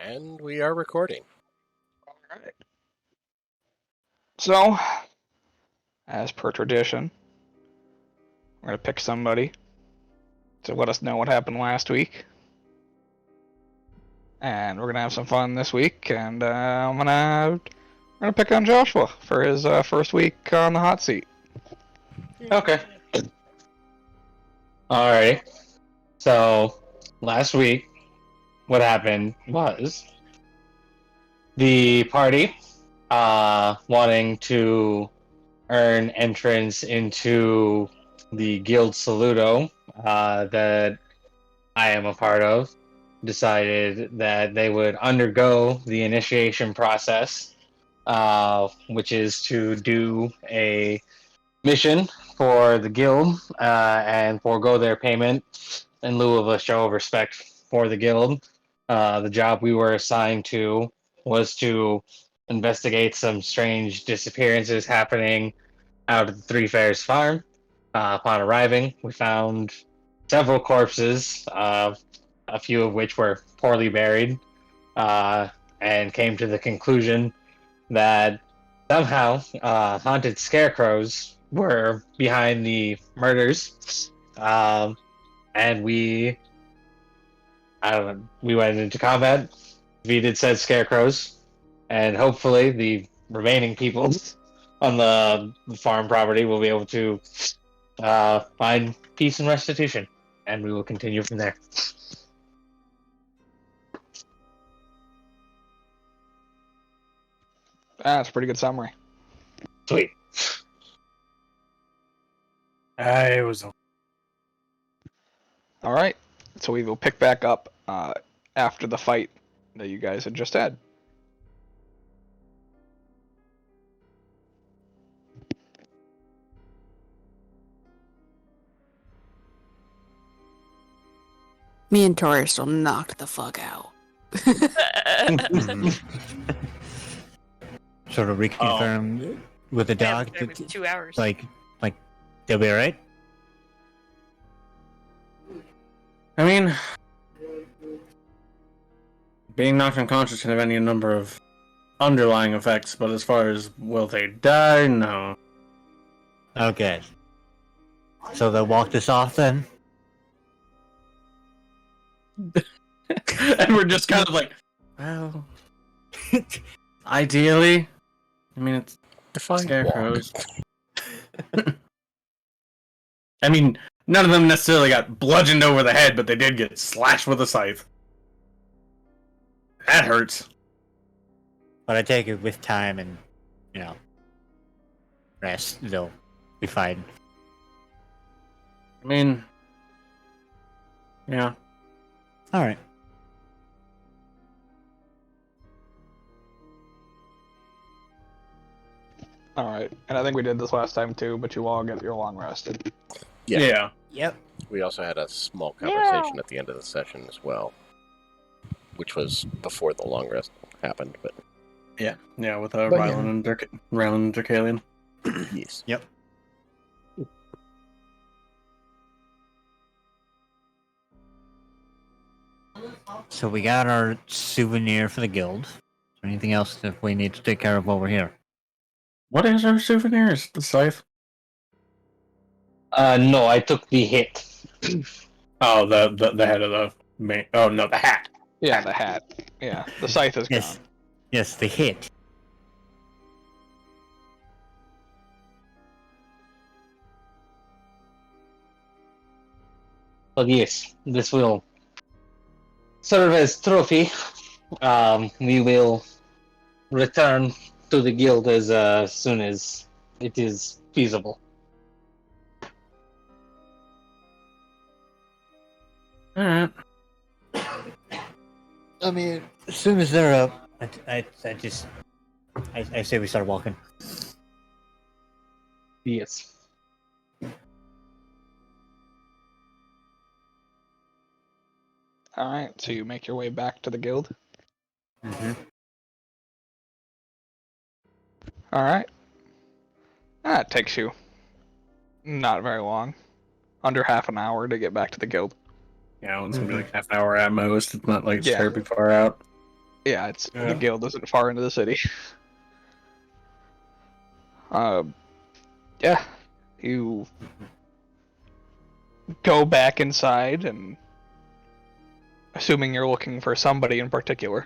And we are recording. All right. So, as per tradition, we're going to pick somebody to let us know what happened last week. And we're going to have some fun this week. And we're going to pick on Joshua for his first week on the hot seat. Okay. Alright. So, last week, what happened was the party wanting to earn entrance into the Guild Saludo that I am a part of decided that they would undergo the initiation process, which is to do a mission for the guild and forego their payment in lieu of a show of respect for the guild. The job we were assigned to was to investigate some strange disappearances happening out at the Three Fairs farm. Upon arriving, we found several corpses, a few of which were poorly buried, and came to the conclusion that somehow haunted scarecrows were behind the murders. And we went into combat, defeated said scarecrows, and hopefully the remaining people on the farm property will be able to find peace and restitution, and we will continue from there. That's a pretty good summary. Sweet. I was. All right. So we will pick back up after the fight that you guys had just had. Me and Tori are still knocked the fuck out. Sort of reconfirm with the dog. It was 2 hours. Like they'll be alright? I mean, being knocked unconscious can have any number of underlying effects, but as far as will they die, no. Okay. So they'll walk this off then? And we're just kind of like, well, ideally, I mean, it's scarecrows. I mean, none of them necessarily got bludgeoned over the head, but they did get slashed with a scythe. That hurts. But I take it with time and, rest, they'll be fine. I mean, yeah. Alright. All right. And I think we did this last time too, but you all get your long rested. Yeah. Yep. We also had a small conversation at the end of the session as well, which was before the long rest happened. But Yeah, with Rylan and Drakalian. yes. Yep. So we got our souvenir for the guild. Is there anything else that we need to take care of over here? What is our souvenirs? The scythe? No, I took the hit. Oh, the head of the main. Oh no, the hat. Yeah, the hat. Yeah, the scythe is Yes. gone. Yes, the hit. But yes, this will serve as trophy. We will return to the guild as soon as it is feasible. Alright. I mean, as soon as they're up, I say we start walking. Yes. All right. So you make your way back to the guild. Mm-hmm. All right. That takes you not very long. Under half an hour to get back to the guild. Yeah, it's gonna be like half an hour at most. It's not like it's Yeah. terribly far out. Yeah, the guild isn't far into the city. Yeah, you go back inside, and assuming you're looking for somebody in particular.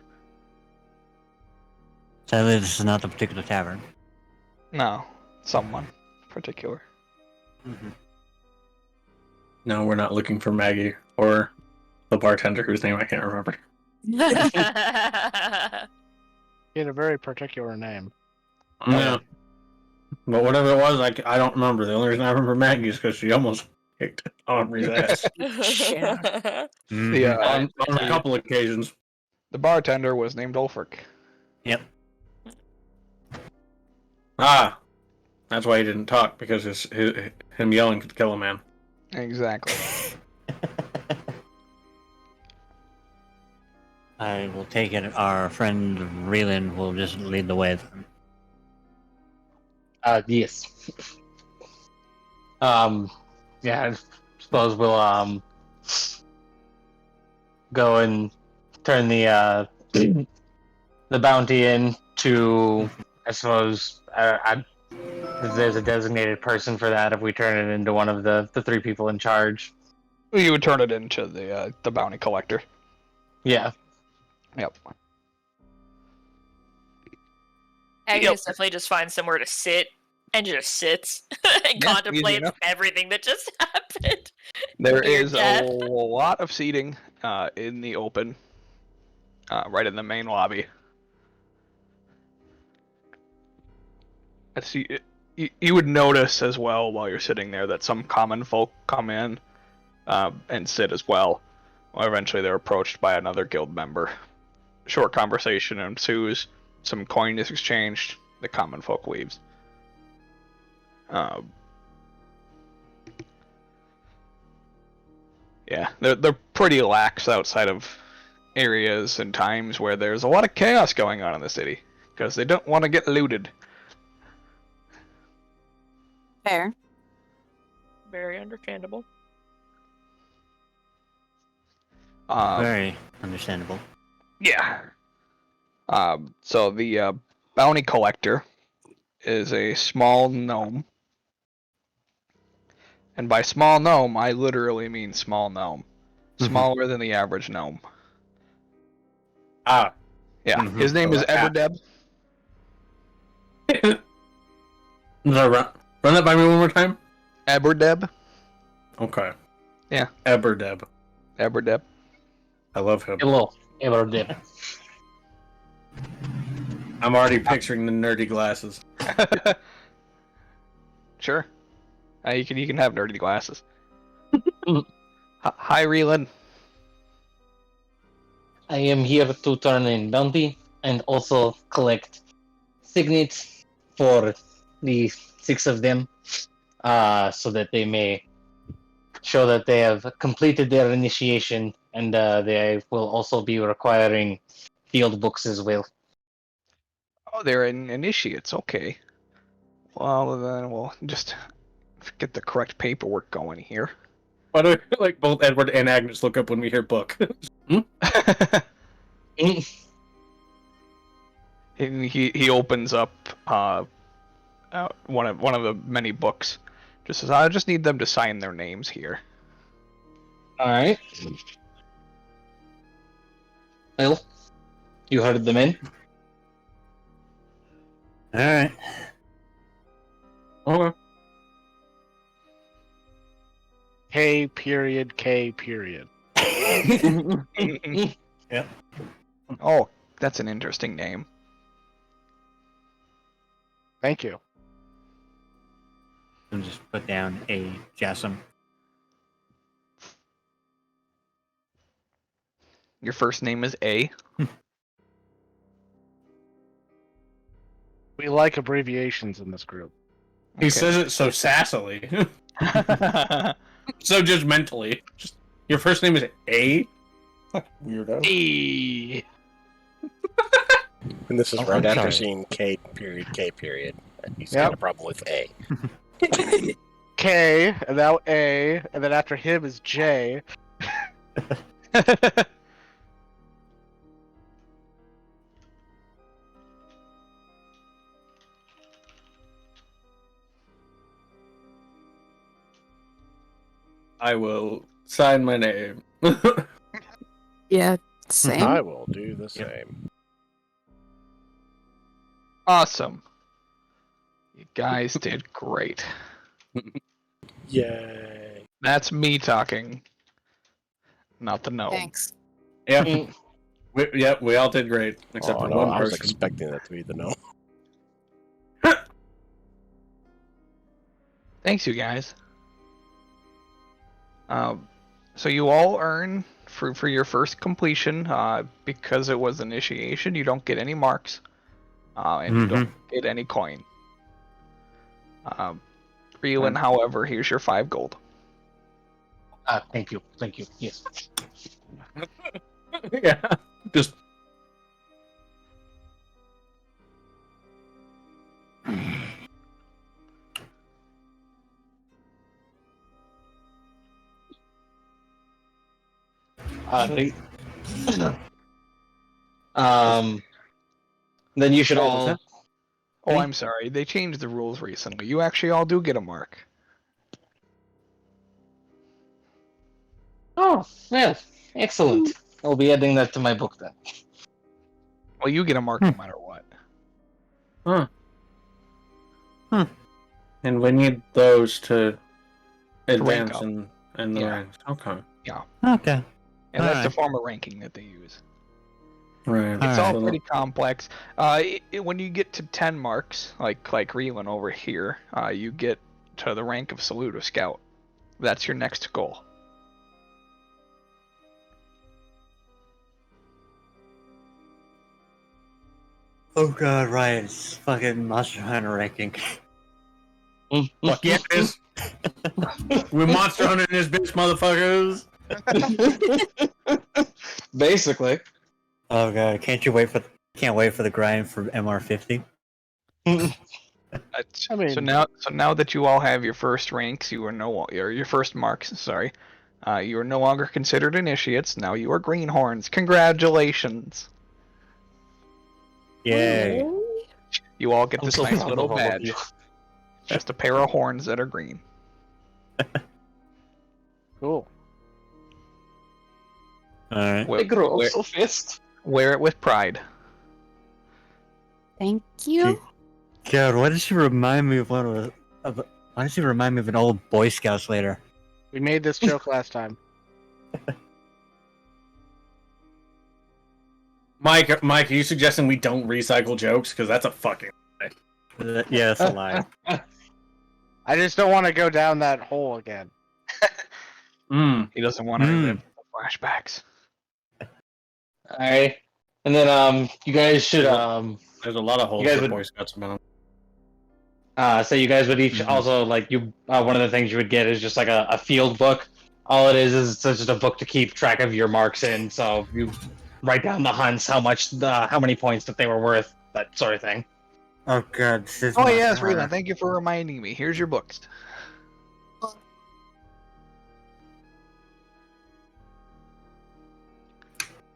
Sadly, this is not the particular tavern. No, someone in particular. No, we're not looking for Maggie or the bartender whose name I can't remember. He had a very particular name. Yeah. But whatever it was, I don't remember. The only reason I remember Maggie is because she almost kicked Omri's ass on a couple occasions. The bartender was named Ulfric. Yep. Ah, that's why he didn't talk, because him yelling could kill a man. Exactly. I will take it. Our friend Reelan will just lead the way. Yes. Yeah, I suppose we'll go and turn the the bounty in to, I suppose, if there's a designated person for that, if we turn it into one of the three people in charge. You would turn it into the bounty collector. Yeah. Yep. Agnes definitely just finds somewhere to sit and just sits and contemplates everything that just happened. There is a lot of seating in the open, right in the main lobby. I see. You would notice as well while you're sitting there that some common folk come in and sit as well. Well, eventually they're approached by another guild member. Short conversation ensues. Some coin is exchanged. The common folk leaves. Yeah, they're pretty lax outside of areas and times where there's a lot of chaos going on in the city because they don't want to get looted. Fair. Very understandable. Very understandable. Yeah. So the bounty collector is a small gnome. And by small gnome, I literally mean small gnome. Smaller than the average gnome. Ah. Yeah. His name is Eberdeb. Run that by me one more time? Eberdeb. Okay. Yeah. Eberdeb. Eberdeb. I love him. Hello, Eberdeb. I'm already picturing the nerdy glasses. Sure. You can have nerdy glasses. Hi, Reelan. I am here to turn in bounty and also collect signets for the 6 of them, so that they may show that they have completed their initiation, and they will also be requiring field books as well. Oh, they're initiates. Okay. Well, then we'll just get the correct paperwork going here. Why do like both Edward and Agnes look up when we hear book? He opens up one of the many books. Just says, I just need them to sign their names here. All right. Well, you heard them in. All right. Okay. K period. Yep. Oh, that's an interesting name. Thank you. And just put down a Jasm. Your first name is A. We like abbreviations in this group. He says it so sassily. So judgmentally. Just, your first name is A? Weirdo. E. And this is Oh, right I'm after sorry. seeing K period. And he's got a problem with A. K, and now A, and then after him is J. I will sign my name. Yeah, same. I will do the same. Awesome. You guys did great. Yay. That's me talking, not the gnome. Thanks. Yeah. We all did great, except for no, one I was person. expecting that to be the no. Thanks, you guys. So you all earn for your first completion, because it was initiation. You don't get any marks, and you don't get any coin. Reelan, however, here's your 5 gold. Thank you. Yes. Yeah. Just Then you should What was all. that? Oh, I'm sorry. They changed the rules recently. You actually all do get a mark. Oh, well, excellent. I'll be adding that to my book then. Well, you get a mark no matter what. and we need those to rank advance up. in the Yeah. ranks. Okay. Okay. And that's the Alright. form of ranking that they use. Right. It's all Alright. pretty complex. When you get to 10 marks, like Reelan over here, you get to the rank of Salute of Scout. That's your next goal. Oh god, right. It's fucking Monster Hunter ranking. Fuck yeah, it is. We're monster hunting this bitch, motherfuckers. Basically. Oh god, can't wait for the grind for MR50. I mean- So now that you all have your first ranks, you are your first marks. Sorry, you are no longer considered initiates. Now you are greenhorns. Congratulations! Yay. You all get I'm this so nice proud little of all of badge. you. Just a pair of horns that are green. Cool. Alright. They grow so fast. Wear it with pride. Thank you. God, why does she remind me of why does she remind me of an old Boy Scouts leader? We made this joke last time. Mike, are you suggesting we don't recycle jokes? Because that's a fucking. Yeah, that's a lie. I just don't want to go down that hole again. He doesn't want to relive the flashbacks. Alright. And then you guys should There's a lot of holes You guys for would- Boy Scouts about. so you guys would each also like one of the things you would get is just like a field book. All it is it's just a book to keep track of your marks in. So you write down the hunts, how many points that they were worth, that sort of thing. Oh god, this is Oh not yes, hard. Reelan, thank you for reminding me. Here's your books.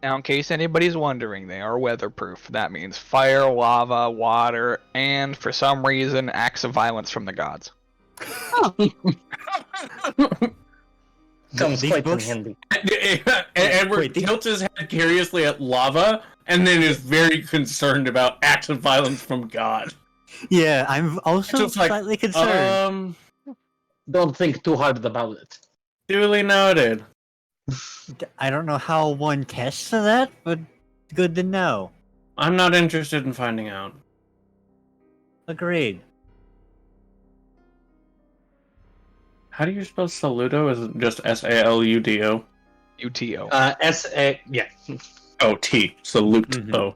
Now, in case anybody's wondering, they are weatherproof. That means fire, lava, water, and for some reason, acts of violence from the gods. Comes These quite in books- handy. Edward Wait, these- tilts his head curiously at lava, and then is very concerned about acts of violence from God. Yeah, I'm also Just like, slightly concerned. Don't think too hard about it. Duly noted. I don't know how one tests for that, but good to know. I'm not interested in finding out. Agreed. How do you spell Saludo? Is it just Saludo? UTO. S-A, yeah. Oh, T. Salute. Mhm. Oh.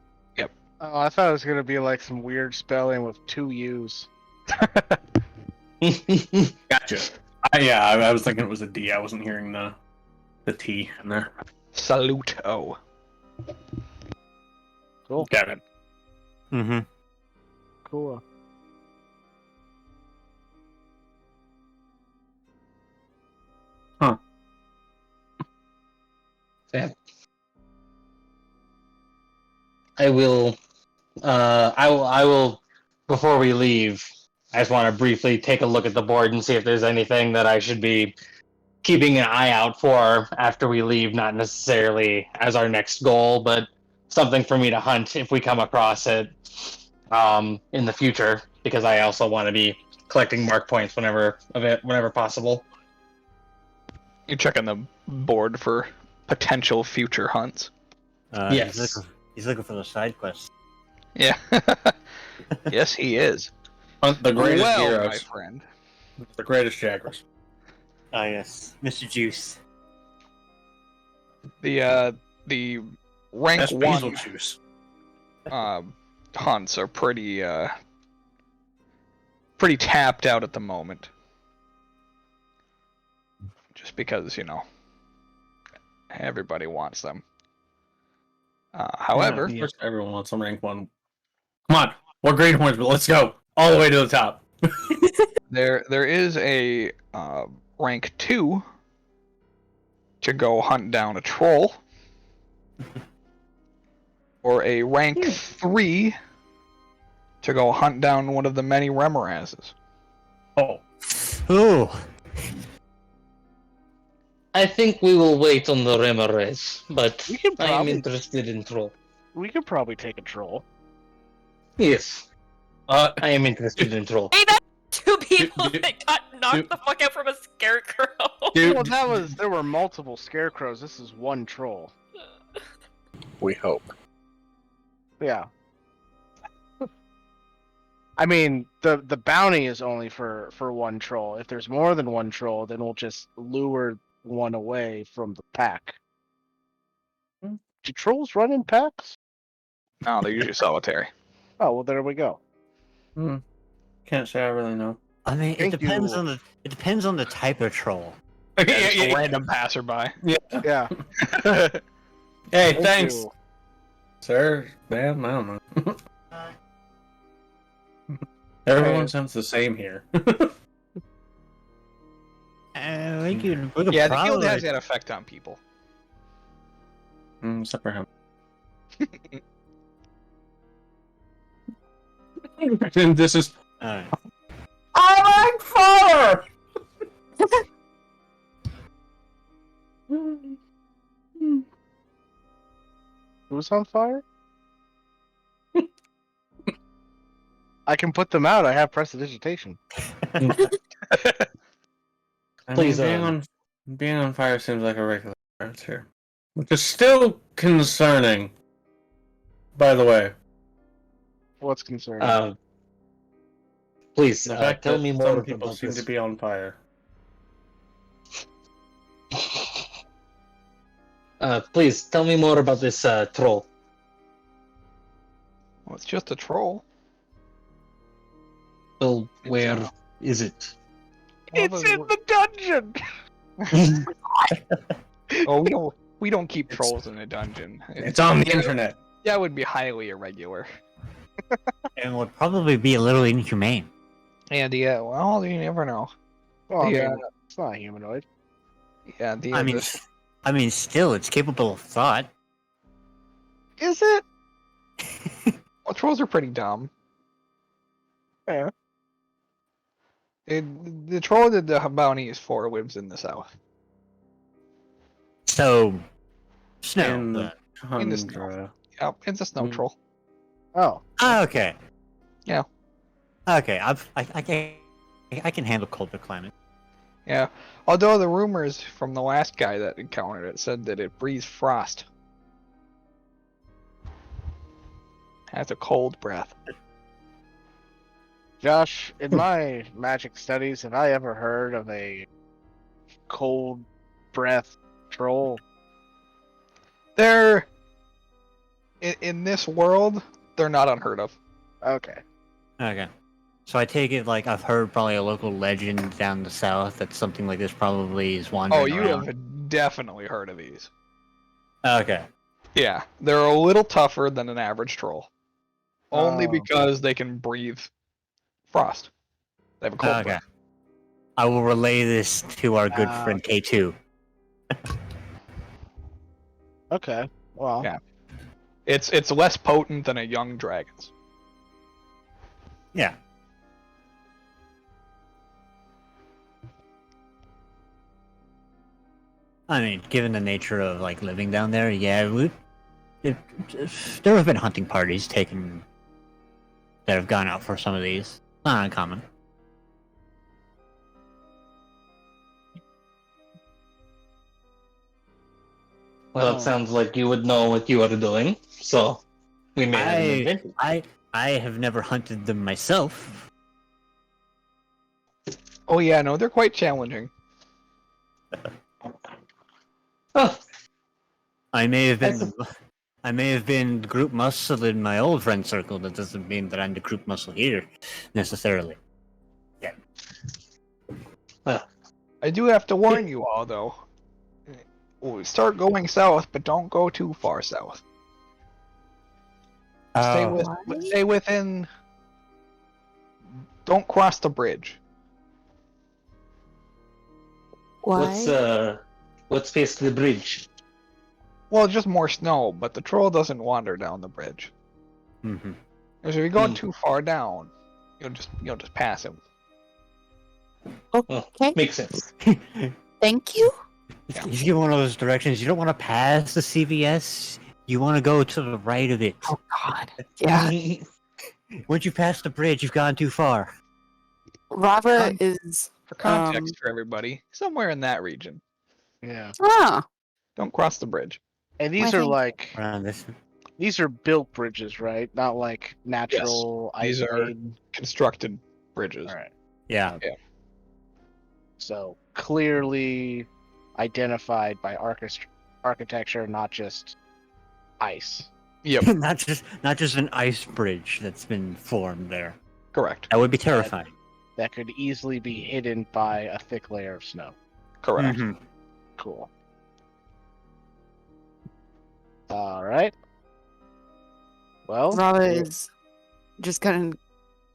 Oh, I thought it was gonna be like some weird spelling with 2 U's. Gotcha. I was thinking it was a D. I wasn't hearing the T in there. Saluto. Cool. Got it. Mm-hmm. Cool. I will, before we leave, I just want to briefly take a look at the board and see if there's anything that I should be keeping an eye out for after we leave, not necessarily as our next goal, but something for me to hunt if we come across it in the future, because I also want to be collecting mark points whenever possible. You're checking the board for potential future hunts. Yes. He's looking for the side quests. Yeah. Yes, he is. Hunt the greatest well, heroes. my friend. The greatest jackers. Ah, yes, Mr. Juice. The rank That's basil 1 juice. hunts are pretty tapped out at the moment. Just because, everybody wants them. However, Of course, everyone wants some rank 1. Come on, we're great horns, but let's go all the way to the top. there is a rank 2 to go hunt down a troll, or a rank 3 to go hunt down one of the many remorazes. Oh, Ooh. I think we will wait on the Remores, but We could I am probably- interested in troll. We could probably take a troll. Yes, I am interested in troll. Hey, that's 2 people Dude, that got knocked dude. the fuck out from a scarecrow. dude, Well, there were multiple scarecrows. This is one troll. We hope. Yeah. I mean, the bounty is only for one troll. If there's more than one troll, then we'll just lure one away from the pack. Do trolls run in packs? No, they're usually solitary. Oh, well, there we go. can't say I really know. I mean, it Thank depends you. on the type of troll. It's a random passerby. Yeah. Hey, Thank thanks, you. sir. Ma'am, I don't know. Everyone sounds the same here. We could Yeah, the probably... guild has that effect on people. Except for him. And this is. Alright. I like fire! Who's on fire? I can put them out. I have prestidigitation. Please, being on fire seems like a regular occurrence here, which is still concerning. By the way, What's concerning? Please the fact tell that me more some about people seem this. to be on fire. Please tell me more about this troll. Well, it's just a troll. Well, where is it? It's in the dungeon. Oh, we don't keep trolls in a dungeon. It's on the internet. That would be highly irregular. And would probably be a little inhumane. And yeah, well, you never know. Well, I Yeah. mean, it's not humanoid. Yeah, I mean, still, it's capable of thought. Is it? well, trolls are pretty dumb. Yeah. The troll that the bounty is for lives in the south. So, snow. In then. the In the snow. tundra. Yep, it's a snow Mm. troll. Oh. Okay. Yeah. Okay, I can handle colder climate. Yeah. Although the rumors from the last guy that encountered it said that it breathes frost. Has a cold breath. Josh, in my magic studies, have I ever heard of a cold breath troll? They're in this world, they're not unheard of. Okay. Okay. So I take it like I've heard probably a local legend down the south that something like this probably is wandering Oh, you around. have definitely heard of these. Okay. Yeah, they're a little tougher than an average troll. Only Oh. because they can breathe frost. They have a cold Okay. breath. I will relay this to our good friend K2. Okay. Well. Yeah. It's less potent than a young dragon's. Yeah. I mean, given the nature of like living down there, yeah, there have been hunting parties taken that have gone out for some of these. Not uncommon. Well, it sounds like you would know what you are doing, so we may have an advantage. I have never hunted them myself. Oh yeah, no, they're quite challenging. Oh, I may have been group muscle in my old friend circle. That doesn't mean that I'm the group muscle here, necessarily. I do have to warn you all, though. We'll start going south, but don't go too far south. Stay within. Don't cross the bridge. Why? What's past the bridge? Well, just more snow, but the troll doesn't wander down the bridge. Mm-hmm. Because if you go too far down, you'll just pass him. Okay. Makes sense. Thank you. You get one of those directions. You don't want to pass the CVS. You want to go to the right of it. Oh God. Yeah. Once you pass the bridge, you've gone too far. Rava is. For context for everybody, somewhere in that region. Yeah. Ah. Don't cross the bridge. And these Why, are thank- like Around this. these are built bridges, right? Not like natural These ice are- made. Constructed bridges. All right. Yeah. So clearly identified by architecture, not just ice. Yep, not just an ice bridge that's been formed there. correct. That would be terrifying. That could easily be hidden by a thick layer of snow. Correct. Mhm. Cool. All right. Well, Rava is just gonna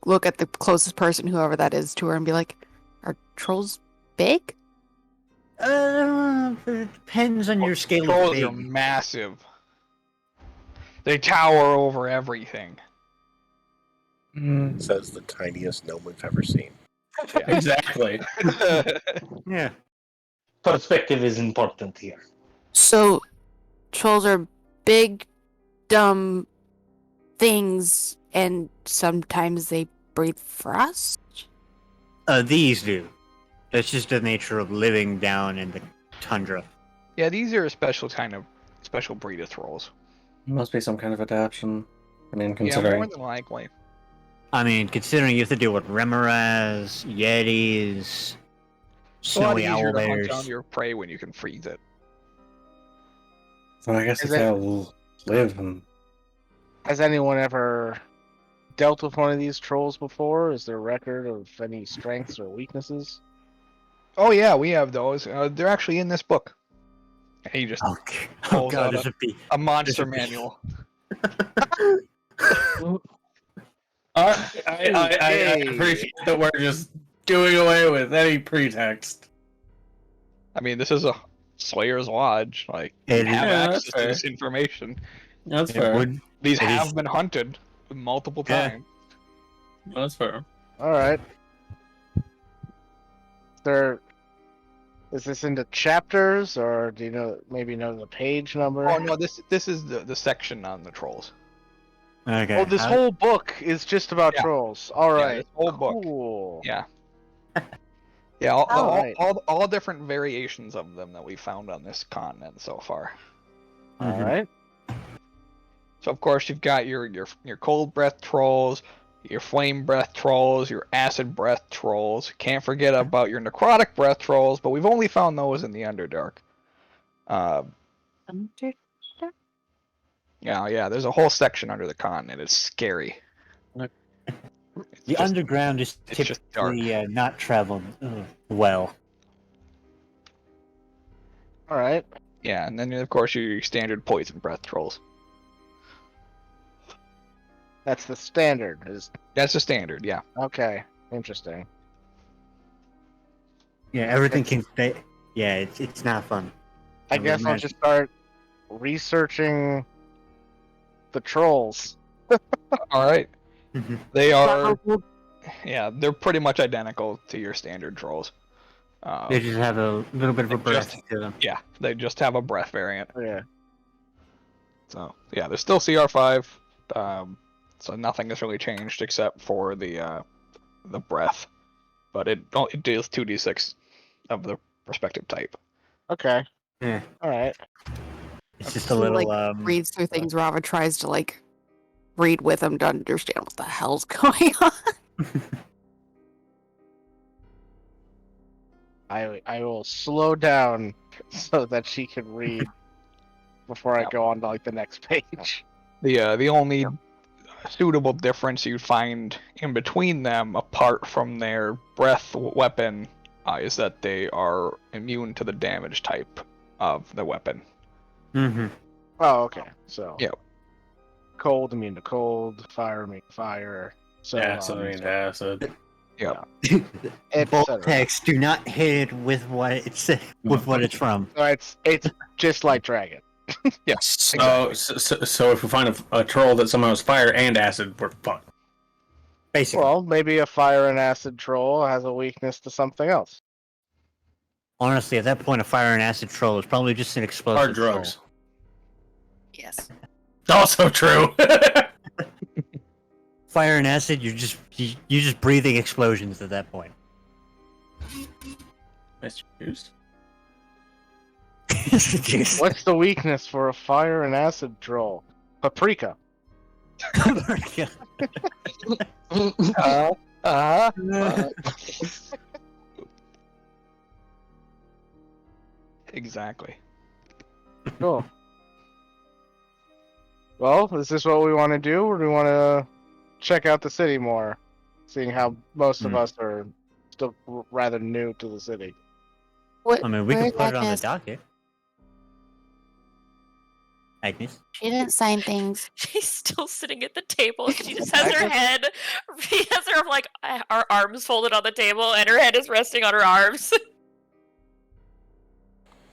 look at the closest person, whoever that is, to her, and be like, "Are trolls big?" It depends on your scale of Trolls are big. massive. They tower over everything. Says the tiniest gnome we've ever seen. Exactly. Yeah. Perspective is important here. So, trolls are big, dumb things, and sometimes they breathe frost. These do. That's just the nature of living down in the tundra. Yeah, these are a special breed of trolls. Must be some kind of adaptation. I mean, Yeah, considering. more than likely. I mean, considering you have to deal with remoras, yetis, It's a lot snowy easier owl to hunt bears. down your prey when you can freeze it. So I guess Is if it- they'll live and has anyone ever dealt with one of these trolls before? Is there a record of any strengths or weaknesses? Oh yeah, we have those. They're actually in this book. He just Oh Pulls god, out there's a bee. a monster There's a- manual. I appreciate that we're just doing away with any pretext. I mean, this is a Slayer's Lodge. Like, It you have is- Yeah, access that's to fair. this information. That's It fair. would. These It have is- been hunted multiple Yeah. times. That's fair. All right. Is this into chapters, or do you maybe know the page number? Oh no, this is the section on the trolls. Okay. Oh, this whole book is just about Yeah. trolls. All Yeah, right. this whole book. Cool. Yeah. Yeah, all, All all, right. all different variations of them that we found on this continent so far. All Mhm. right. So of course you've got your cold breath trolls, your flame breath trolls, your acid breath trolls. Can't forget about your necrotic breath trolls, but we've only found those in the Underdark. Yeah, there's a whole section under the continent. It's scary. It's The just- underground is it's just dark. typically not traveled well. All right. Yeah, and then of course your standard poison breath trolls. That's the standard. That's the standard, yeah. Okay. Interesting. Yeah, everything can stay. Yeah, it's not fun. I I would guess I'll imagine. just start researching the trolls. All right. Mhm. They are Rava will yeah, they're pretty much identical to your standard trolls. They just have a little bit of a They breath just- to them. Yeah, they just have a breath variant. Yeah. So yeah, they're still CR5. So nothing has really changed except for the breath, but it deals 2d6 of the respective type. Okay. Yeah. All right. It's just a He, little like, reads through things. Rava tries to like read with him to understand what the hell's going on. I will slow down so that she can read before I go on to like the next page. The only suitable difference you find in between them, apart from their breath weapon, is that they are immune to the damage type of the weapon. Mm-hmm. Oh, okay. So Yeah. cold immune to cold, fire immune to fire. So Acid means acid. Yep. Both etc. texts do not hit it with what it's from. So it's just like dragon. Yes. So, so if we find a troll that somehow has fire and acid, we're fucked. Basically, Well, maybe a fire and acid troll has a weakness to something else. honestly, at that point, a fire and acid troll is probably just an explosive Hard drugs. troll. Yes. Also true. Fire and acid, you're just breathing explosions at that point. Mr. Juice? Jeez. What's the weakness for a fire and acid troll? Paprika. Exactly. Cool. Well, is this what we want to do, or do we want to check out the city more? Seeing how most of us are still rather new to the city. What? I mean, we where's can put it on the Agnes? docket. Agnes? She didn't sign things. She's still sitting at the table. She just has her head. She has her like her arms folded on the table, and her head is resting on her arms.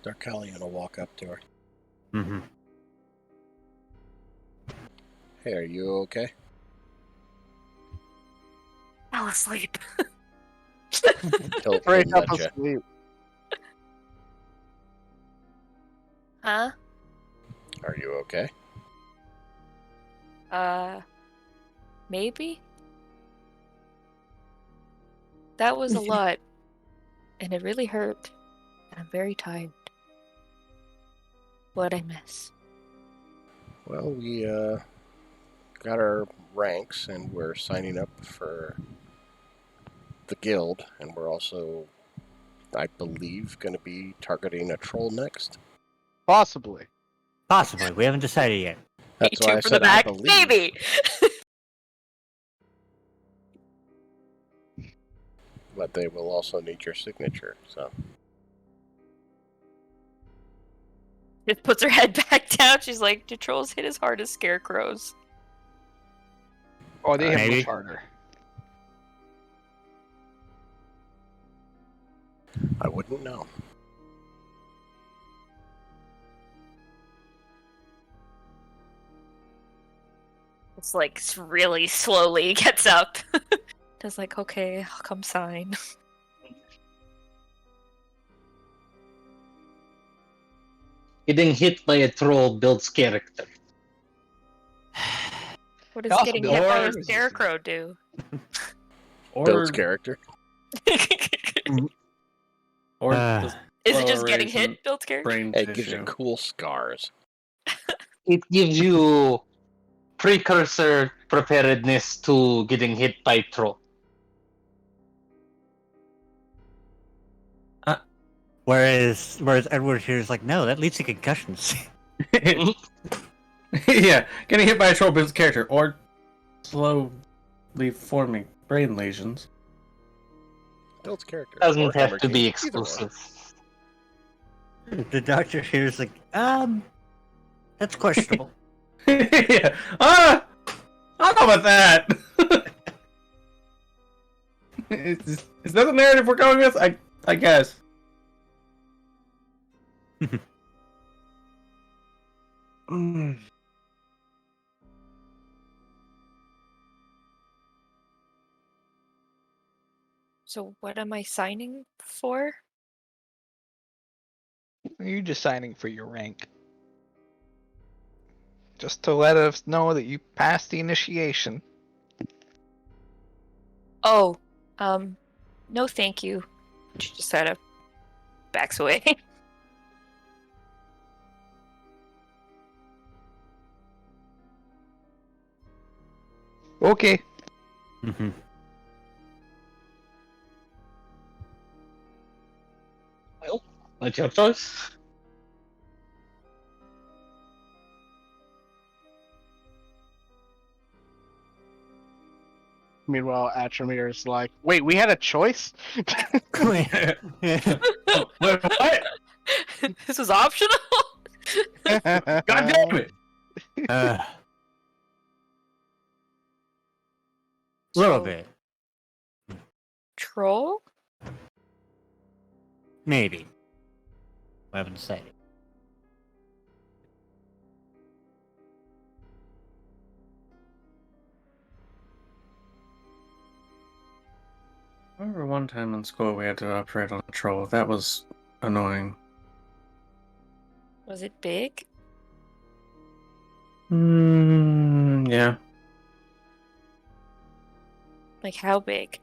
Darkalion will walk up to her. Mm-hmm. Hey, are you okay? Fell asleep. He'll Break up nudge ya. asleep. Huh? Are you okay? Maybe? That was a lot. And it really hurt. And I'm very tired. What'd I miss? Well, we got our ranks and we're signing up for the guild, and we're also, I believe, going to be targeting a troll next. Possibly. Possibly. We haven't decided yet. That's why I for said the I back. believe. Maybe. But they will also need your signature, so. Just puts her head back down. She's like, do trolls hit as hard as scarecrows? Oh, they hit Maybe. much harder. I wouldn't know. It's like really slowly gets up. Just like, okay, I'll come sign. Getting hit by a troll builds character. What does Also getting build hit by a arms. scarecrow do? Builds character. Or Uh, Is it just getting coloration, hit builds character? brain It gives you tissue. cool scars. It gives you precursor preparedness to getting hit by troll. Whereas Edward here is like, no, that leads to concussions. Yeah, getting hit by a troll builds character, or slowly forming brain lesions. Builds character. Doesn't Or have to be hemorrhaging. Either one. exclusive. The doctor here is like, that's questionable. Yeah. I don't know about that. Is that the narrative we're going with? I guess. So what am I signing for? You're just signing for your rank. Just to let us know that you passed the initiation. Oh, no thank you. She just kind of backs away. Okay. Mm-hmm. Well, that's your choice. Meanwhile, Atramir's like, "Wait, we had a choice." Wait, what? This was optional. God damn it! A little bit, Troll? maybe. I haven't decided. I remember one time in school we had to operate on a troll. That was annoying. Was it big? Yeah. Like how big?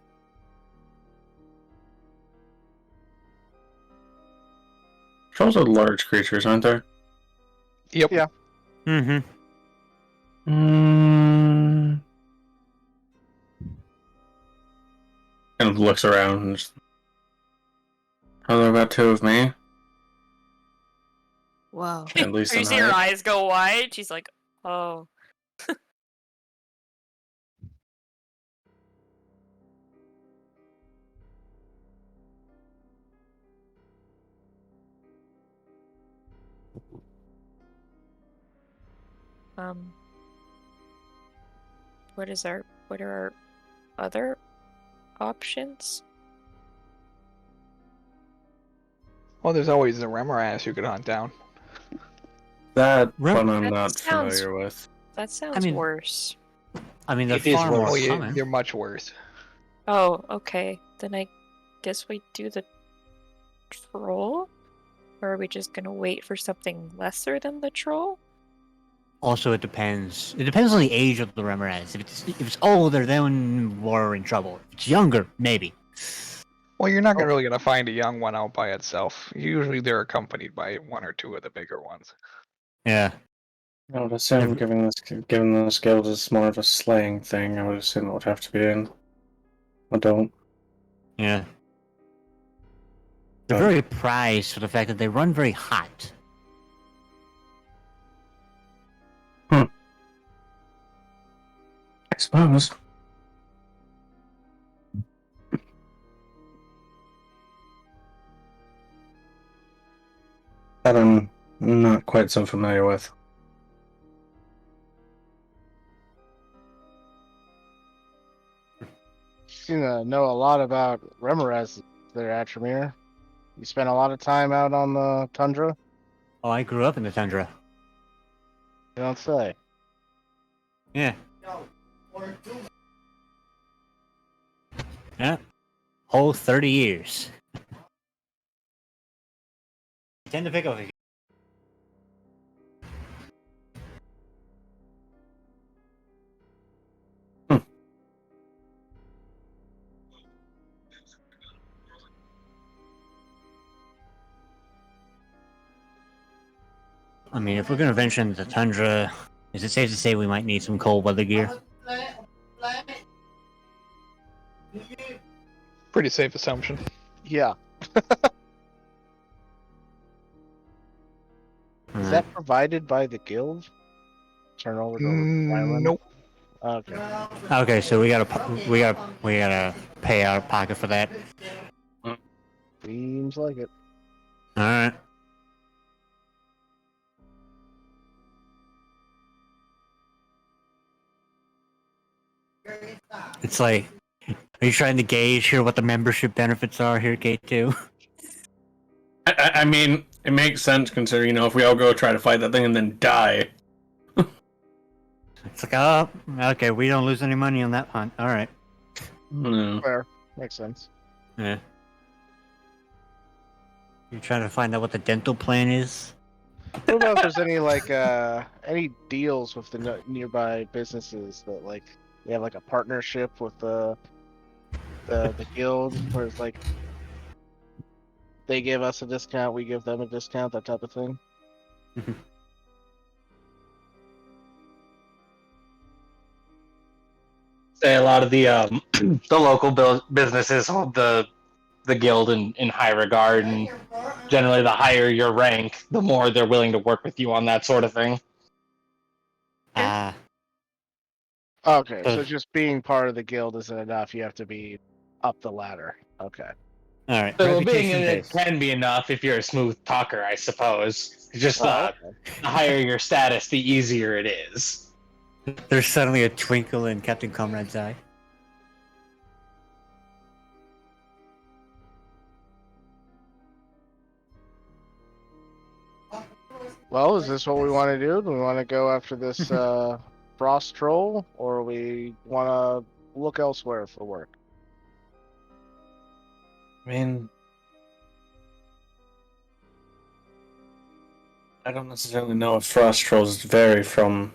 Trolls are large creatures, aren't they? Yep. Yeah. Mm-hmm. Kind of looks around and just... Oh, there are about two of me. Whoa. At least You in see her height. eyes go wide. She's like, "Oh." Um. What are our other options? Well, there's always the Remoras you could hunt down. That Right. one I'm That not sounds- familiar with. That sounds mean- worse. I mean, they're It is far more worse. Oh, yeah, common. they're much worse. Oh, okay. Then I guess we do the troll? Or are we just gonna wait for something lesser than the troll? Also, it depends. It depends on the age of the Remoras. If it's older, then we're in trouble. If it's younger, maybe. Well, you're not really gonna find a young one out by itself. Usually they're accompanied by one or two of the bigger ones. Yeah. I would assume, given the skills is more of a slaying thing, I would assume it would have to be an adult. Yeah. They're But- very prized for the fact that they run very hot. I suppose. That I'm not quite so familiar with. You know a lot about Remoras there, Atramir. You spent a lot of time out on the tundra? Oh, I grew up in the tundra. You don't say. Yeah. Yeah. Whole 30 years. Tend to pick up. I mean, if we're gonna venture into the tundra, is it safe to say we might need some cold weather gear? Pretty safe assumption. Yeah. Is Alright. that provided by the guild? Turn over to Ryland? Nope. Okay. Okay, so we gotta pay out of pocket for that. Seems like it. All right. It's like, are you trying to gauge here what the membership benefits are here, K2? I mean, it makes sense considering, if we all go try to fight that thing and then die. It's like, oh, okay, we don't lose any money on that hunt. All right. No. Fair. Makes sense. Yeah. You trying to find out what the dental plan is? What about if there's any like any deals with the nearby businesses that like we have like a partnership with the guild where it's like they give us a discount, we give them a discount, that type of thing. Say a lot of the the local businesses hold the guild in high regard, and generally the higher your rank, the more they're willing to work with you on that sort of thing. Ah, Okay, Uh, so just being part of the guild isn't enough. You have to be up the ladder. Okay. all right. So being Reputation in it based. can be enough if you're a smooth talker, I suppose. Just Oh, okay. the higher your status, the easier it is. There's suddenly a twinkle in Captain Comrade's eye. Well, is this what we want to do? Do we want to go after this frost troll, or we want to look elsewhere for work? I mean, I don't necessarily know if frost trolls vary from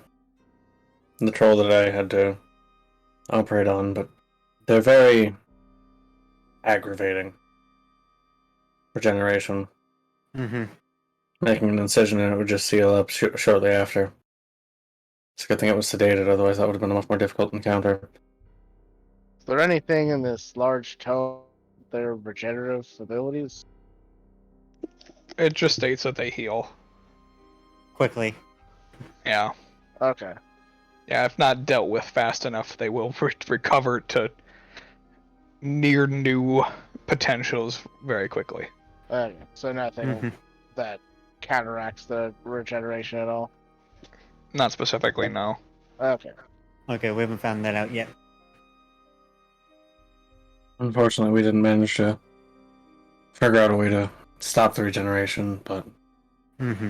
the troll that I had to operate on, but they're very aggravating regeneration. Mm-hmm. Making an incision and it would just seal up shortly after. It's a good thing it was sedated, otherwise that would have been a much more difficult encounter. Is there anything in this large tome their regenerative abilities? It just states that they heal. Quickly. Yeah. Okay. Yeah, if not dealt with fast enough, they will recover to near new potentials very quickly. Okay. So nothing Mm-hmm. that counteracts the regeneration at all. Not specifically, no. Okay. Okay, we haven't found that out yet. Unfortunately, we didn't manage to figure out a way to stop the regeneration, but Mm-hmm.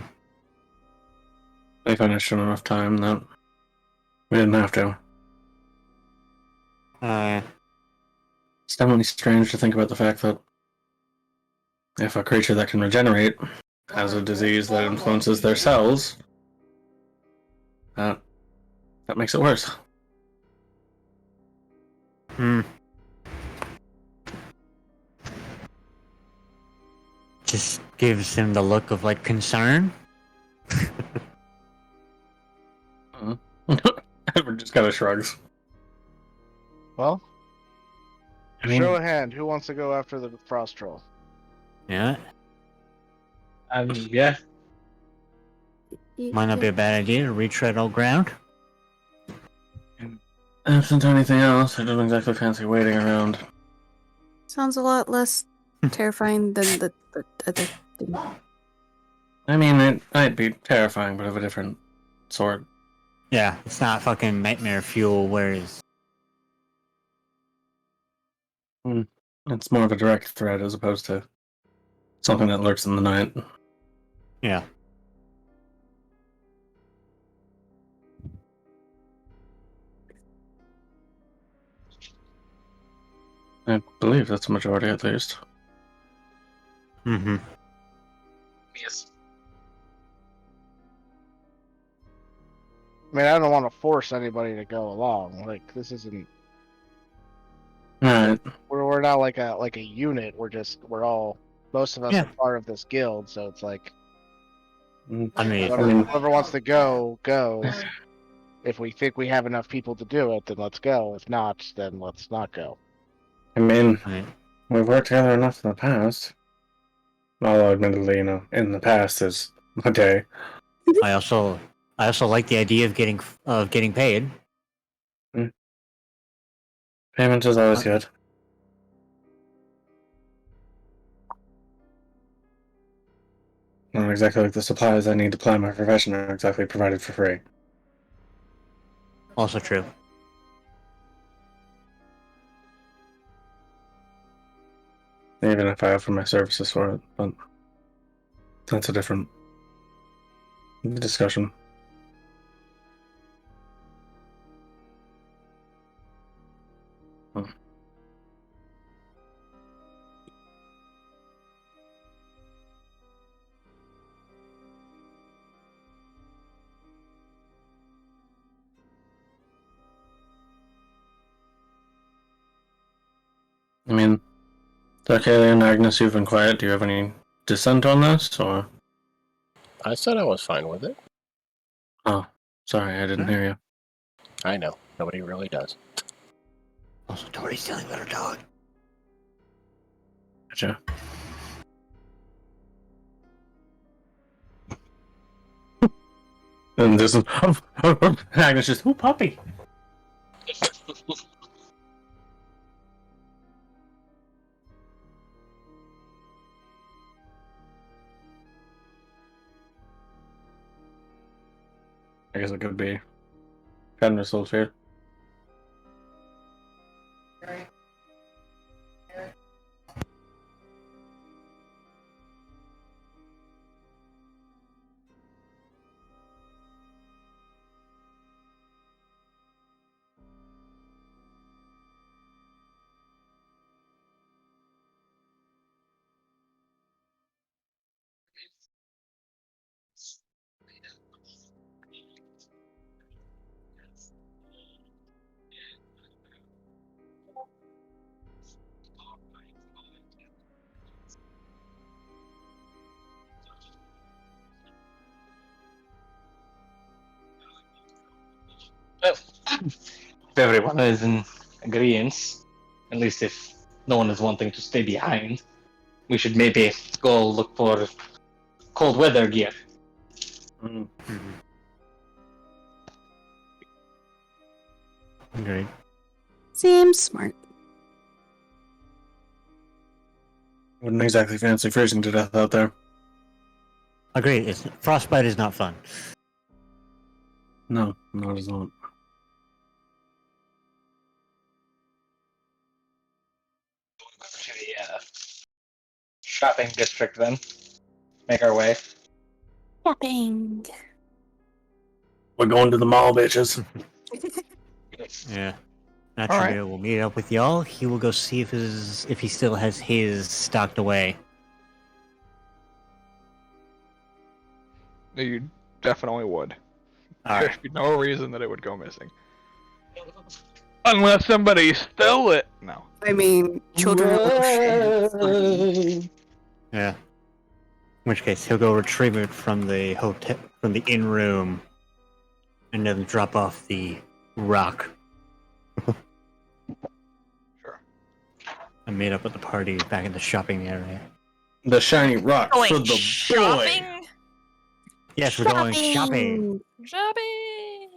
they finished in enough time that we didn't have to. It's definitely strange to think about the fact that if a creature that can regenerate has a disease that influences their cells, that makes it worse. Hmm. Just gives him the look of like concern. Edward just kind of shrugs. Well, I mean, show of hand. Who wants to go after the frost troll? Yeah. Yeah. Might not be a bad idea to retread old ground. absent anything else, I don't exactly fancy waiting around. Sounds a lot less terrifying than the other thing. I mean, it might be terrifying, but of a different sort. Yeah, it's not fucking nightmare fuel, whereas... It's more of a direct threat as opposed to something that lurks in the night. Yeah. I believe that's a majority at least. Mm-hmm. Yes. I mean, I don't want to force anybody to go along. Like, this isn't. Alright. We're not like a unit. We're all. Most of us Yeah. are part of this guild, so it's like I mean, whoever wants to go goes. If we think we have enough people to do it, then let's go. If not, then let's not go. I mean, I, we've worked together enough in the past. Although, admittedly, in the past is a day. I also like the idea of getting paid. Payment is always good. Not exactly like the supplies I need to ply my profession are exactly provided for free. Also true. Even if I offer my services for it, but that's a different discussion. I mean, okay, and Agnes, you've been quiet. Do you have any dissent on this, or? I said I was fine with it. Oh, sorry, I didn't hear you. I know. Nobody really does. Also, Tori's stealing our dog. Gotcha. And this is Agnes just, ooh, puppy. I guess it could be kind of souls here. Well, if everyone is in agreement, at least if no one is wanting to stay behind, we should maybe go look for cold weather gear. Great. Seems smart. Wouldn't exactly fancy freezing to death out there. Agreed. Frostbite is not fun. No, not as not. To the shopping district, then. Make our way. Shopping. We're going to the mall, bitches. Yeah. Naturally, Alright. we'll meet up with y'all. He will go see if he still has his stocked away. You definitely would. Alright. There'd be no reason that it would go missing. Unless somebody stole it. No. I mean, children are shit. Yeah. In which case, he'll go retrieve it from the hotel, from the inn room, and then drop off the rock. Sure. And meet up with the party back in the shopping area. The shiny rock Going for the shopping. boy. Yes, we're going shopping. Shopping.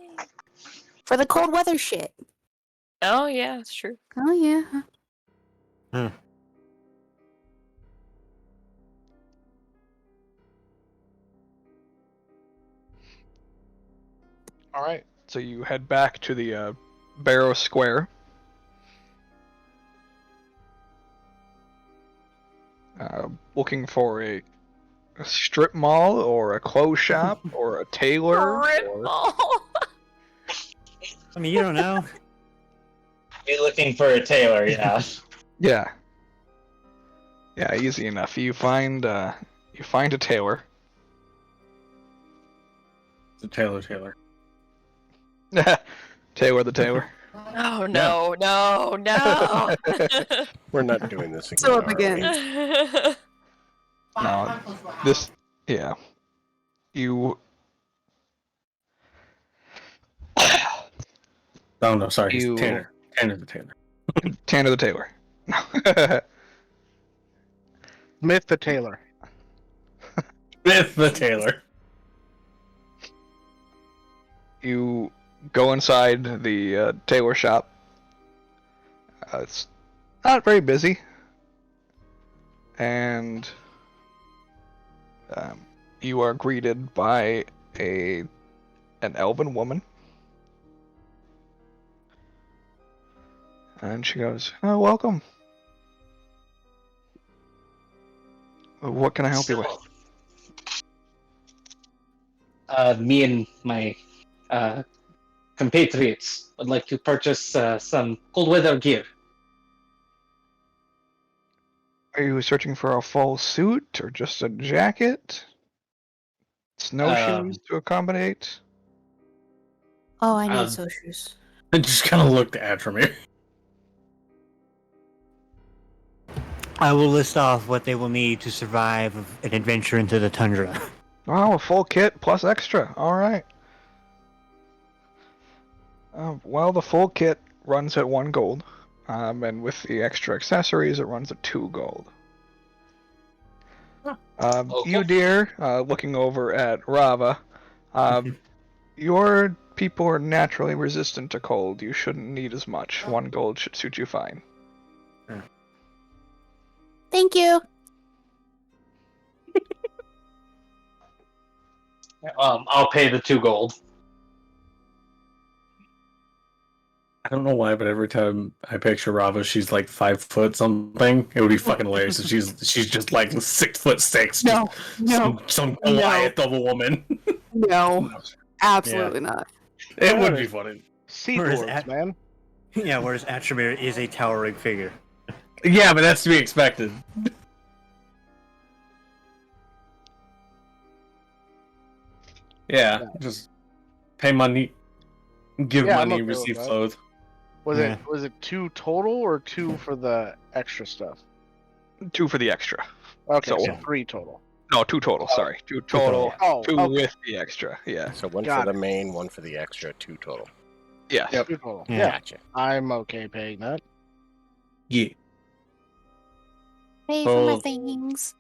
For the cold weather shit. Oh yeah, it's true. Oh yeah. Huh. All right. So you head back to the Barrow Square. Looking for a strip mall or a clothes shop or a tailor. Or... Mall. I mean, you don't know. Be looking for a tailor, yeah. Yeah. Yeah, easy enough. You find a tailor. The Taylor. Taylor the tailor. Oh no, no, no. We're not doing this again. So up are again. we? No, this, yeah. You. Oh no, sorry, You- he's Tanner. Tanner the Taylor. Tanner the tailor. Smith the tailor. Smith the Taylor. You go inside the tailor shop. It's not very busy, and you are greeted by an elven woman, and she goes, "Oh, welcome. What can I help you with?" Me and my compatriots would like to purchase some cold weather gear. Are you searching for a full suit or just a jacket? Snowshoes to accommodate? Oh, I need Um, snowshoes. I just kind of looked at from here. I will list off what they will need to survive an adventure into the tundra. Oh, a full kit plus extra. All right. Well, the full kit runs at 1 gold, and with the extra accessories, it runs at 2 gold. You, dear, looking over at Rava, your people are naturally resistant to cold. You shouldn't need as much. 1 gold should suit you fine. Thank you. I'll pay the 2 gold. I don't know why, but every time I picture Rava, she's like 5 foot something. It would be fucking hilarious. if she's just like 6'6". No, no, some Goliath of a woman. no, absolutely not. It would be funny. Sea Whereas dwarves, man. Yeah, whereas Atramir is a towering figure. Yeah, but that's to be expected. Yeah, just pay money, give Yeah, I'm money, okay with receive that. clothes. Was it 2 total or 2 for the extra stuff? 2 for the extra. Okay, so So- 3 total. No, 2 total. Sorry, 2 total. Oh, 2 okay. with the extra. Yeah. So 1 Got for the main, 1 for the extra, 2 total. Yeah. 2 total. Yeah. Yeah, Gotcha. I'm okay paying that. Yeah. Pay for my Oh. things.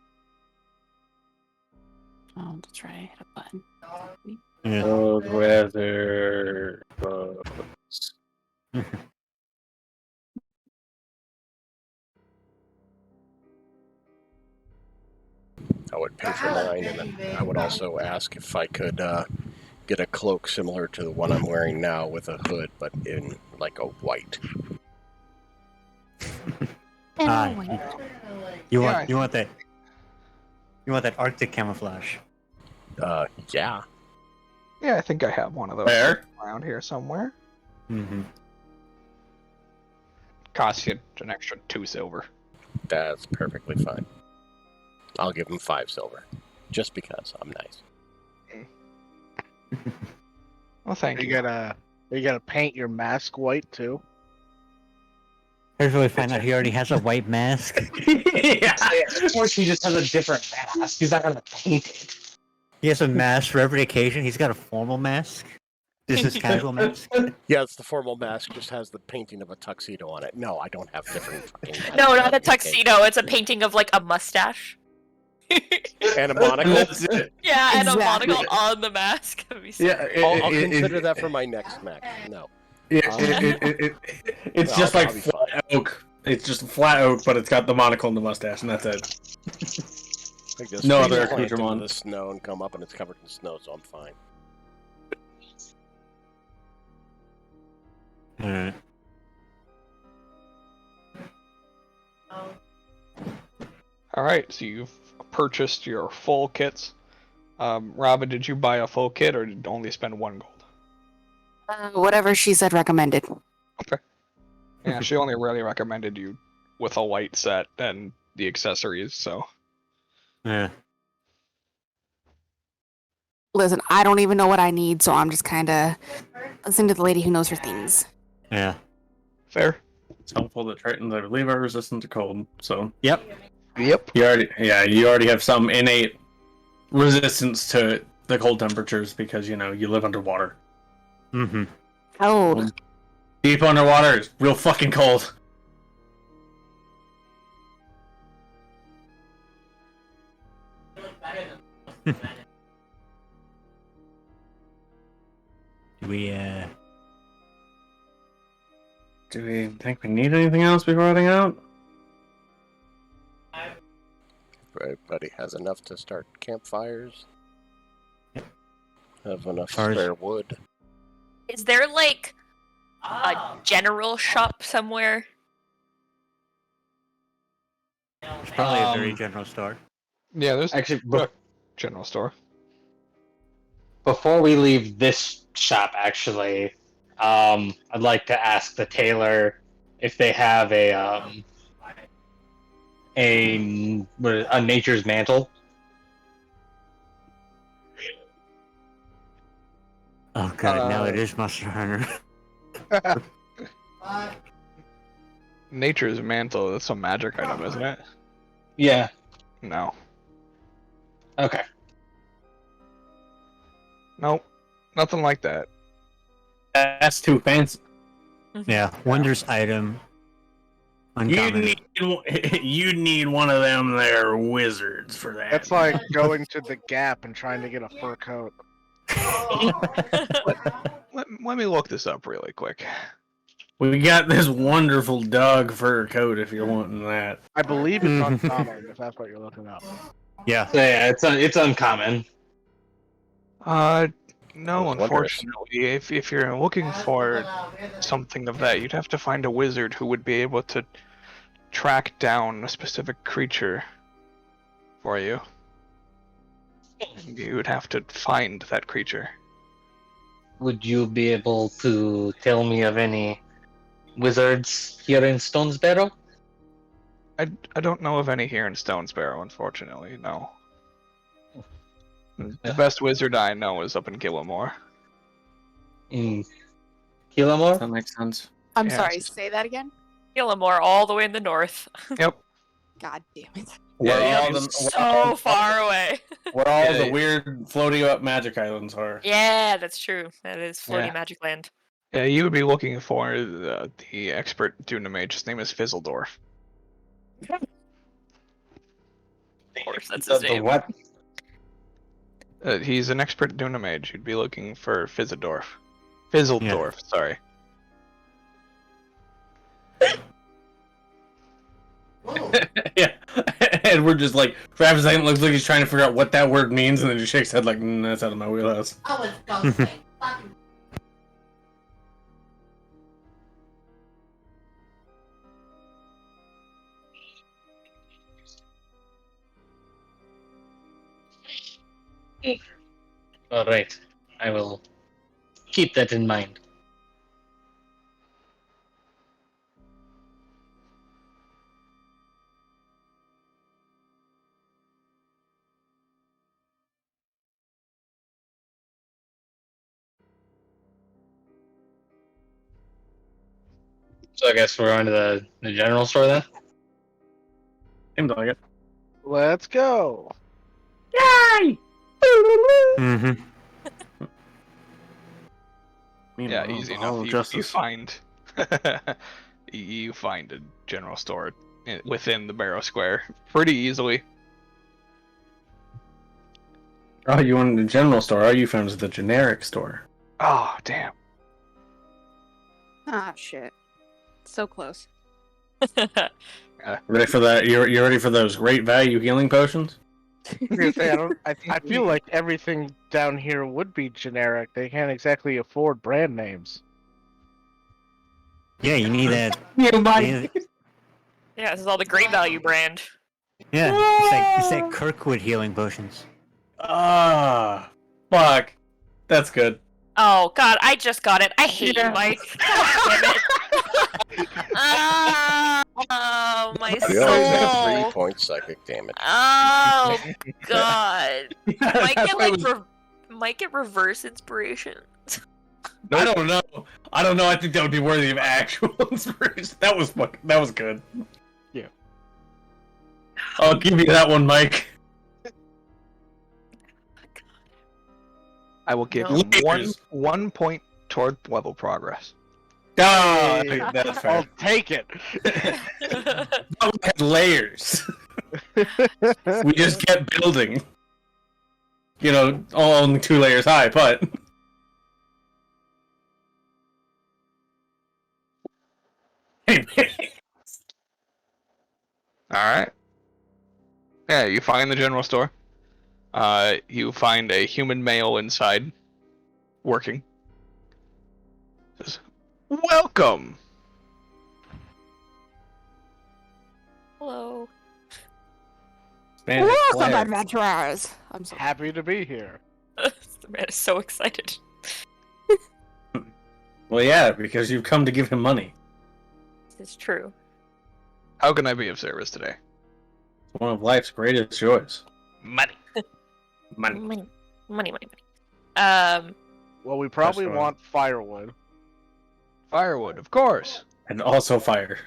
Oh, that's right. I hit a button. Yeah. Cold weather. Bugs. I would pay for mine, and then I would also ask if I could get a cloak similar to the one I'm wearing now with a hood, but in like a white. Ah, Anyway, you Yeah, want you want that Arctic camouflage. Yeah. Yeah, I think I have one of those Fair. around here somewhere. Mm-hmm. Costs you an extra 2 silver. That's perfectly fine. I'll give him 5 silver, just because I'm nice. Well, thank you. You gotta paint your mask white too. Here's where we find out he already has a white mask. Yeah, of course he just has a different mask. He's not gonna paint it. He has a mask for every occasion. He's got a formal mask. This is casual mask. Yeah, it's the formal mask, just has the painting of a tuxedo on it. No, I don't have different fucking masks No, on not a the tuxedo. It's a painting of like a mustache. occasion. And a monocle. That's it. Yeah, and Exactly. a monocle on the mask. That'd be so Yeah, I'll consider that for my next max. No. It's No, just I'll like be flat oak. It's just a flat oak, but it's got the monocle and the mustache, and that's it. Like this No tree other plant accoutrement. into the snow and come up and it's covered in snow, so I'm fine. Alright. All right, so you've purchased your full kits. Robin, did you buy a full kit or did you only spend 1 gold? whatever she said recommended. Yeah, she only really recommended you with a white set and the accessories, so. Yeah. Listen, I don't even know what I need, so I'm just kind of listening to the lady who knows her things. Yeah. Fair. It's helpful that Tritons, I believe, are resistant to cold. So Yep. Yep. you already have some innate resistance to the cold temperatures because you live underwater. Mm-hmm. Cold. Deep underwater is real fucking cold. Do we think we need anything else before heading out? Everybody has enough to start campfires. Have enough Fires. spare wood. Is there like a general shop somewhere? It's probably a very general store. Yeah, there's Actually, a general store. before we leave this shop, actually, I'd like to ask the tailor if they have a nature's mantle. Oh god, now it is Monster Hunter. Nature's mantle, that's a magic item, isn't it? Yeah. No. Okay. Nope. Nothing like that. That's too fancy. Yeah, wondrous item. You Uncommon. need one of them there wizards for that. That's like going to the Gap and trying to get a fur coat. Let me look this up really quick. We got this wonderful dog fur coat if you're wanting that. I believe it's uncommon, if that's what you're looking up. Yeah. So yeah, it's uncommon. No, That's wondrous. unfortunately, if you're looking for something of that, you'd have to find a wizard who would be able to track down a specific creature for you. You would have to find that creature. Would you be able to tell me of any wizards here in Stonesbarrow? I don't know of any here in Stonesbarrow, unfortunately, no. The best wizard I know is up in Gillimore. In Killamore? That makes sense. I'm Yeah, sorry, it's just- say that again? Gillimore, all the way in the north. Yep. God damn it. Yeah, So far away. Where all Yeah, the yeah. weird floating up magic islands are. Yeah, that's true. That is floating Yeah. magic land. Yeah, you would be looking for the expert Dunamage. His name is Fizzledorf. Of course, that's his name. What? He's an expert Dunamage. You'd be looking for Fizzledorf. Fizzledorf, sorry. Yeah. And we're just like, for half a second, looks like he's trying to figure out what that word means, and then he shakes his head like, that's out of my wheelhouse. All right, I will keep that in mind. So I guess we're on to the general store then? Seems like it. Let's go. Mm-hmm. Yeah, easy enough. You find you find a general store within the Barrow Square pretty easily. Oh, you wanted the general store. All you found was the generic store. Oh, damn. Ah, shit. So close. Ready for that? You ready for those great value healing potions? I was gonna say, I feel like everything down here would be generic. They can't exactly afford brand names. Yeah, you need that. Yeah, Yeah, this is all the great value brand. Yeah, it's that Kirkwood healing potions. Ah, fuck. That's good. Oh god, I just got it. I hate you, Mike. God damn it. Oh, my We always have soul. 3 points psychic damage. Oh god. Might get reverse inspiration. I don't know. I think that would be worthy of actual inspiration. That was good. Yeah. I'll give you that one, Mike. I will give No. one point toward level progress. Ah, Hey, that's I'll fair. take it. We had layers. We just kept building. You know, only 2 layers high, but Alright. Yeah, you find the general store. You find a human male inside, working. Says, "Welcome." Hello. Spanish Welcome, player. adventurers! I'm so Happy to be here. The man is so excited. Well, yeah, because you've come to give him money. This is true. How can I be of service today? It's one of life's greatest joys. Money. Money. Money. Well, we probably That's right. want firewood. Firewood, of course. And also fire.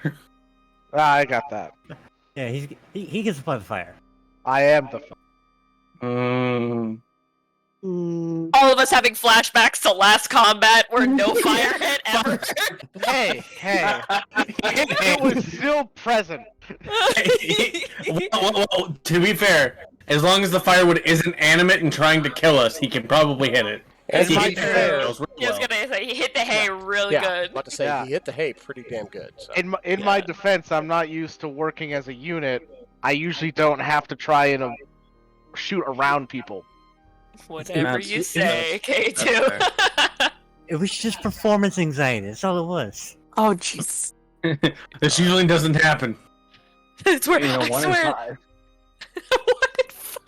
Ah, I got that. Yeah, he can supply the fire. I am the. All of us having flashbacks to last combat where no fire hit ever. Hey, it was still present. Well, to be fair, as long as the firewood isn't animate and trying to kill us, he can probably hit it. And He he might hit the do. hay. I was gonna say he hit the hay really Yeah, I was good. about to say Yeah. he hit the hay pretty damn good. So. In my defense, I'm not used to working as a unit. I usually don't have to try and shoot around people. Whatever That's- you say, K2. It was just performance anxiety. That's all it was. Oh, jeez. This usually doesn't happen. It's where, You know, I 1 swear. in 5. 1 in 5.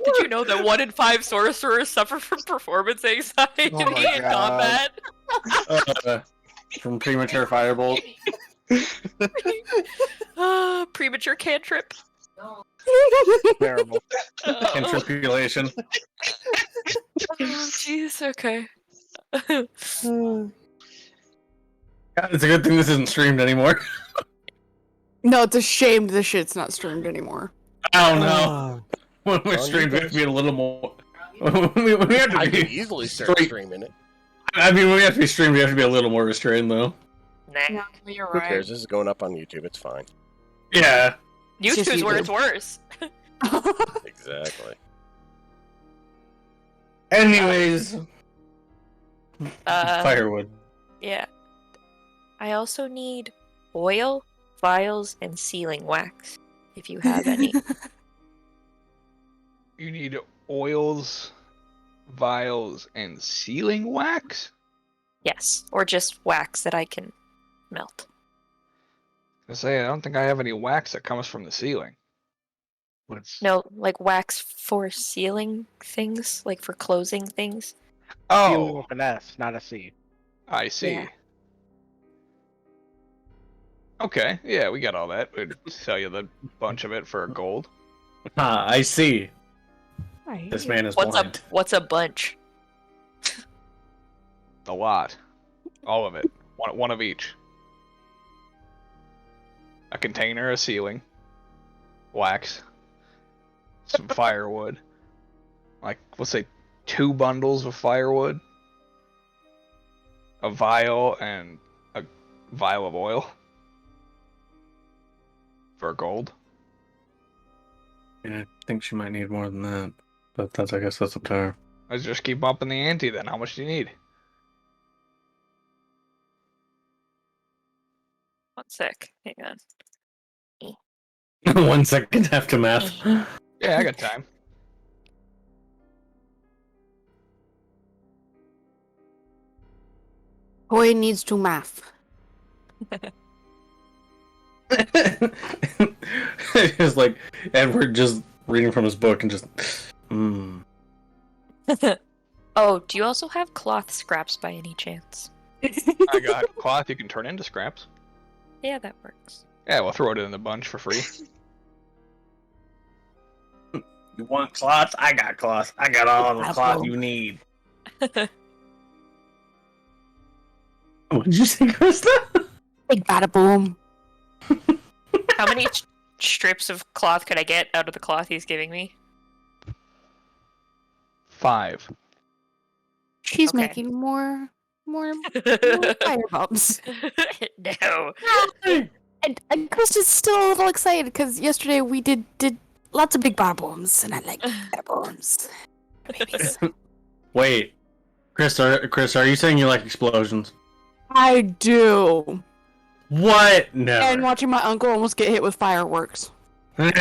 Did you know that 1 in 5 sorcerers suffer from performance anxiety Oh my in God. combat? From premature firebolt. Premature cantrip. Terrible. Oh, Cantripulation. jeez. Okay. God, it's a good thing this isn't streamed anymore. No, it's a shame this shit's not streamed anymore. I don't know. When we're Well, streamed, we you have to be a little more. we have to I be could easily start straight. streaming it. I mean, when we have to be streamed, we have to be a little more restrained, though. Nah. You're Who cares? This is going up on YouTube. It's fine. Yeah. It's just YouTube's where YouTube. it's worse. Exactly. Anyways, Uh, firewood. Yeah. I also need oil, vials, and sealing wax. If you have any. You need oils, vials, and sealing wax? Yes. Or just wax that I can melt. I say, I don't think I have any wax that comes from the ceiling. No, like wax for sealing things, like for closing things. Sealing Oh, with an S, not a C. I see. Yeah. Okay, yeah, we got all that. We'd sell you the bunch of it for gold. Ah, I see. This man is blind. What's a bunch? A lot. All of it. One of each. A container of sealing. Wax. Some firewood. Like, let's say 2 bundles of firewood. A vial and a vial of oil. For gold. Yeah, I think she might need more than that. But that's, I guess that's up to her. Let's just keep upping the ante then. How much do you need? 1 sec. Hang on. 1 second aftermath. Yeah, I got time. Boy needs to math. It's like Edward just reading from his book and just. Oh, do you also have cloth scraps by any chance? I got cloth you can turn into scraps. Yeah, that works. Yeah, we'll throw it in the bunch for free. You want cloth? I got cloth. I got all the cloth you need. What did you say, Krista? Big bada boom. How many strips of cloth could I get out of the cloth he's giving me? 5. She's Okay. making more fire bombs. No. And Krista's still a little excited because yesterday we did lots of big bada bombs, and I like bada bombs. Babies. Wait, Chris, are you saying you like explosions? I do. What? No. And watching my uncle almost get hit with fireworks. I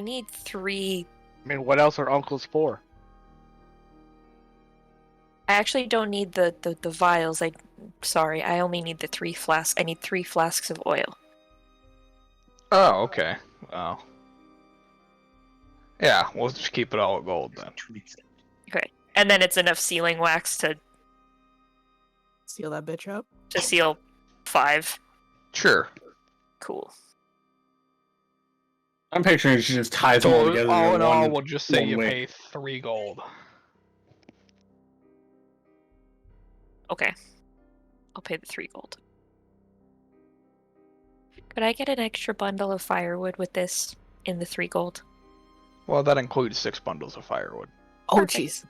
need 3. I mean, what else are uncles for? I actually don't need the vials. Sorry, I only need the 3 flasks. I need 3 flasks of oil. Oh, okay. Well. Yeah, we'll just keep it all at gold then. Okay. And then it's enough sealing wax to Seal that bitch up. seal 5. Sure. Cool. I'm picturing you should just tie them all So together. all in all, one- we'll just say one you way. pay 3 gold. Okay. I'll pay the 3 gold. Could I get an extra bundle of firewood with this in the 3 gold? Well, that includes 6 bundles of firewood. Oh, Perfect. jeez.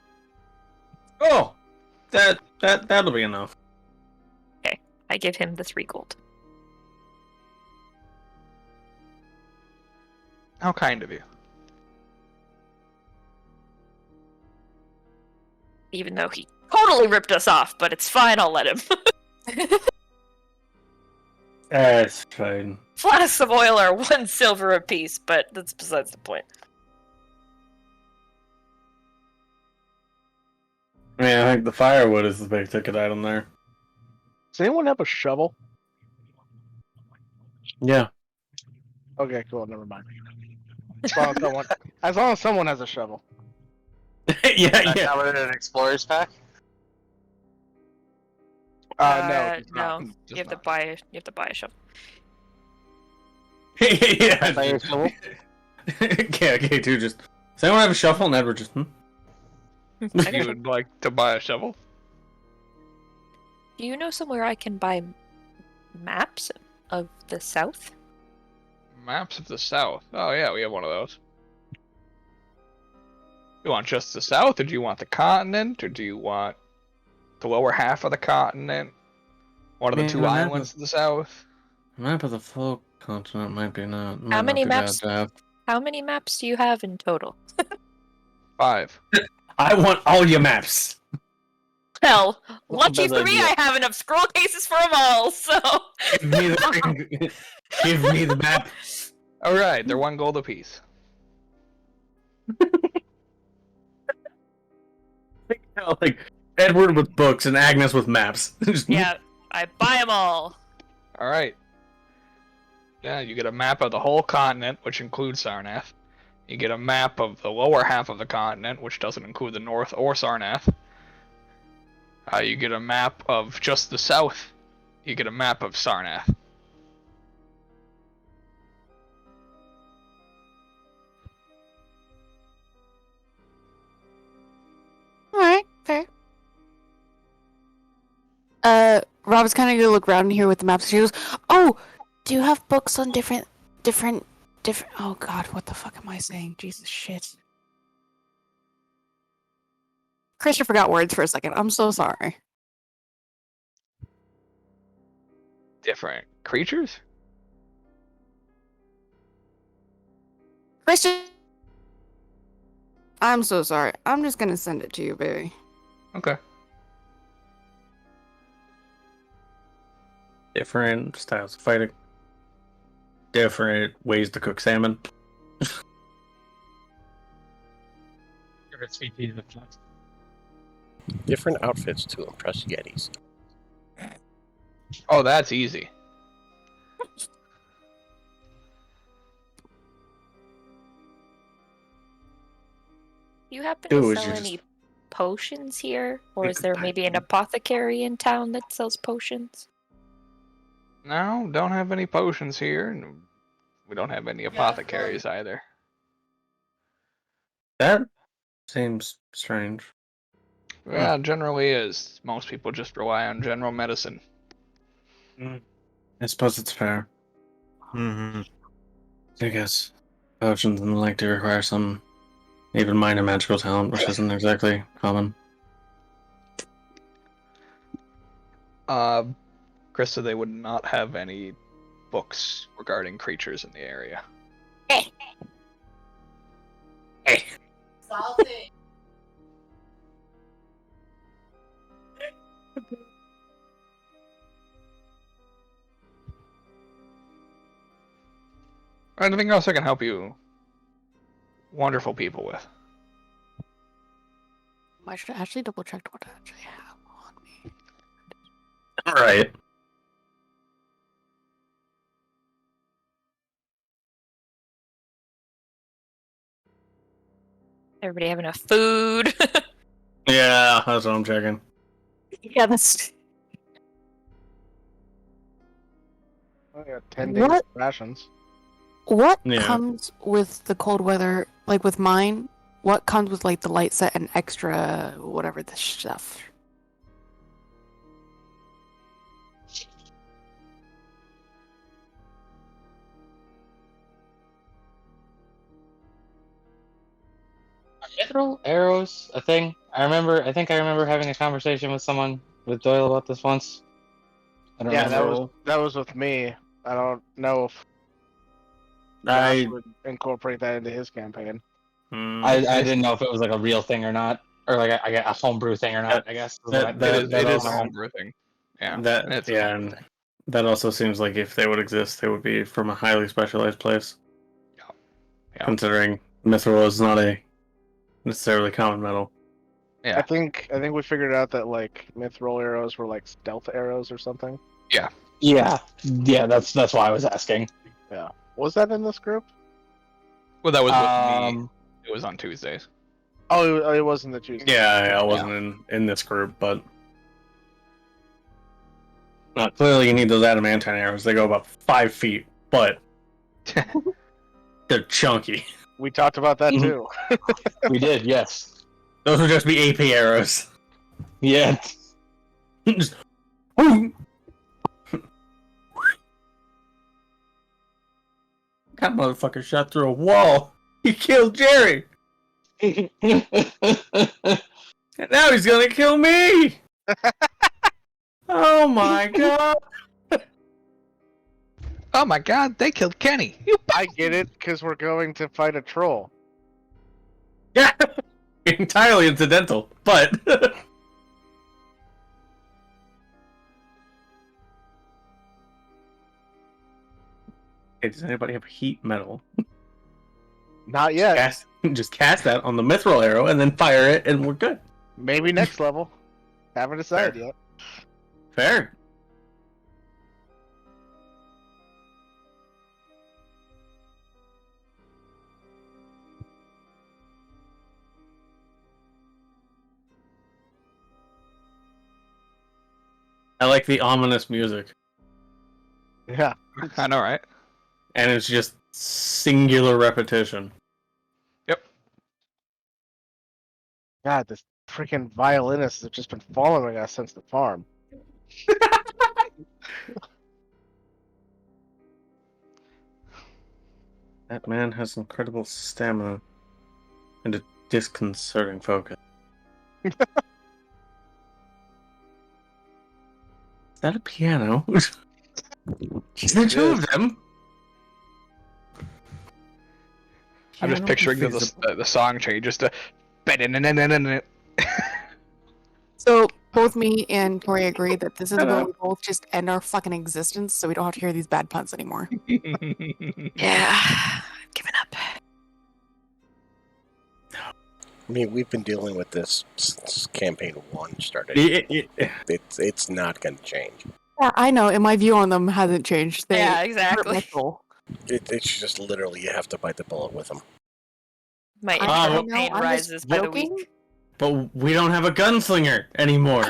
Oh, that'll be enough. I give him the 3 gold. How kind of you. Even though he totally ripped us off, but it's fine, I'll let him. That's fine. Flasks of oil are 1 silver apiece, but that's besides the point. I mean, I think the firewood is the big ticket item there. Does anyone have a shovel? Yeah. Okay, cool. Never mind. As long as someone has a shovel. That covered in an explorer's pack? No, it's not. No. You have to buy a shovel. Yeah. Buy your shovel? Okay, too. Just does anyone have a shovel? And Edward just. You would like to buy a shovel? Do you know somewhere I can buy maps of the south? Maps of the South. Oh yeah, we have one of those. You want just the South, or do you want the continent, or do you want the lower half of the continent? One of the Man, 2 a map islands to the south? Map of the full continent might be not. How might not many be bad maps? to have. How many maps do you have in total? 5. I want all your maps. Well, That's lucky a bad for me, idea. I have enough scroll cases for them all, so... Give me the give me the map. Alright, they're 1 gold apiece. Like Edward with books and Agnes with maps. Yeah, I buy them all. Alright. Yeah, you get a map of the whole continent, which includes Sarnath. You get a map of the lower half of the continent, which doesn't include the north or Sarnath. You get a map of just the south. You get a map of Sarnath. Alright, fair. Rob's kind of gonna look around here with the maps. She goes, "Oh, do you have books on different? Oh God, what the fuck am I saying? Jesus shit." Christian forgot words for a second. I'm so sorry. Different creatures? Christian, I'm so sorry. I'm just gonna send it to you, baby. Okay. Different styles of fighting. Different ways to cook salmon. Different outfits to impress Yetis. Oh, that's easy. You happen Dude, to you sell just- any potions here? Or Make is a there pact. maybe an apothecary in town that sells potions? No, don't have any potions here. And we don't have any apothecaries either. That seems strange. Yeah, generally is. Most people just rely on general medicine. I suppose it's fair. Mm-hmm. I guess potions and the like to require some even minor magical talent, which isn't exactly common. Krista, they would not have any books regarding creatures in the area. Anything else I can help you wonderful people with? I should actually double check what I actually have on me. All right. Everybody have enough food? Yeah, that's what I'm checking. Yeah, that's I got 10 days What? rations. what Yeah. comes with the cold weather. Like with mine, what comes with like the light set and extra whatever the stuff. mithril arrows a thing? I think I remember having a conversation with someone with Doyle about this once. I don't Yeah, remember. that was with me. I don't know if Josh would incorporate that into his campaign. I didn't know if it was like a real thing or not, or like a homebrew thing or not. I guess is what It is a also, homebrew thing. Yeah. that It's a yeah, homebrew and thing. that also seems like if they would exist, they would be from a highly specialized place. Yeah. Considering mithril is not a necessarily common metal. Yeah. I think we figured out that like mithril arrows were like stealth arrows or something. Yeah, that's why I was asking. Yeah. Was that in this group? Well, that was with me. Um, It was on Tuesdays. Oh, it was in the Tuesday. Yeah, I wasn't in this group, but clearly you need those adamantine arrows. They go about 5 feet, but they're chunky. We talked about that Mhm. too. we did, yes. Those would just be AP arrows. Yeah. Just, boom. That motherfucker shot through a wall. He killed Jerry. And now he's gonna kill me. Oh my god. Oh my god, they killed Kenny. I get it because we're going to fight a troll. Yeah. Entirely incidental, but hey, does anybody have heat metal? Not yet. Just cast that on the mithril arrow and then fire it, and we're good. Maybe next level. Haven't decided yet. Fair. I like the ominous music, Yeah. I know, right? and it's just singular repetition. Yep. God, this freaking violinists have just been following us since the farm. That man has incredible stamina and a disconcerting focus. Is that a piano? Is there two of them? I'm just Piano picturing invisible. the song changes to. So both me and Tori agree that this is where we both just end our fucking existence, so we don't have to hear these bad puns anymore. Yeah, I've given up. I mean, we've been dealing with this since campaign 1 started. It's not going to change. Yeah, I know, and my view on them hasn't changed. They Yeah, hurt exactly. my soul. It's just literally you have to bite the bullet with them. My I internal know, pain I'm just rises by the joking. week. But we don't have a gunslinger anymore.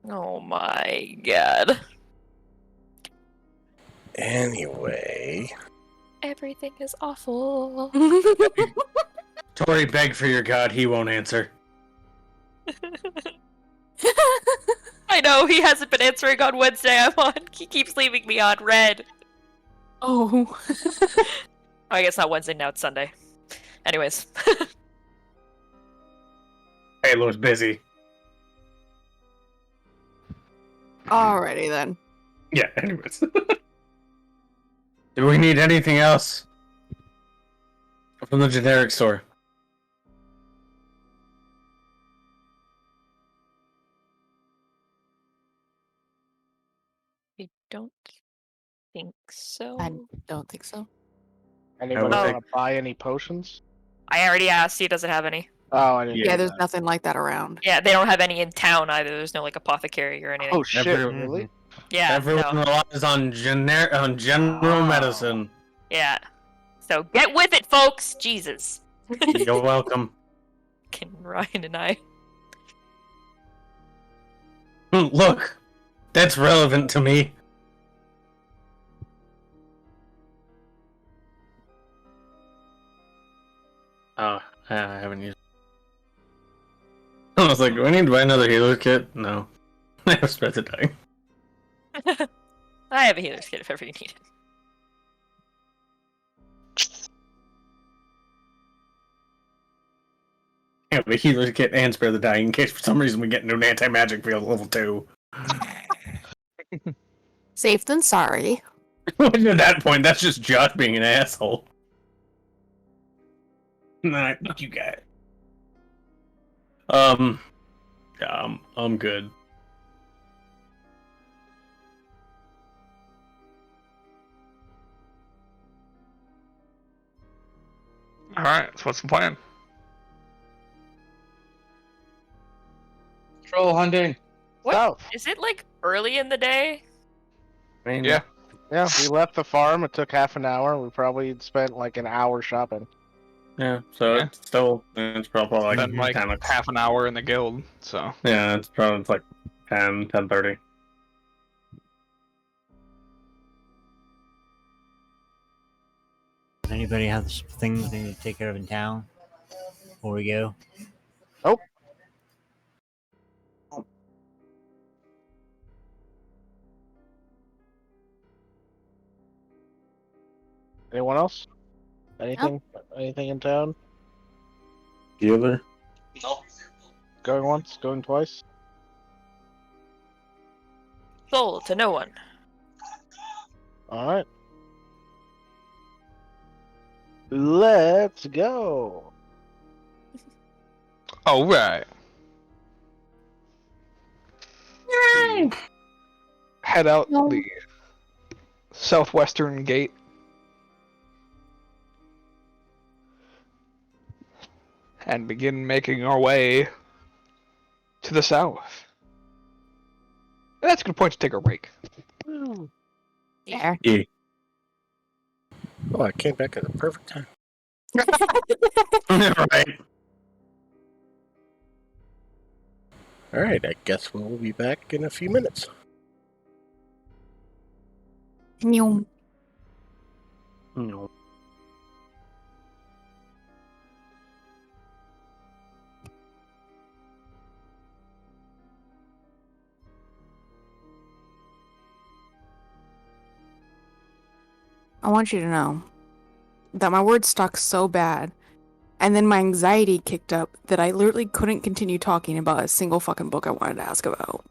Oh my god. Anyway, Everything is awful. Tori, beg for your god, he won't answer. I know, he hasn't been answering on Wednesday. I'm on. He keeps leaving me on red. Oh. I guess not Wednesday, now it's Sunday. Anyways. Halo's busy. Alrighty then. Yeah, anyways. Do we need anything else from the generic store? I don't think so. I don't think so. Anybody would want think- to buy any potions? I already asked. He doesn't have any. Oh, I didn't. Yeah, do there's that. nothing like that around. Yeah, they don't have any in town either. There's no like apothecary or anything. Oh shit! Everyone- Really? Yeah, Everyone no. relies on general Oh. medicine. Yeah. So get with it, folks. Jesus. You're welcome. Can Ryan and I. Look, that's relevant to me. Oh, I haven't used. I was like, do I need to buy another healer kit? No. I have spread the dying. I have a healer's kit if ever you need it. have a healer's kit and spare the dying in case for some reason we get into an anti-magic field at level 2. Safe than sorry. At that point, that's just Josh being an asshole. Nah, you got it. Yeah, I'm good. All right. So what's the plan? Troll hunting. What? South. Is it like early in the day? I mean, Yeah. Yeah, we left the farm. It took half an hour. We probably spent like an hour shopping. Yeah, so Yeah. it's probably like Then like 10 half an hour in the guild. So Yeah, it's probably like 10:30. Does anybody have things they need to take care of in town before we go? Nope. Anyone else? Anything? Anything in town? Healer? No. Going once? Going twice? Sold to no one. All right. Let's go. all right. Head out the southwestern gate. And begin making our way to the south. And that's a good point to take a break. Woo. There. Yeah. Oh, I came back at the perfect time. Right. All right, I guess we'll be back in a few minutes. Nyum. No. I want you to know that my words stuck so bad, and then my anxiety kicked up that I literally couldn't continue talking about a single fucking book I wanted to ask about.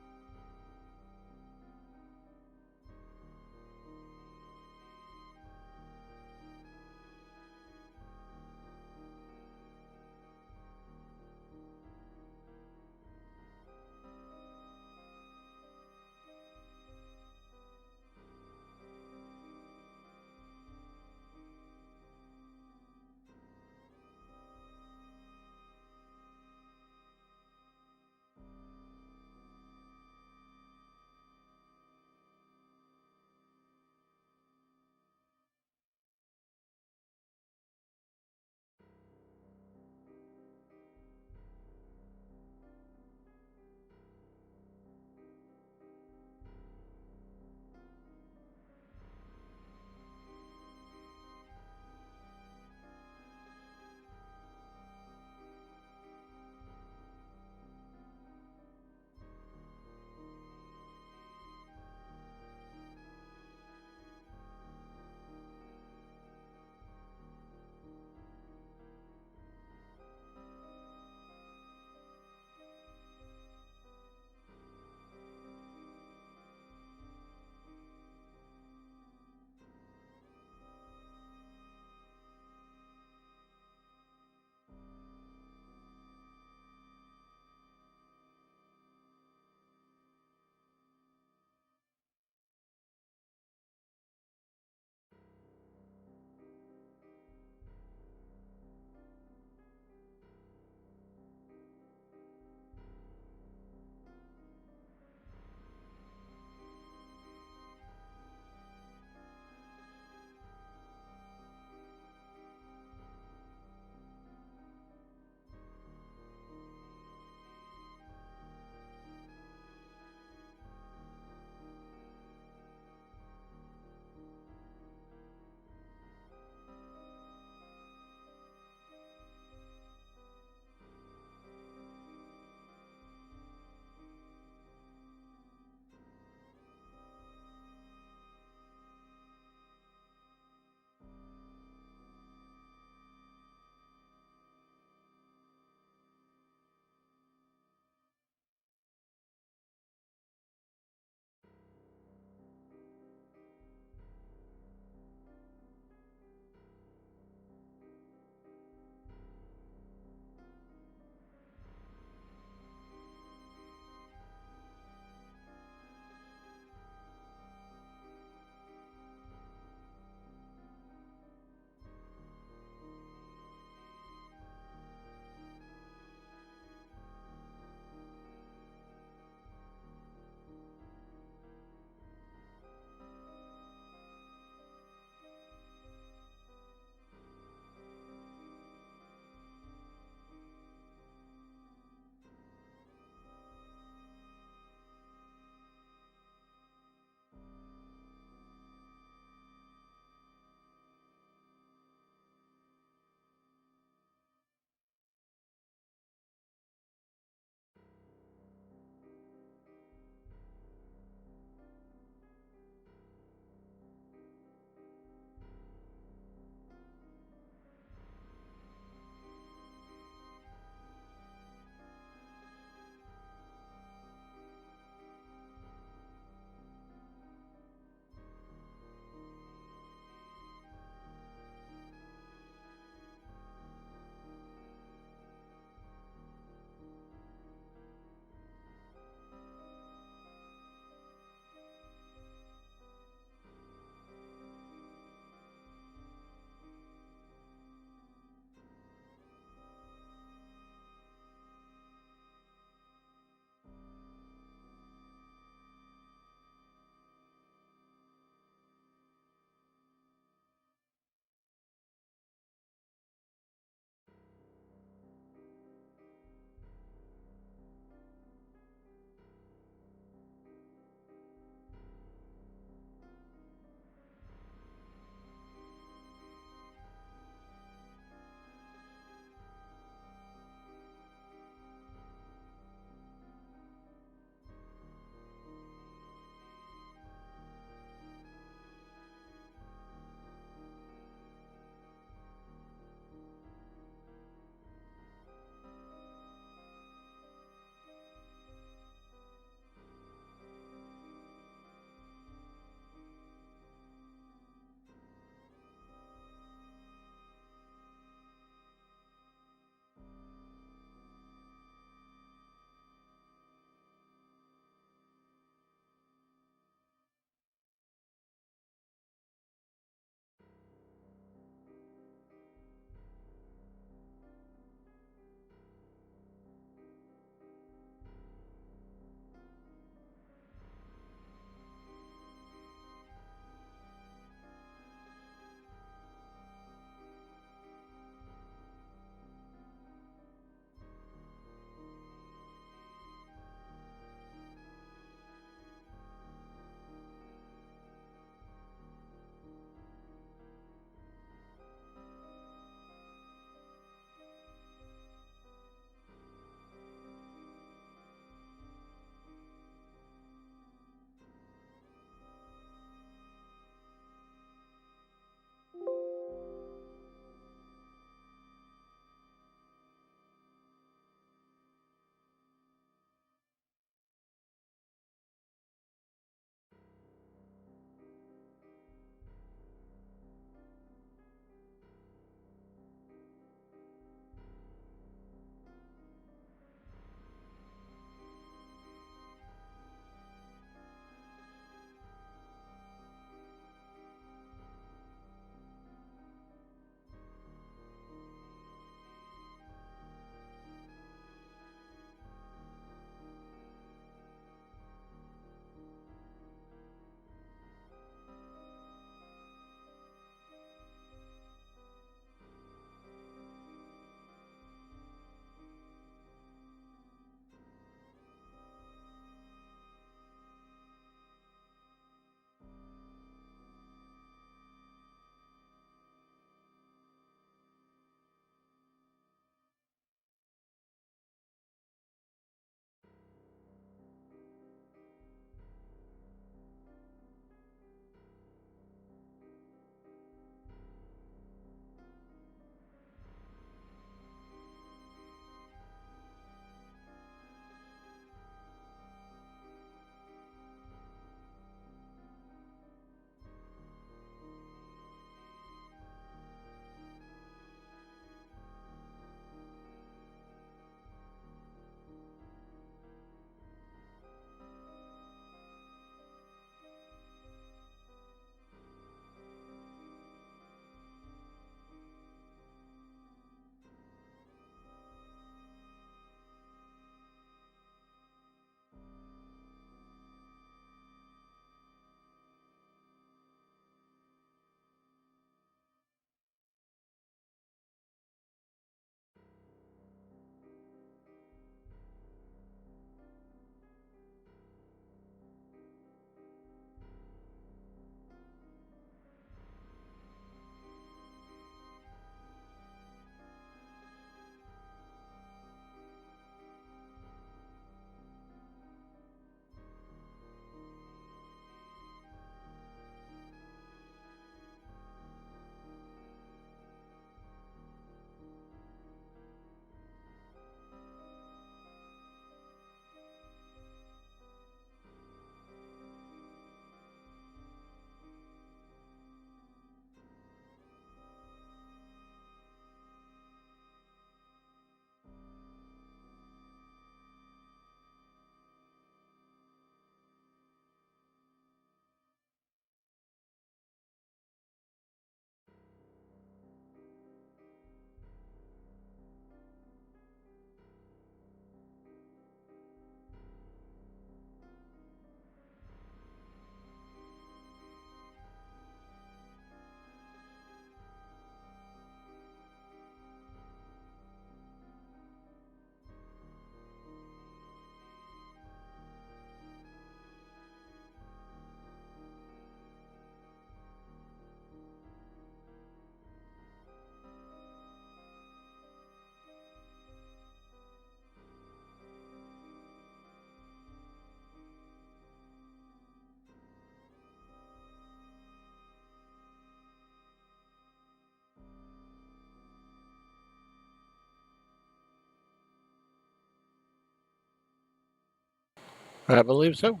I believe so.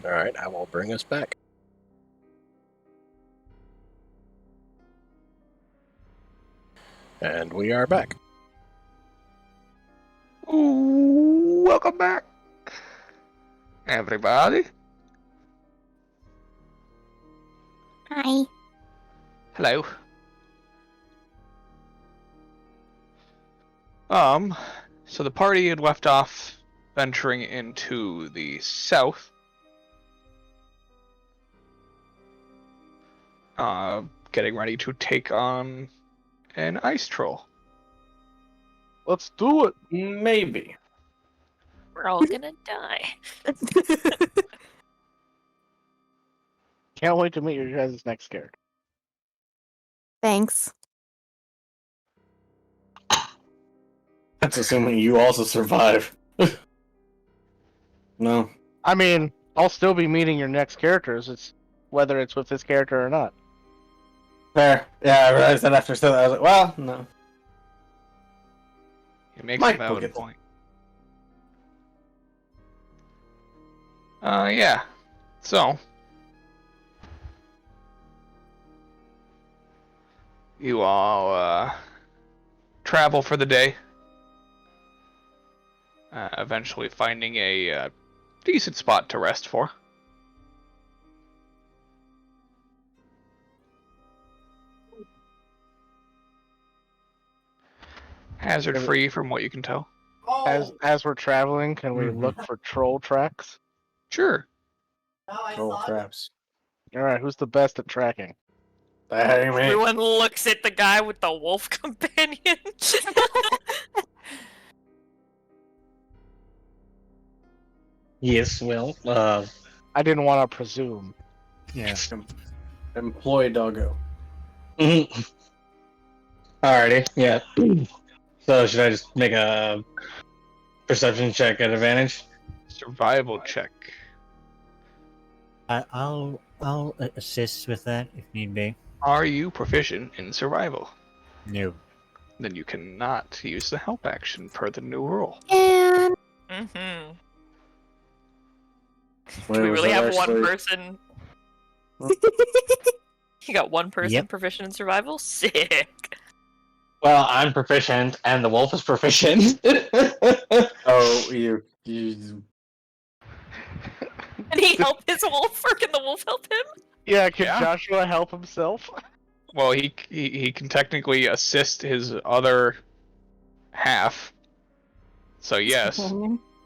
All right, I will bring us back. And we are back. Ooh, welcome back, everybody. Hi. Hello. So the party had left off venturing into the south. Getting ready to take on an ice troll. Let's do it. Maybe. We're all gonna die. Can't wait to meet your guys' next character. Thanks. That's assuming you also survive. No. I mean, I'll still be meeting your next characters. It's whether it's with this character or not. Fair. Yeah, I realized that after saying that. I was like, well, no. It makes Mike a valid will get point. Yeah. So you all travel for the day, eventually finding a decent spot to rest for. Hazard free from what you can tell. As we're traveling, can we look for troll tracks? Sure. Troll traps. All right, who's the best at tracking? Hey, man. Everyone looks at the guy with the wolf companion. Yes, well, I didn't want to presume. yeah. Employ doggo. Alrighty, yeah. So should I just make a perception check at advantage? Survival check. I'll assist with that if need be. Are you proficient in survival? No. Then you cannot use the help action per the new rule. And Mm-hmm. Wait, Do we was really that have one actually- person? You got one person Yep. proficient in survival? Sick. Well, I'm proficient, and the wolf is proficient. Oh, you. Can he help his wolf, or can the wolf help him? Yeah, can Yeah. Joshua help himself? Well, he can technically assist his other half. So yes.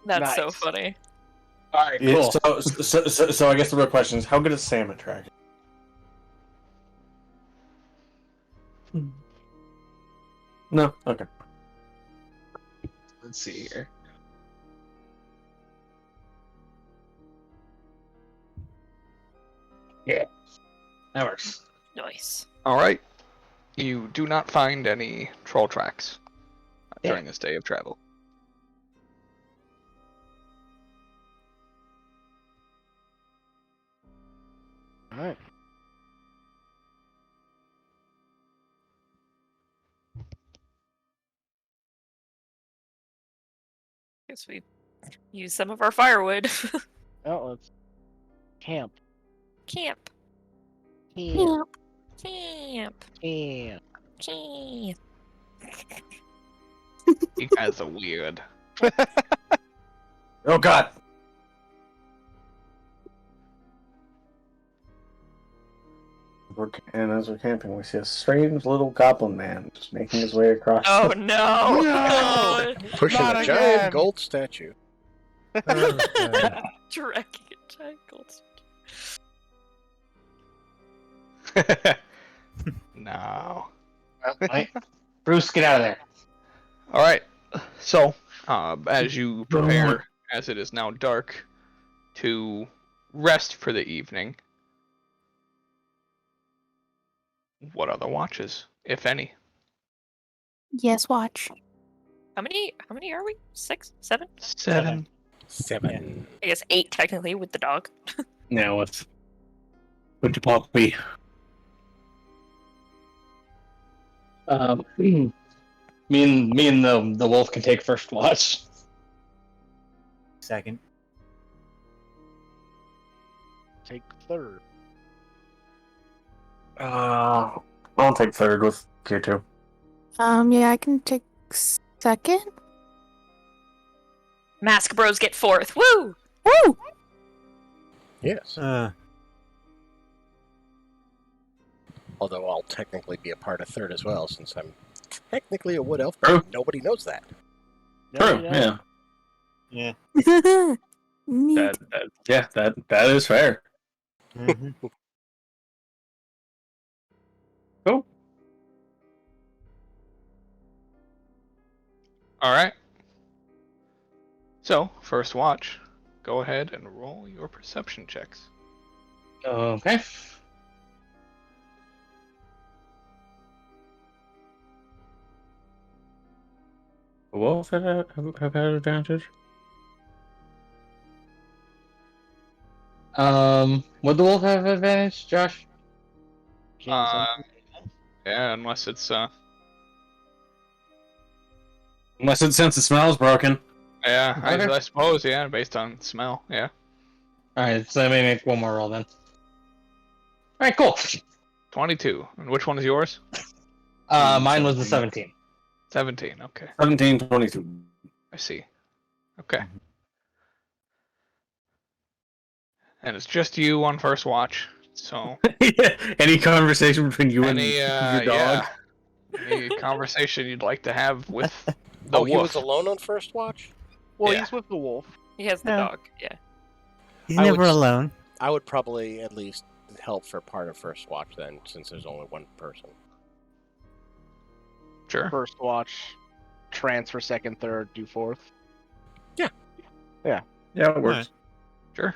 That's so Nice. funny. Alright, Yeah, cool. so I guess the real question is, how good is Sam at tracking? No? Okay. Let's see here. Yeah, that works. Nice. All right. You do not find any troll tracks during this day of travel. All right. Guess we use some of our firewood. Well, let's camp. Camp. Camp. Camp. Camp. Camp. You guys are weird. Oh, God! And as we're camping, we see a strange little goblin man just making his way across. Oh no! No! Pushing Not a giant again. gold statue. Dragging a giant gold. No. Right. Bruce, get out of there. All right. So, as you prepare, as it is now dark, to rest for the evening, what other watches, if any? Yes, watch. How many are we? 6? 7? 7. 7. I guess 8 technically with the dog. Now what's would you be? Me and the wolf can take first watch. Second. Take third. I'll take third with Q2. Yeah, I can take second. Mask Bros get fourth. Woo! Woo! Yes. Although I'll technically be a part of third as well, since I'm technically a wood elf, but True. nobody knows that. True. Yeah. Yeah. Neat. That is fair. Mm-hmm. Cool. All right. So, first watch. Go ahead and roll your perception checks. Okay. Wolf have had advantage. Would the wolf have advantage, Josh? Can't say. Yeah, unless it's Unless it sense the smell's broken. yeah, Okay. I suppose, yeah, based on smell, yeah. Alright, so let me make one more roll then. Alright, cool. 22. And which one is yours? Mine was the 17. 17, okay. 17, 22. I see. Okay. And it's just you on first watch, so Any conversation between you any and your dog? any conversation you'd like to have with the Oh, he was wolf. alone on first watch? Well, Yeah. he's with the wolf. He has the Yeah. dog. Yeah. He's I never would- alone. I would probably at least help for part of first watch then, since there's only one person. Sure. First watch, transfer second, third, do fourth. Yeah, it works. Alright. Sure.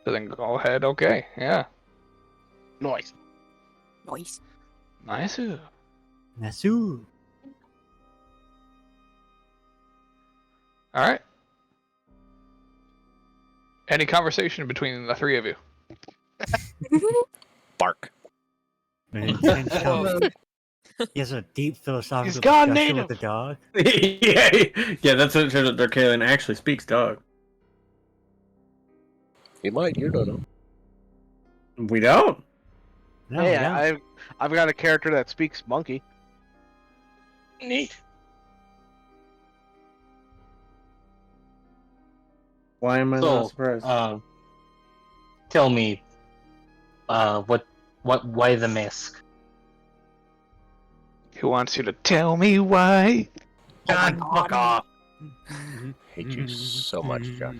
So then go ahead, okay, yeah. Nice. Nice. Nice. Nasu. Alright. Any conversation between the three of you? Bark. An intense conversation. He has a deep philosophical He's gone discussion native. with the dog. yeah, that's what Darkalion actually speaks dog. He might, you don't know. We don't. No, Hey, no. I've got a character that speaks monkey. Neat. Why am I So, not surprised? tell me, why the mask? He wants you to tell me why. God, fuck off. Hate you so much, Josh.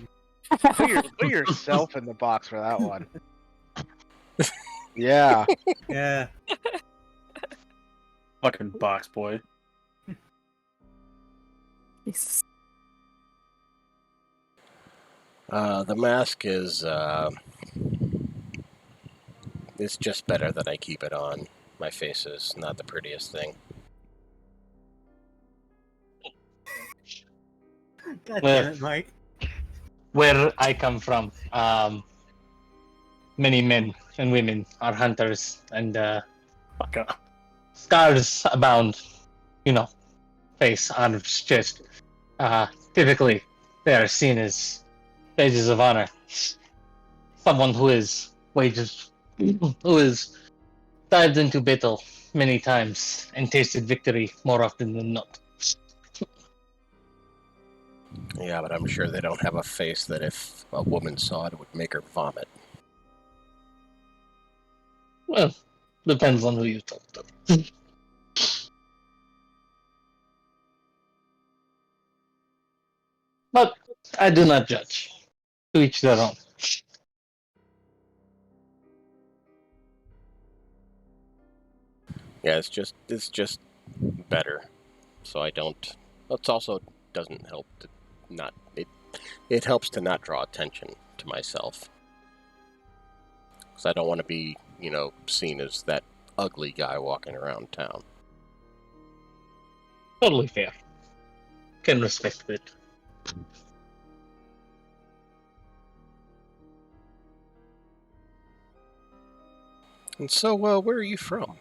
Put yourself in the box for that one. Yeah. Yeah. Fucking box boy. Jesus. The mask is, it's just better that I keep it on. My face is not the prettiest thing. God Well- damn it, Mike. Where I come from, many men and women are hunters, and Fuck off. scars abound. You know, face, arms, chest. Typically, they are seen as badges of honor. Someone who is dived into battle many times and tasted victory more often than not. Yeah, but I'm sure they don't have a face that if a woman saw it, it would make her vomit. Well, depends on who you talk to. But I do not judge. To each their own. Yeah, it's just better. So I don't. It also doesn't help to not. It helps to not draw attention to myself. Because I don't want to be, seen as that ugly guy walking around town. Totally fair. Can respect it. And so, where are you from?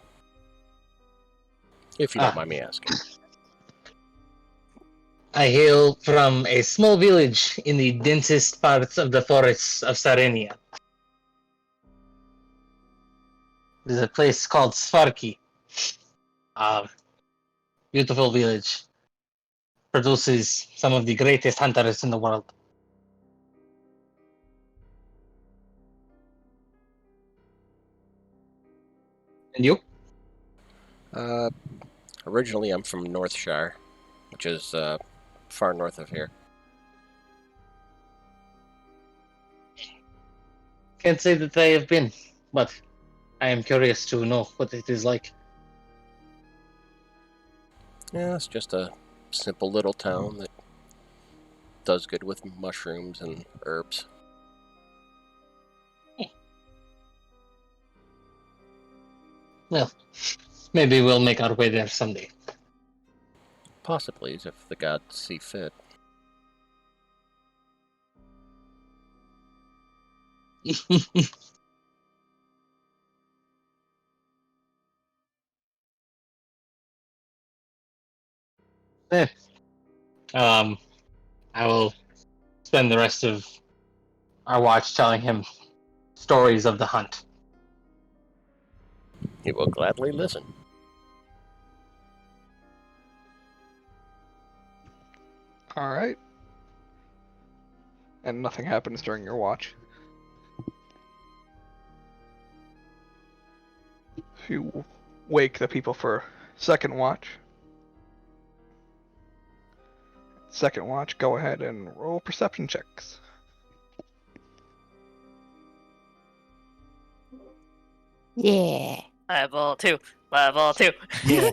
If you don't mind me asking. I hail from a small village in the densest parts of the forests of Sarenia. There's a place called Svarki. Beautiful village. Produces some of the greatest hunters in the world. And you? Originally, I'm from Northshire, which is far north of here. Can't say that I have been, but I am curious to know what it is like. Yeah, it's just a simple little town that does good with mushrooms and herbs. Well, maybe we'll make our way there someday. Possibly, if the gods see fit. Eh, I will spend the rest of our watch telling him stories of the hunt. He will gladly listen. All right. And nothing happens during your watch. You wake the people for second watch. Second watch, go ahead and roll perception checks. Yeah. Level 2. Level 2. Yeah.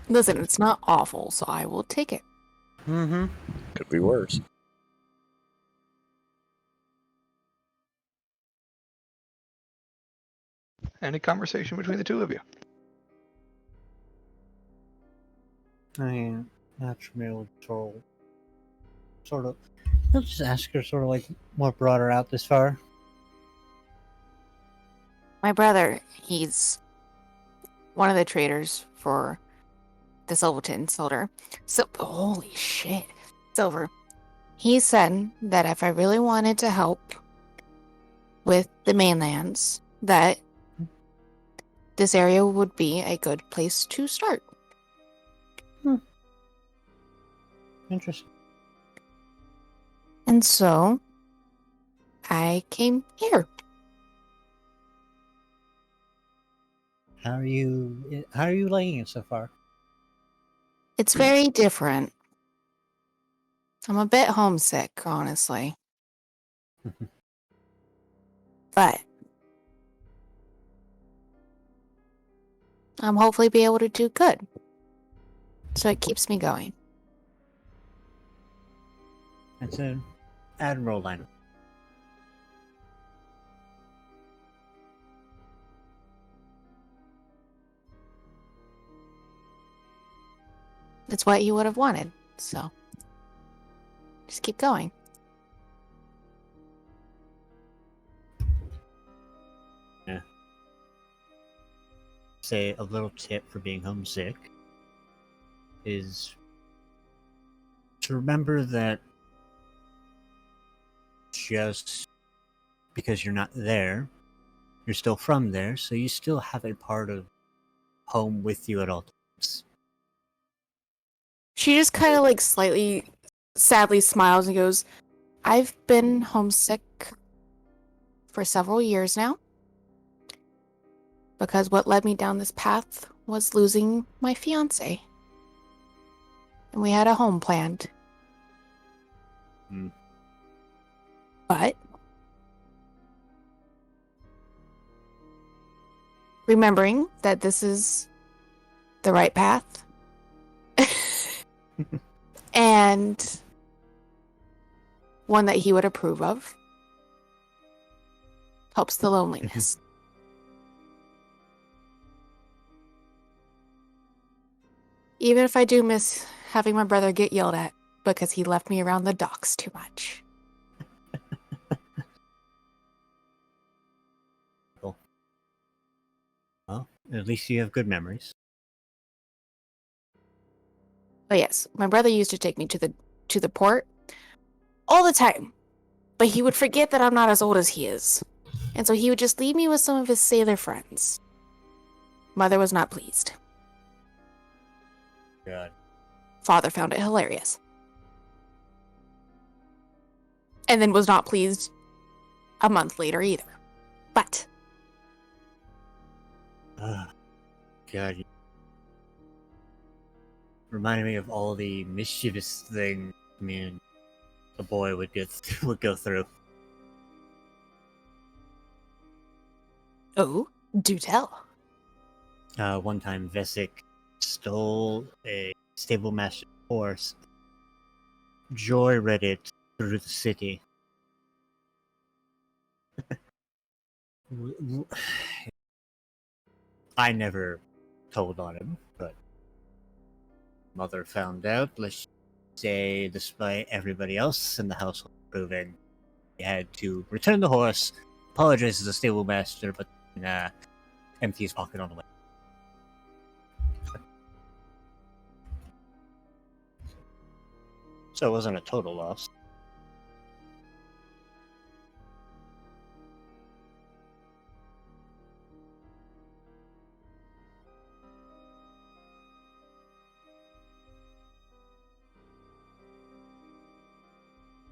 Listen, it's not awful, so I will take it. Mm-hmm. Could be worse. Any conversation between the two of you? I mean, natural control. Sort of. I'll just ask her, sort of like, what brought her out this far? My brother, he's one of the traders for the Silverton Silver. So, holy shit. Silver. He said that if I really wanted to help with the mainlands, that this area would be a good place to start. Interesting. And so, I came here. How are you liking it so far? It's very different. I'm a bit homesick, honestly. But I'm hopefully be able to do good. So it keeps me going. It's an admiral line. It's what you would have wanted. So just keep going. Yeah. Say a little tip for being homesick is to remember that just because you're not there, you're still from there, so you still have a part of home with you at all times. She just kind of like slightly sadly smiles and goes, I've been homesick for several years now. Because what led me down this path was losing my fiance. And we had a home planned. Hmm. But remembering that this is the right path and one that he would approve of helps the loneliness. Even if I do miss having my brother get yelled at because he left me around the docks too much. At least you have good memories. But yes, my brother used to take me to the port all the time. But he would forget that I'm not as old as he is. And so he would just leave me with some of his sailor friends. Mother was not pleased. God. Father found it hilarious. And then was not pleased a month later either. But God. Reminded me of all the mischievous things me and the boy would go through. oh, do tell. One time, Vesic stole a stable master horse, joyrided it through the city. I never told on him, but mother found out. Let's say, despite everybody else in the household proving, he had to return the horse, apologize to the stable master, but empty his pocket on the way. So it wasn't a total loss.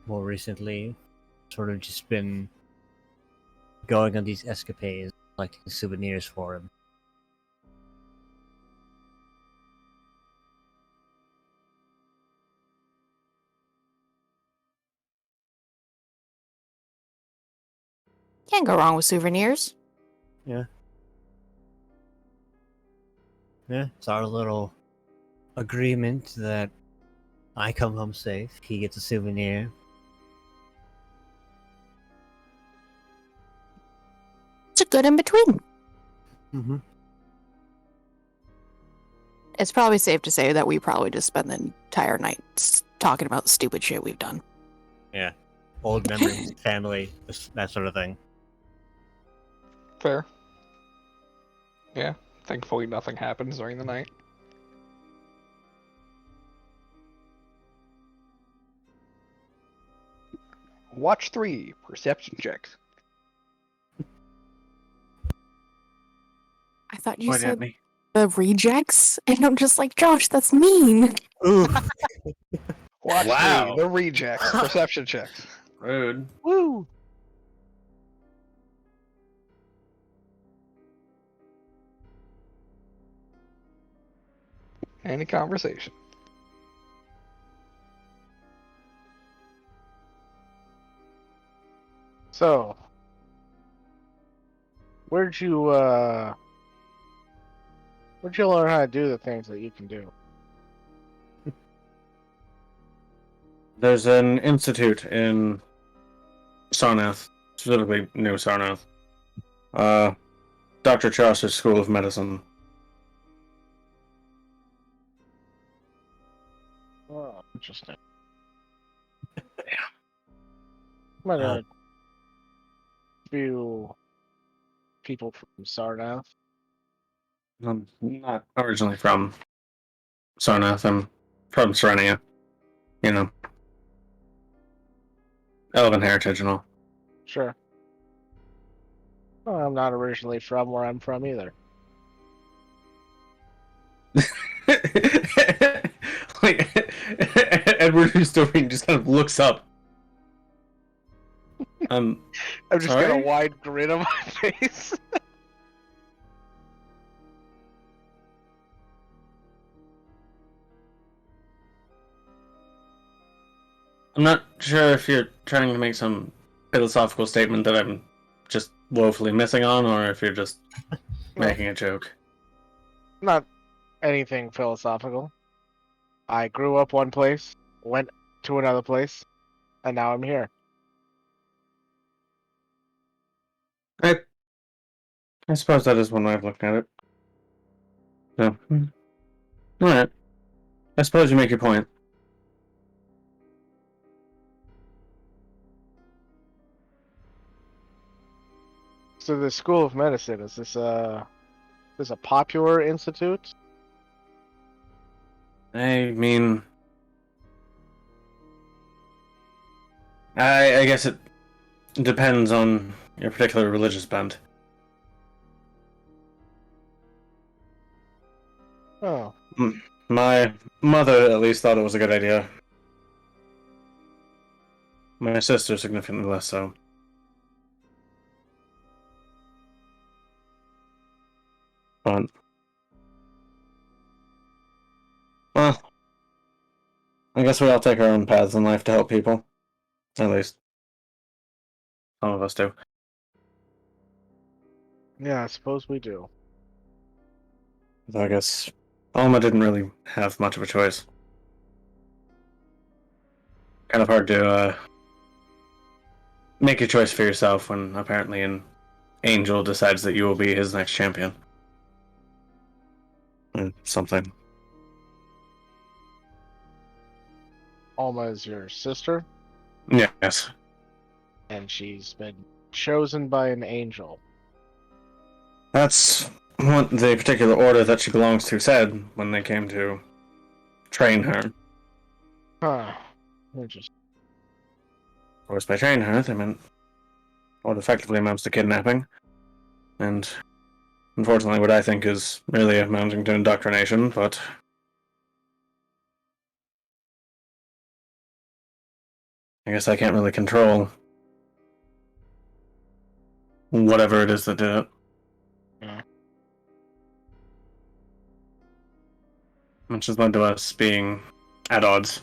More recently, sort of just been going on these escapades, collecting souvenirs for him. Can't go wrong with souvenirs. Yeah, it's our little agreement that I come home safe, he gets a souvenir. It's a good in between. Mm-hmm. It's probably safe to say that we probably just spend the entire night talking about the stupid shit we've done. Yeah, old memories, family, that sort of thing. Fair. Yeah. Thankfully, nothing happens during the night. Watch 3. Perception checks. I thought you Point at said me. the rejects, and I'm just like, Josh, that's mean. Ooh, Watch Wow. 3. The rejects. Perception checks. Rude. Woo! Any conversation. So, where'd you learn how to do the things that you can do? There's an institute in Sarnath, specifically New Sarnath. Dr. Chaucer's School of Medicine. Oh, interesting. Met a few people from Sarnath. I'm not originally from Sarnath. I'm from Serenia. You know, Elven heritage and all. Sure. Well, I'm not originally from where I'm from either. Like, Edward, who's still reading, just kind of looks up. I've just got a Sorry? wide grin on my face. I'm not sure if you're trying to make some philosophical statement that I'm just woefully missing on, or if you're just making a joke. Not anything philosophical. I grew up one place, went to another place, and now I'm here. I suppose that is one way of looking at it. So, alright. I suppose you make your point. So the School of Medicine, is this There's a popular institute. I mean, I guess it depends on your particular religious bent. Oh, My mother at least thought it was a good idea. My sister significantly less so. But, well, I guess we all take our own paths in life to help people. At least, some of us do. yeah, I suppose we do. So I guess Alma didn't really have much of a choice. Kind of hard to make a choice for yourself when apparently an angel decides that you will be his next champion. Something. Alma is your sister, Yes. and she's been chosen by an angel. That's what the particular order that she belongs to said when they came to train her. Huh. Interesting. Of course, by train her, they meant what effectively amounts to kidnapping. And unfortunately, what I think is really amounting to indoctrination, but I guess I can't really control whatever it is that did it. Yeah. Which has led to us being at odds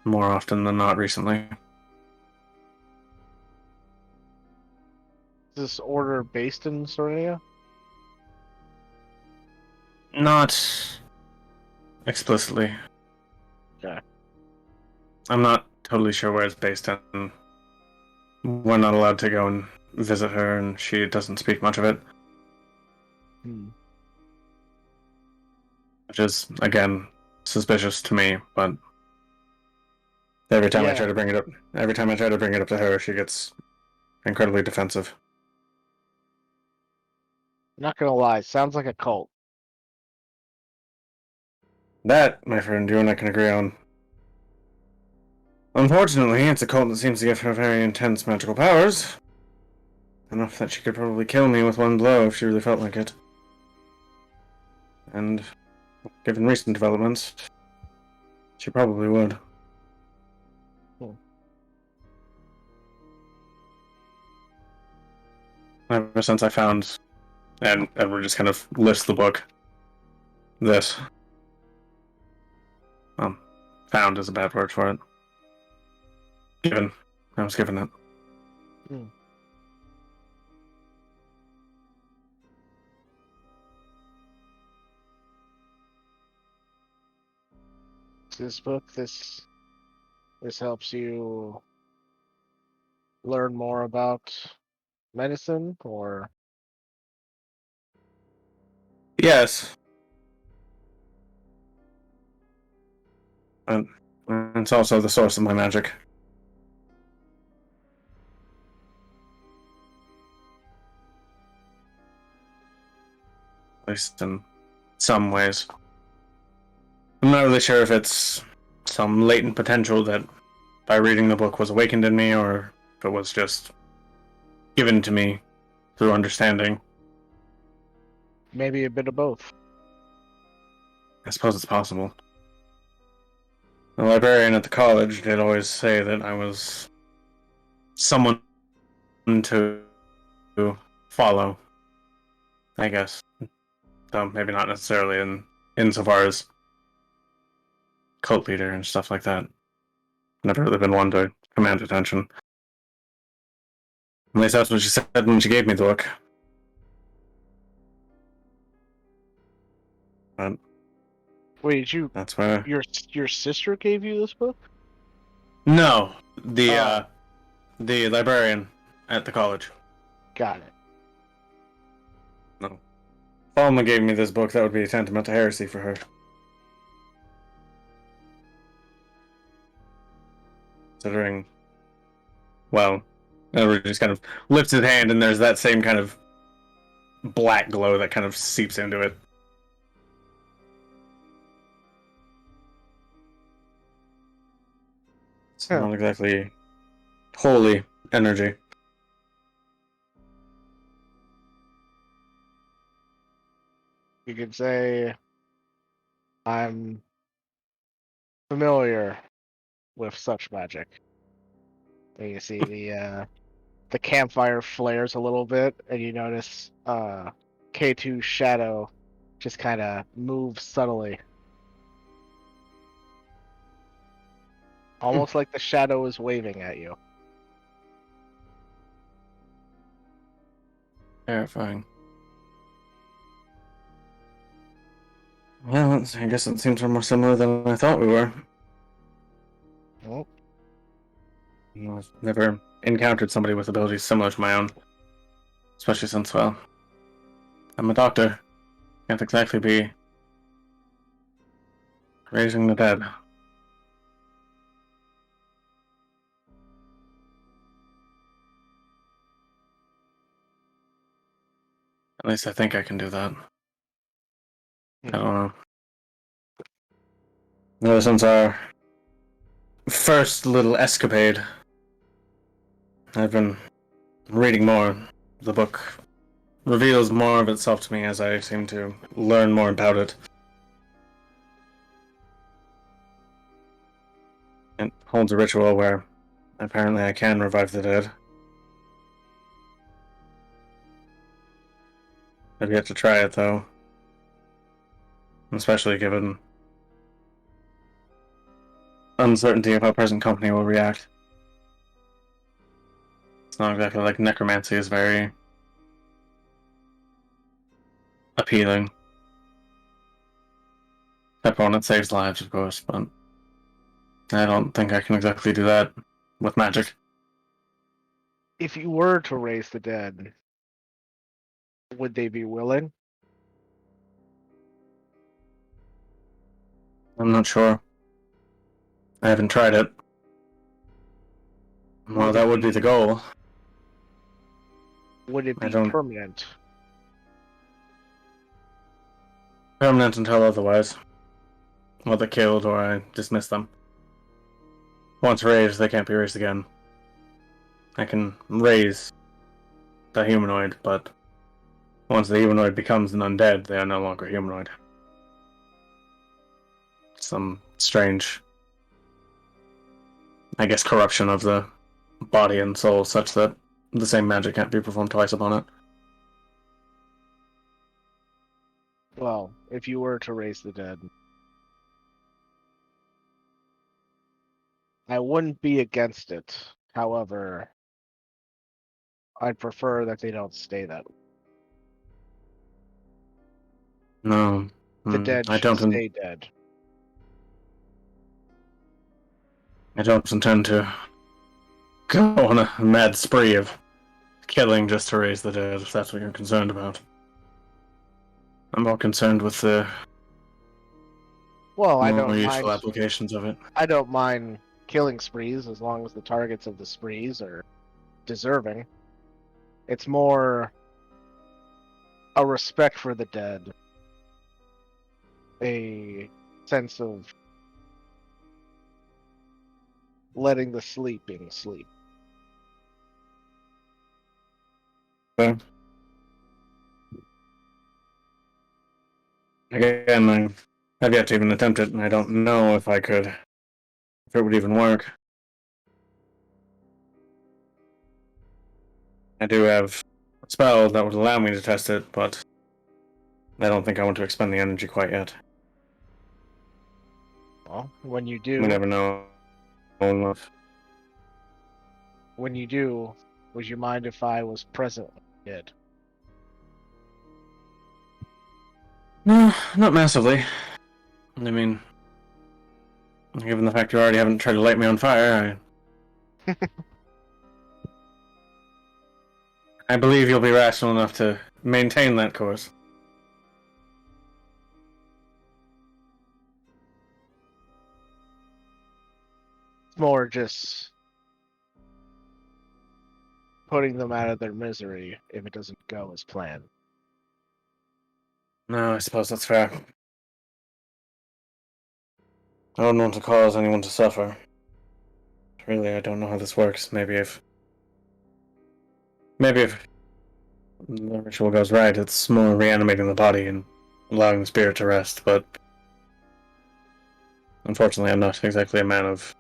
more often than not recently. Is this order based in Soraya? Not explicitly. Okay. I'm not totally sure where it's based on. We're not allowed to go and visit her, and she doesn't speak much of it. Which is, again, suspicious to me, but every time I try to bring it up to her, she gets incredibly defensive. Not gonna lie, sounds like a cult. That, my friend, you and I can agree on. Unfortunately, it's a cult that seems to give her very intense magical powers. Enough that she could probably kill me with one blow if she really felt like it. And, given recent developments, she probably would. Ever since I found, and Edward just kind of lists the book. This. Found is a bad word for it. Given. I was given it. This book, this helps you learn more about medicine, or Yes. And it's also the source of my magic. At least in some ways. I'm not really sure if it's some latent potential that by reading the book was awakened in me, or if it was just given to me through understanding. maybe a bit of both. I suppose it's possible. The librarian at the college did always say that I was someone to follow, I guess. So maybe not necessarily insofar as cult leader and stuff like that. Never really been one to command attention. At least that's what she said when she gave me the book. But Wait, that's where your sister gave you this book? no, the librarian at the college. Got it. No, if Alma gave me this book, that would be tantamount to heresy for her. Considering, well, Edward just kind of lifts his hand, and there's that same kind of black glow that kind of seeps into it. It's Huh. not exactly holy energy. You could say I'm familiar with such magic. And you see the campfire flares a little bit, and you notice K2's shadow just kind of moves subtly, almost like the shadow is waving at you. Terrifying. Well, I guess it seems we're more similar than I thought we were. Oh, I've never encountered somebody with abilities similar to my own. Especially since, well, I'm a doctor. Can't exactly be raising the dead. At least I think I can do that. I don't know. Ever since our first little escapade, I've been reading more. The book reveals more of itself to me as I seem to learn more about it. It holds a ritual where apparently I can revive the dead. I've yet to try it, though. Especially given uncertainty of how present company will react. It's not exactly like necromancy is very appealing. Except when it saves lives, of course, but I don't think I can exactly do that with magic. if you were to raise the dead, would they be willing? I'm not sure. I haven't tried it. Well, that would be the goal. Would it I be don't- permanent? Permanent until otherwise. Whether killed or I dismiss them. Once raised, they can't be raised again. I can raise the humanoid, but once the humanoid becomes an undead, they are no longer humanoid. Some strange, I guess, corruption of the body and soul such that the same magic can't be performed twice upon it. Well, if you were to raise the dead, I wouldn't be against it. However, I'd prefer that they don't stay that way. No. The dead I should don't. stay dead. I don't intend to go on a mad spree of killing just to raise the dead, if that's what you're concerned about. I'm more concerned with the Well, I more don't useful mind. applications of it. I don't mind killing sprees as long as the targets of the sprees are deserving. It's more a respect for the dead, a sense of letting the sleeping sleep. So, again, I've yet to even attempt it, and I don't know if I could, if it would even work. I do have a spell that would allow me to test it, but I don't think I want to expend the energy quite yet. Well, when you We do, never know enough. would you mind if I was present when you did? No, not massively. I mean, given the fact you already haven't tried to light me on fire, I believe you'll be rational enough to maintain that course. It's more just putting them out of their misery if it doesn't go as planned. No, I suppose that's fair. I don't want to cause anyone to suffer. Really, I don't know how this works. Maybe if the ritual goes right, it's more reanimating the body and allowing the spirit to rest, but unfortunately I'm not exactly a man of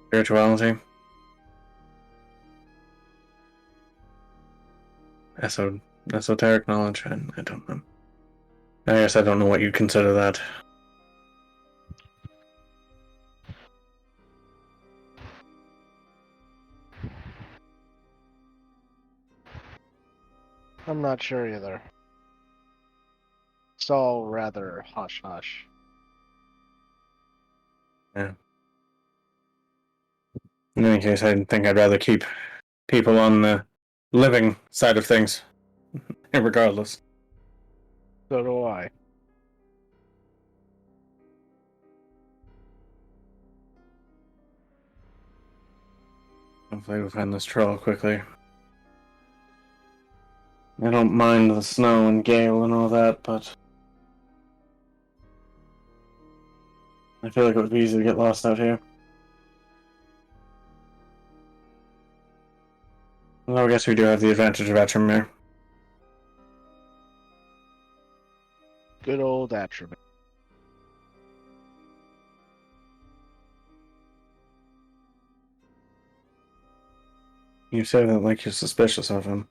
spirituality. Esoteric knowledge, I don't know. I guess I don't know what you'd consider that. I'm not sure either. It's all rather hush hush. Yeah. In any case, I think I'd rather keep people on the living side of things, regardless. So do I. Hopefully we'll find this troll quickly. I don't mind the snow and gale and all that, but I feel like it would be easy to get lost out here. Although I guess we do have the advantage of Atramir. Good old Atrophy. You say that like you're suspicious of him.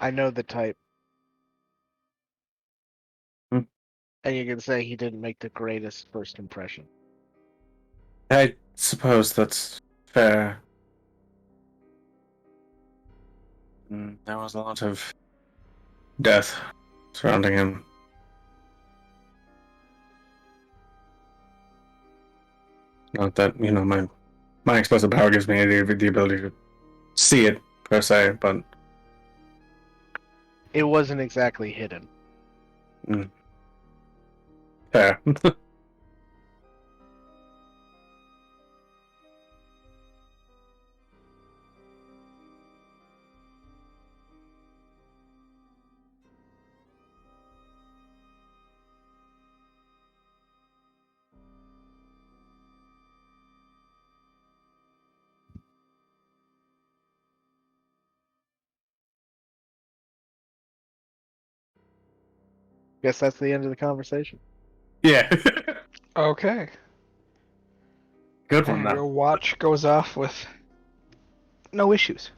I know the type. Hmm. And you can say he didn't make the greatest first impression. I suppose that's fair. There was a lot of death surrounding him. Not that, my explosive power gives me the ability to see it, per se, but It wasn't exactly hidden. fair. Guess that's the end of the conversation. Yeah. Okay. Good one, And though. your watch goes off with no issues.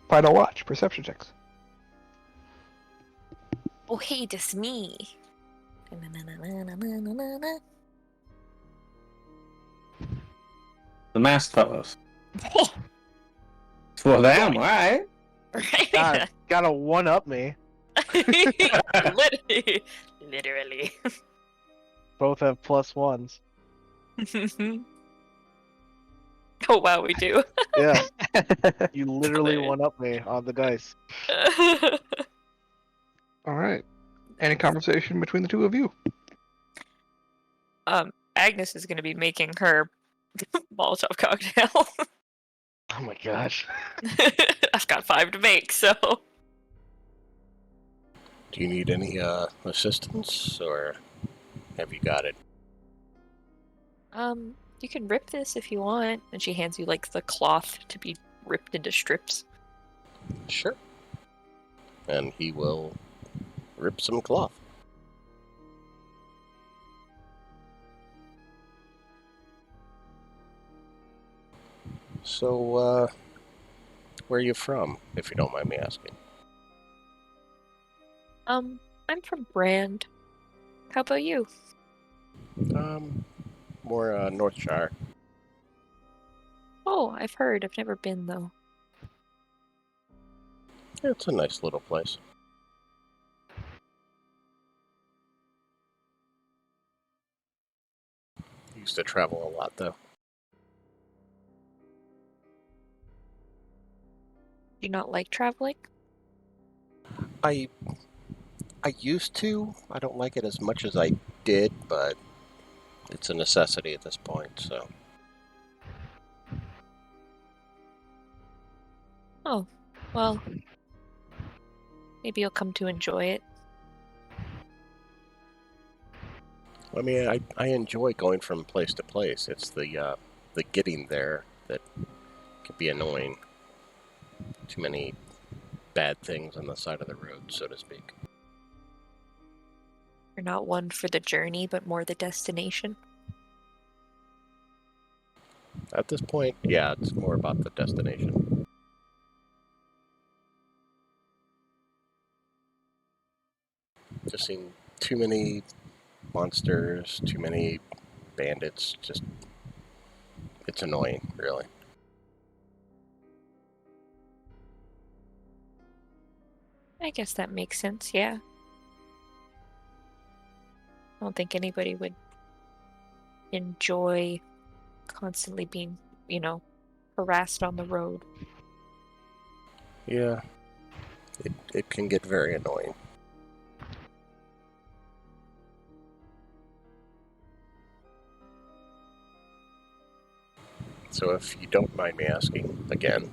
Final watch, perception checks. Oh, hey, it's me. Na-na-na-na-na-na-na-na. The masked fellows. Well, damn, alright. God, gotta one up me. Literally. Both have +1s. Oh wow, we do. Yeah. You literally one up me on the dice. All right. Any conversation between the two of you? Agnes is gonna be making her Molotov cocktail. Oh my gosh. I've got 5 to make, so. Do you need any assistance, or have you got it? You can rip this if you want. And she hands you like the cloth to be ripped into strips. Sure. And he will rip some cloth. So, where are you from, if you don't mind me asking? I'm from Brand. How about you? More Northshire. Oh, I've heard. I've never been though. It's a nice little place. Used to travel a lot, though. Do you not like traveling? I used to. I don't like it as much as I did, but it's a necessity at this point, so. Oh, well, maybe you'll come to enjoy it. I mean, I enjoy going from place to place. It's the getting there that can be annoying. Too many bad things on the side of the road, so to speak. You're not one for the journey, but more the destination. At this point, yeah, it's more about the destination. Just seen too many monsters, too many bandits. Just, it's annoying, really. I guess that makes sense, yeah. I don't think anybody would enjoy constantly being, harassed on the road. Yeah, it can get very annoying. So if you don't mind me asking again,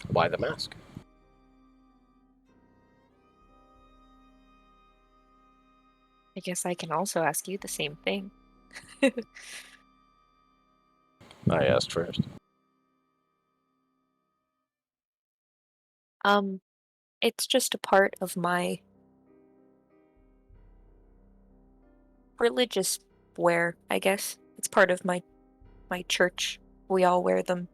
why the mask? I guess I can also ask you the same thing. I asked first. It's just a part of my religious wear, I guess. It's part of my church. We all wear them.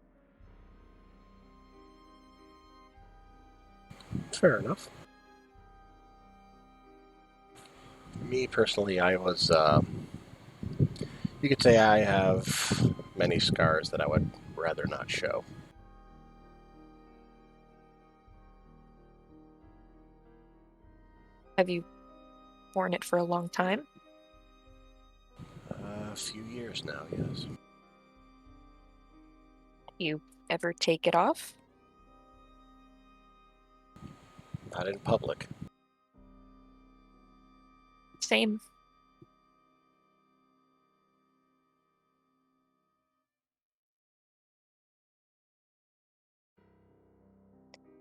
Fair enough. Me personally, I was, you could say I have many scars that I would rather not show. Have you worn it for a long time? A few years now, yes. You ever take it off? Not in public. Same.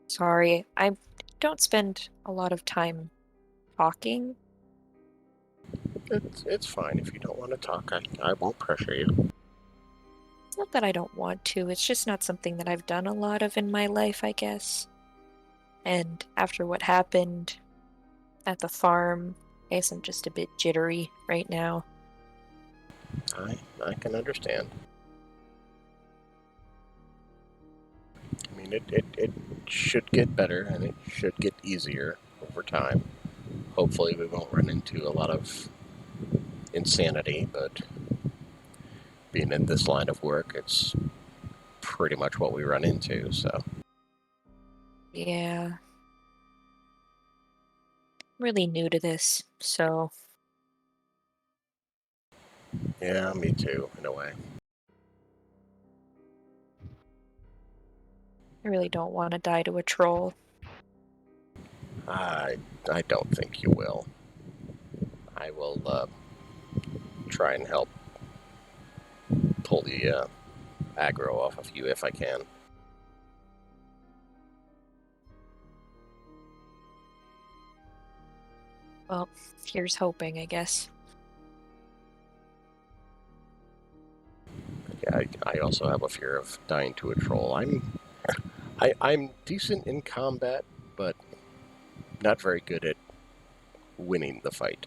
Sorry, I don't spend a lot of time talking. It's fine if you don't want to talk. I won't pressure you. It's not that I don't want to, it's just not something that I've done a lot of in my life, I guess. And after what happened at the farm, I guess I'm just a bit jittery right now. I can understand. I mean, it should get better and it should get easier over time. Hopefully we won't run into a lot of insanity, but being in this line of work, it's pretty much what we run into, so. Yeah. I'm really new to this, so Yeah, me too, in a way. I really don't want to die to a troll. I don't think you will. I will try and help pull the aggro off of you if I can. Well, here's hoping, I guess. Yeah, I also have a fear of dying to a troll. I'm decent in combat, but not very good at winning the fight.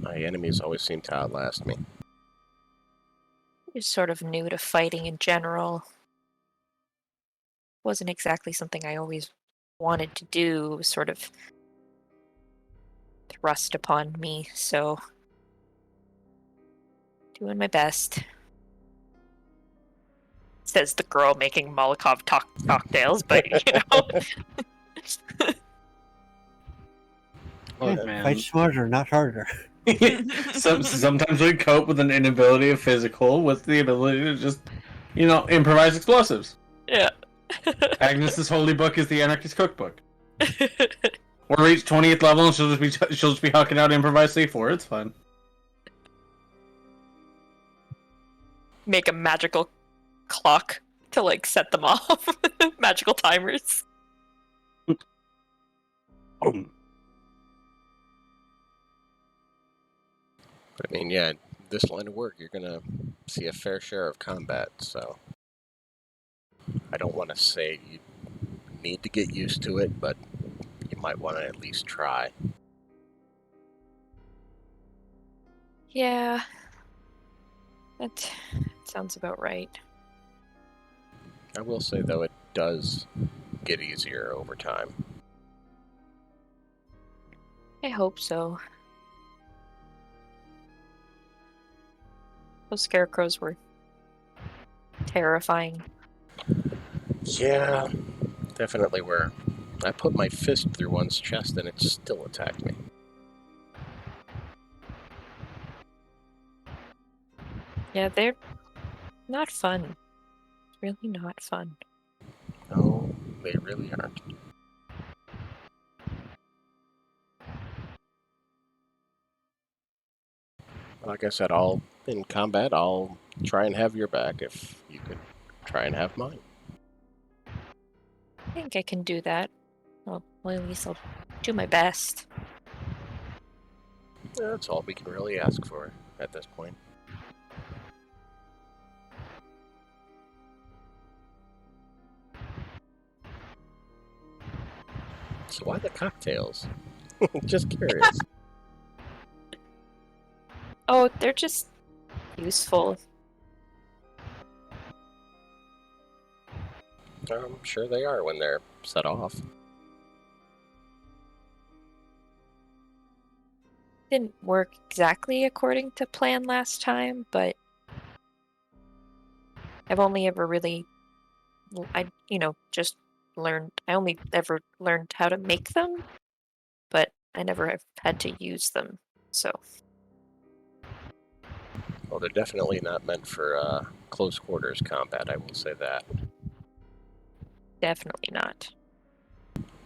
My enemies always seem to outlast me. You're sort of new to fighting in general. Wasn't exactly something I always wanted to do, sort of thrust upon me, so doing my best. Says the girl making Molotov cocktails, but Look, man. Fight smarter, not harder. Sometimes we cope with an inability of physical with the ability to just, improvise explosives. Yeah. Agnes's holy book is the anarchist cookbook. We'll reach 20th level and she'll just be hucking out improvised C4. It's fun. make a magical clock to like set them off. Magical timers. But I mean, yeah, this line of work, you're gonna see a fair share of combat, so I don't want to say you need to get used to it, but you might want to at least try. Yeah. That sounds about right. I will say, though, it does get easier over time. I hope so. Those scarecrows were terrifying. Yeah, definitely were. I put my fist through one's chest and it still attacked me. Yeah, they're not fun. Really not fun. No, they really aren't. Like I said, in combat, I'll try and have your back if you could try and have mine. I think I can do that. Well, at least I'll do my best. That's all we can really ask for at this point. So why the cocktails? Just curious. Oh, they're just useful. I'm sure they are when they're set off. Didn't work exactly according to plan last time, but I've only ever really, just learned. I only ever learned how to make them, but I never have had to use them. So Well, they're definitely not meant for close quarters combat, I will say that. definitely not.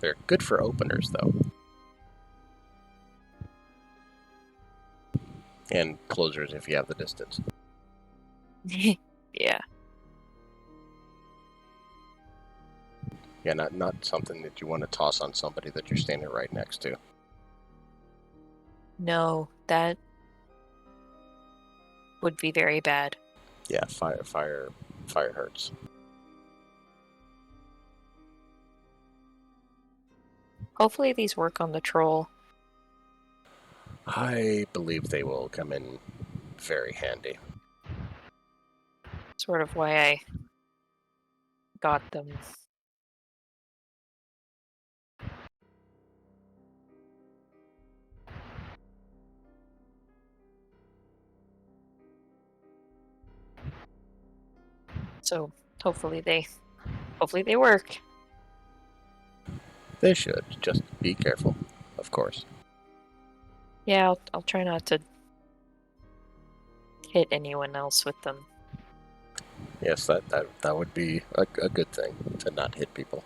They're good for openers, though. And closers if you have the distance. Yeah. Yeah, not something that you want to toss on somebody that you're standing right next to. No, that would be very bad. Yeah, fire hurts. Hopefully these work on the troll. I believe they will come in very handy. Sort of why I got them. So hopefully they work. They should. Just be careful, of course. Yeah, I'll try not to hit anyone else with them. Yes, that would be a good thing, to not hit people.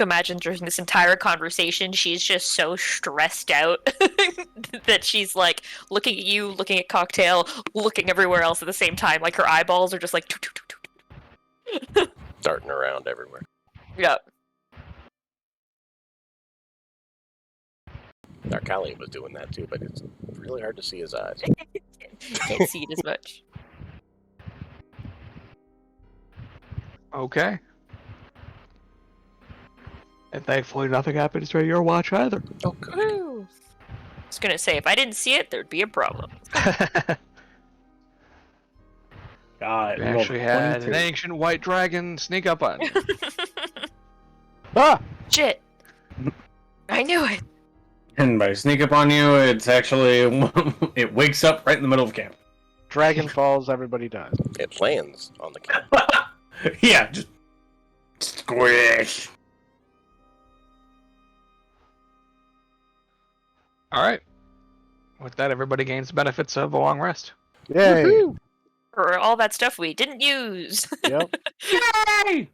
Imagine during this entire conversation, she's just so stressed out that she's like looking at you, looking at Cocktail, looking everywhere else at the same time. Like her eyeballs are just like. Darting around everywhere. Yep. Narkali was doing that too, but it's really hard to see his eyes. Can't see it as much. Okay. And thankfully nothing happens during your watch either. Oh, good. Woo! I was gonna say, if I didn't see it, there'd be a problem. God, We actually had an ancient white dragon sneak up on you. Ah! Shit! I knew it! And by sneak up on you, it's actually it wakes up right in the middle of camp. Dragon falls, everybody dies. It lands on the camp. Yeah, just squish. Alright. With that, everybody gains the benefits of a long rest. Yay! Woohoo! For all that stuff we didn't use! Yep. Yay!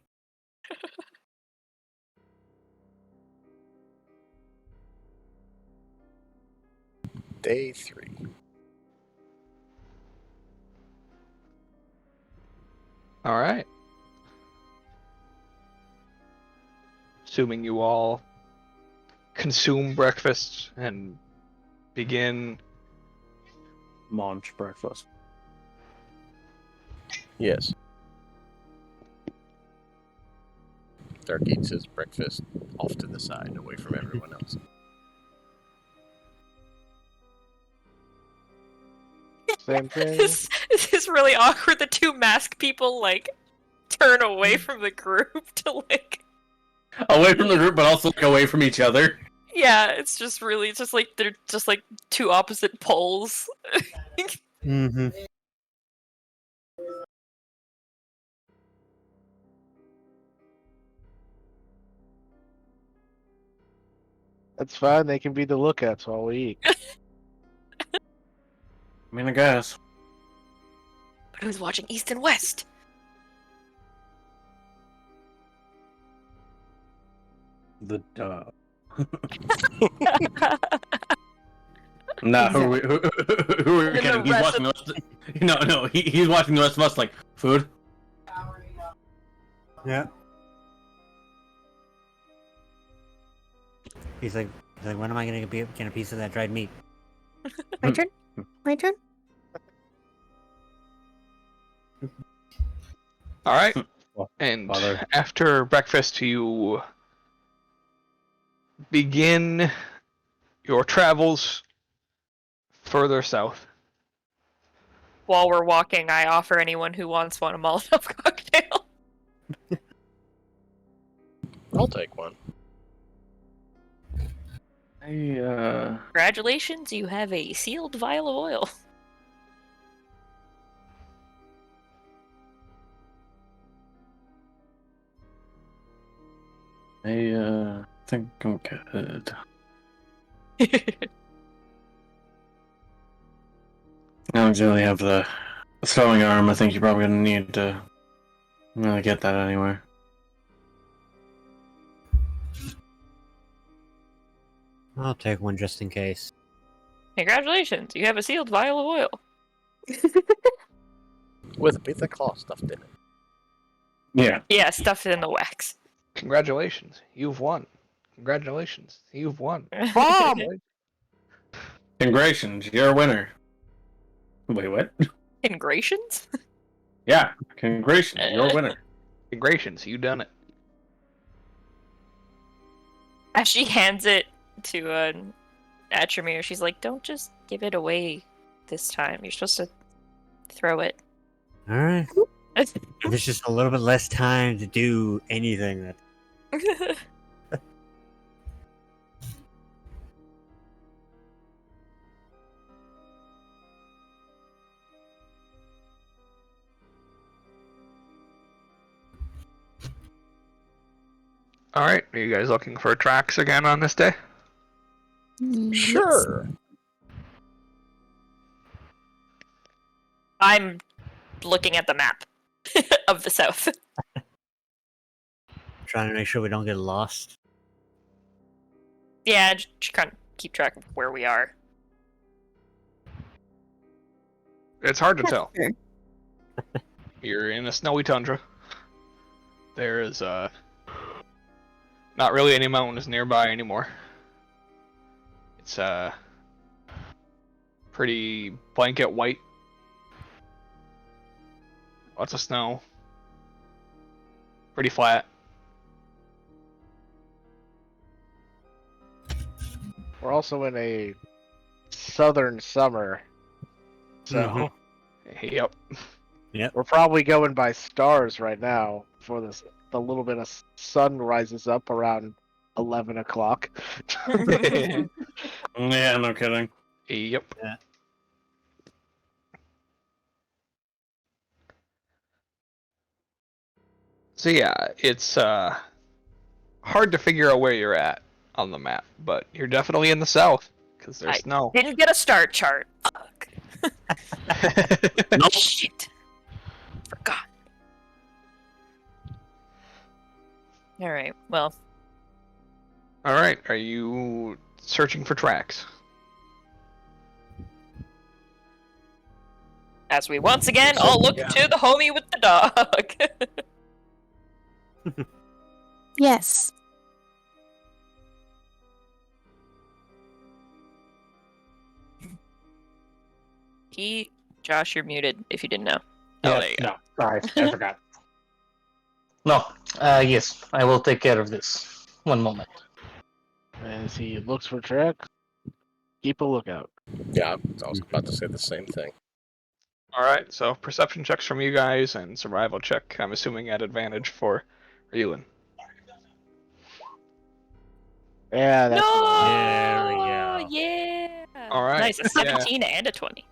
Day 3. All right. Assuming you all consume breakfast and begin. Munch breakfast. Yes. Dark eats his breakfast off to the side, away from everyone else. Same thing. This is really awkward. The two masked people like turn away from the group to like. Away from the group, but also like, away from each other. Yeah, it's just really just like they're just like two opposite poles. Mm-hmm. That's fine. They can be the lookouts while we eat. I mean, I guess. But who's watching East and West? The Nah, who are we And kidding? the He's rest watching the rest No, he's watching the rest of us like, food? Yeah. He's like, when am I gonna get a piece of that dried meat? My turn? My turn? All right. Well, And Father. after breakfast, you begin your travels further south. While we're walking, I offer anyone who wants one a Molotov cocktail. I'll take one. Congratulations, you have a sealed vial of oil. I think I'm good. I don't really have the throwing arm. I think you're probably gonna need to really get that anywhere. I'll take one just in case. Congratulations, you have a sealed vial of oil. With a bit of claw stuffed in it. Yeah. Yeah, stuffed in the wax. Congratulations, you've won. Congratulations, you've won. Bomb! Congratulations, you're a winner. Wait, what? Ingrations? Yeah, congratulations, you're a winner. Congratulations, you done it. As she hands it to Atramir, she's like, don't just give it away this time. You're supposed to throw it. Alright. There's just a little bit less time to do anything that. All right, are you guys looking for tracks again on this day? Sure. I'm looking at the map of the south. Trying to make sure we don't get lost. Yeah, just kind of keep track of where we are. It's hard to tell. Sure. You're in a snowy tundra. There is not really any mountains nearby anymore. It's pretty blanket white. Lots of snow. Pretty flat. We're also in a southern summer, so Yep. we're probably going by stars right now before the little bit of sun rises up around 11 o'clock. Yeah, no kidding. Yep. Yeah. So yeah, it's hard to figure out where you're at on the map, but you're definitely in the south because there's snow. Didn't get a star chart. Fuck. Nope. Shit. Forgot. Alright, well. All right, are you searching for tracks? As we once again all look to the homie with the dog. Yes. Josh, you're muted if you didn't know. Oh, there you go. No, sorry, I forgot. No, yes, I will take care of this. One moment. As he looks for tracks, keep a lookout. Yeah, I was about to say the same thing. Alright, so perception checks from you guys and survival check, I'm assuming at advantage for Ewan. Yeah, that's No! the one. There we go. Yeah! Alright, Nice, a 17 and a 20.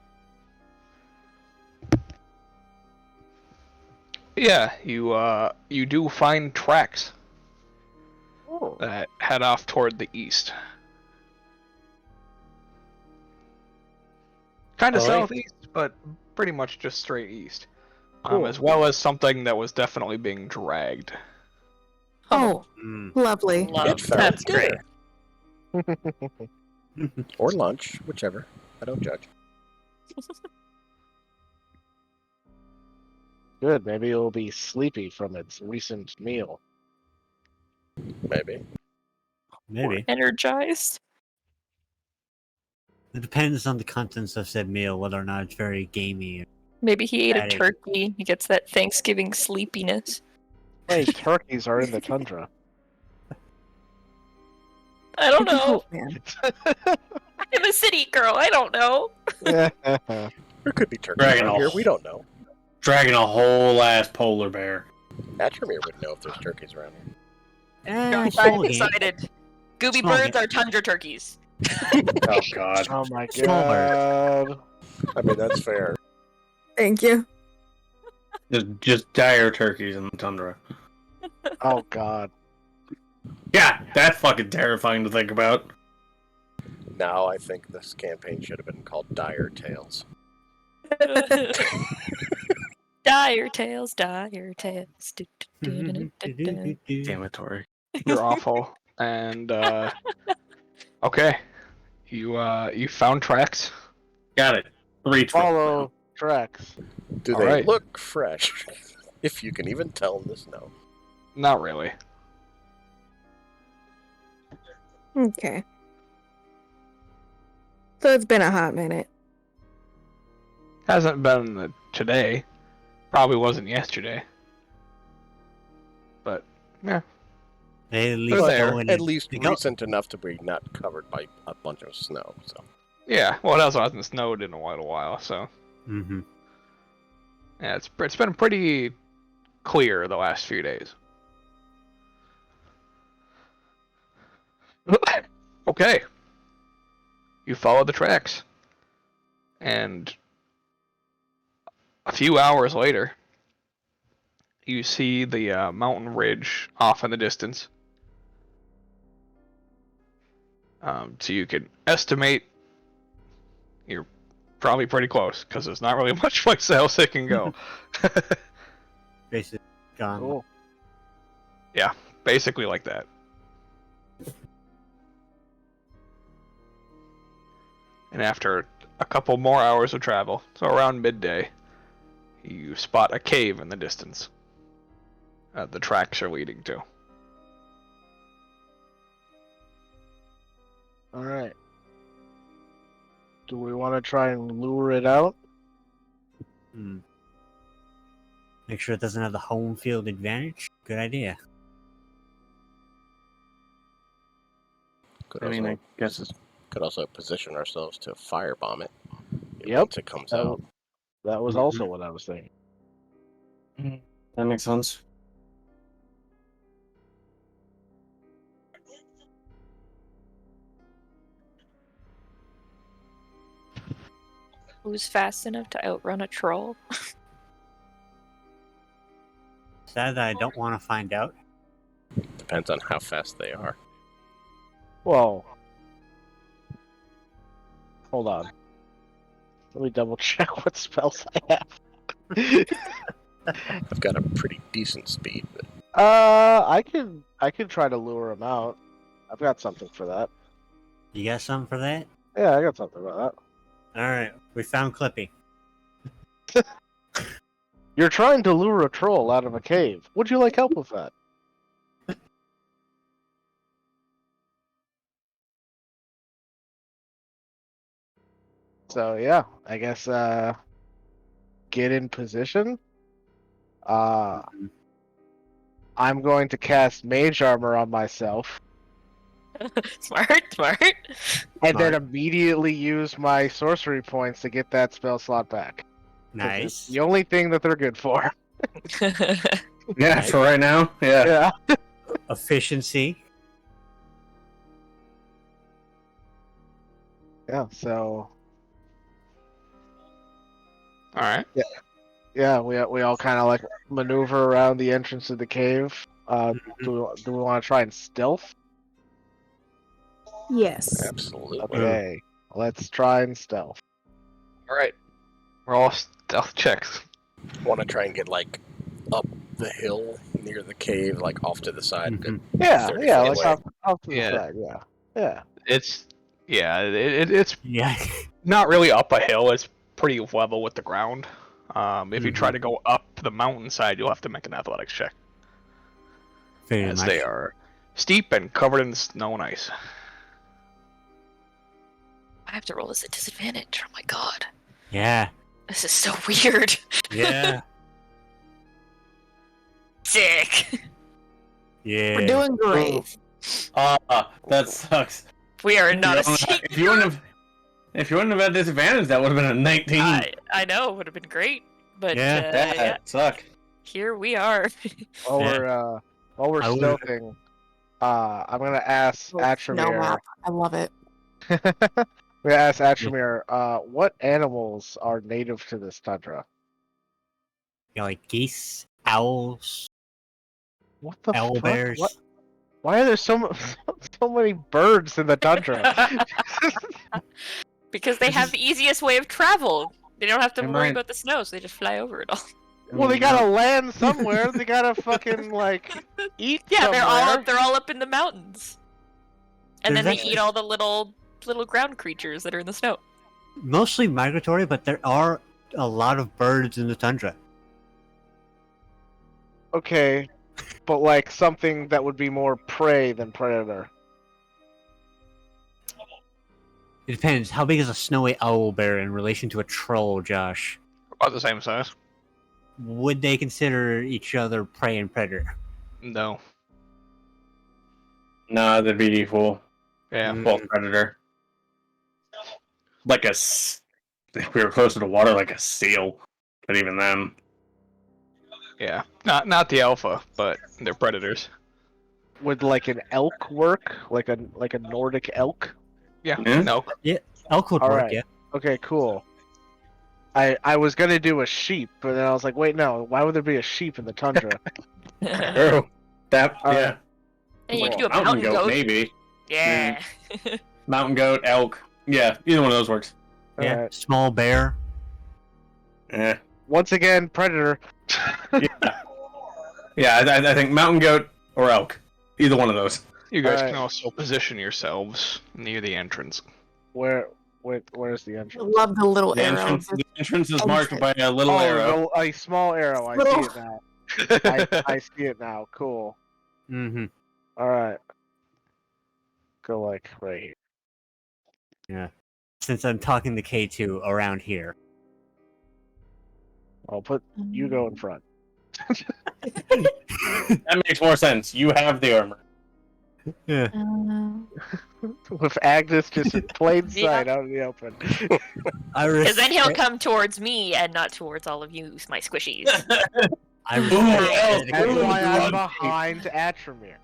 Yeah, you do find tracks Oh. that head off toward the east. Kind of Alright. southeast, but pretty much just straight east. Cool. As well as something that was definitely being dragged. Oh, Mm. lovely. It found That's great. dinner. Or lunch, whichever. I don't judge. Good, maybe it'll be sleepy from its recent meal. Maybe. Maybe. Energized. It depends on the contents of said meal, whether or not it's very gamey. Maybe he ate a Fatty. turkey. He gets that Thanksgiving sleepiness. Wait, turkeys are in the tundra. I don't You can know. hope, man. I'm a city girl. I don't know. There could be turkeys Dragon around here. off. We don't know. Dragging a whole ass polar bear. Atramir would know if there's turkeys around here. I'm Small game. excited. Gooby Small birds game. are tundra turkeys. Oh god. Oh my Small god. I mean, that's fair. Thank you. Just dire turkeys in the tundra. Oh god. Yeah, that's fucking terrifying to think about. Now I think this campaign should have been called Dire Tales. Dire tales, dire tales. Damn it, Tori. You're awful. And okay. You found tracks. Got it. 3 Follow tracks. Do All they right. look fresh? If you can even tell in the snow. Not really. Okay. So it's been a hot minute. Hasn't been today. Probably wasn't yesterday. But yeah. They at least They're there. go in At and- least they go- recent enough to be not covered by a bunch of snow. So Yeah. Well, it also hasn't snowed in a while, so Mhm. yeah, it's been pretty clear the last few days. Okay. You follow the tracks. And a few hours later, you see the mountain ridge off in the distance. So you can estimate you're probably pretty close, because there's not really much place else it can go. Basically gone. Cool. Basically like that. And after a couple more hours of travel, so around midday, you spot a cave in the distance. The tracks are leading to. Alright. Do we want to try and lure it out? Hmm. Make sure it doesn't have the home field advantage. Good idea. could I also, mean, I guess it's... could also position ourselves to firebomb it. Yep. Once it comes out. That was also what I was thinking. That makes sense. Who's fast enough to outrun a troll? Sad that I don't want to find out. Depends on how fast they are. Well, hold on. Let me double check what spells I have. I've got a pretty decent speed, but I can try to lure him out. I've got something for that. You got something for that? Yeah, I got something for that. All right, we found Clippy. You're trying to lure a troll out of a cave. Would you like help with that? So yeah, I guess get in position. I'm going to cast Mage Armor on myself, Smart. and then immediately use my sorcery points to get that spell slot back. 'Cause it's Nice. the only thing that they're good for. Yeah, for right now. Yeah. Yeah. Efficiency. Yeah. So All right. yeah, we all kind of like maneuver around the entrance of the cave. Do we want to try and stealth? Yes. Absolutely. Okay, let's try and stealth. All right. We're all stealth checks. Want to try and get like up the hill near the cave, like off to the side. Mhm. Yeah, 30 yeah, feet like away. off to the Yeah. side. Yeah. It's it's Yeah. not really up a hill. It's pretty level with the ground. If you try to go up the mountainside, you'll have to make an athletics check, Very as much. they are steep and covered in snow and ice. I have to roll this at disadvantage. Oh my god. Yeah. This is so weird. Yeah. Sick. Yeah. We're doing great. That sucks. We are not a If you secret. if you wouldn't have had disadvantage, that would have been a 19. I know, it would have been great. But Yeah. yeah, Suck. here we are. While we're I would- stealthing, I'm gonna ask Snow Atramir. map. I love it. I'm gonna ask Atramir, what animals are native to this tundra? Like geese, owls, What the owl fuck? bears. What? Why are there so many birds in the tundra? Because they have the easiest way of travel. They don't have to Am worry I- about the snow, so they just fly over it all. Well, they gotta land somewhere. They gotta fucking like eat. Yeah, somewhere. they're all up in the mountains. And then There's they actually- eat all the little ground creatures that are in the snow. Mostly migratory, but there are a lot of birds in the tundra. Okay, but like something that would be more prey than predator. It depends. How big is a snowy owl bear in relation to a troll, Josh? About the same size. Would they consider each other prey and predator? No. Nah, they'd be equal. Yeah. Mm. Well, predator. Like if we were closer to water, like a seal. But even then. Yeah. Not the alpha, but they're predators. Would like an elk work? Like a Nordic elk? Yeah. Yeah. No. Elk would All work, right. yeah. Okay, cool. I was gonna do a sheep, but then I was like, wait, no. Why would there be a sheep in the tundra? True. That, All yeah. right. And you Well, can do a mountain goat. maybe. Yeah. Mountain goat, elk. Yeah, either one of those works. Yeah. Alright. Small bear. Yeah. Once again, predator. Yeah, I think mountain goat or elk. Either one of those. You guys Alright. can also position yourselves near the entrance. Where's the I entrance? love the little The arrow. entrance is marked by a little Oh, arrow. a small arrow. I Little- see it now. I see it now. Cool. Mm-hmm. All right. Go like right here. Yeah. Since I'm talking to K2 around here. I'll put you go in front. That makes more sense. You have the armor. Yeah. With Agnes just in plain Yeah. sight out in the open. Because then he'll come towards me and not towards all of you, my squishies. I Ooh, respect elk. That's Ooh, why I'm run. behind Atramir.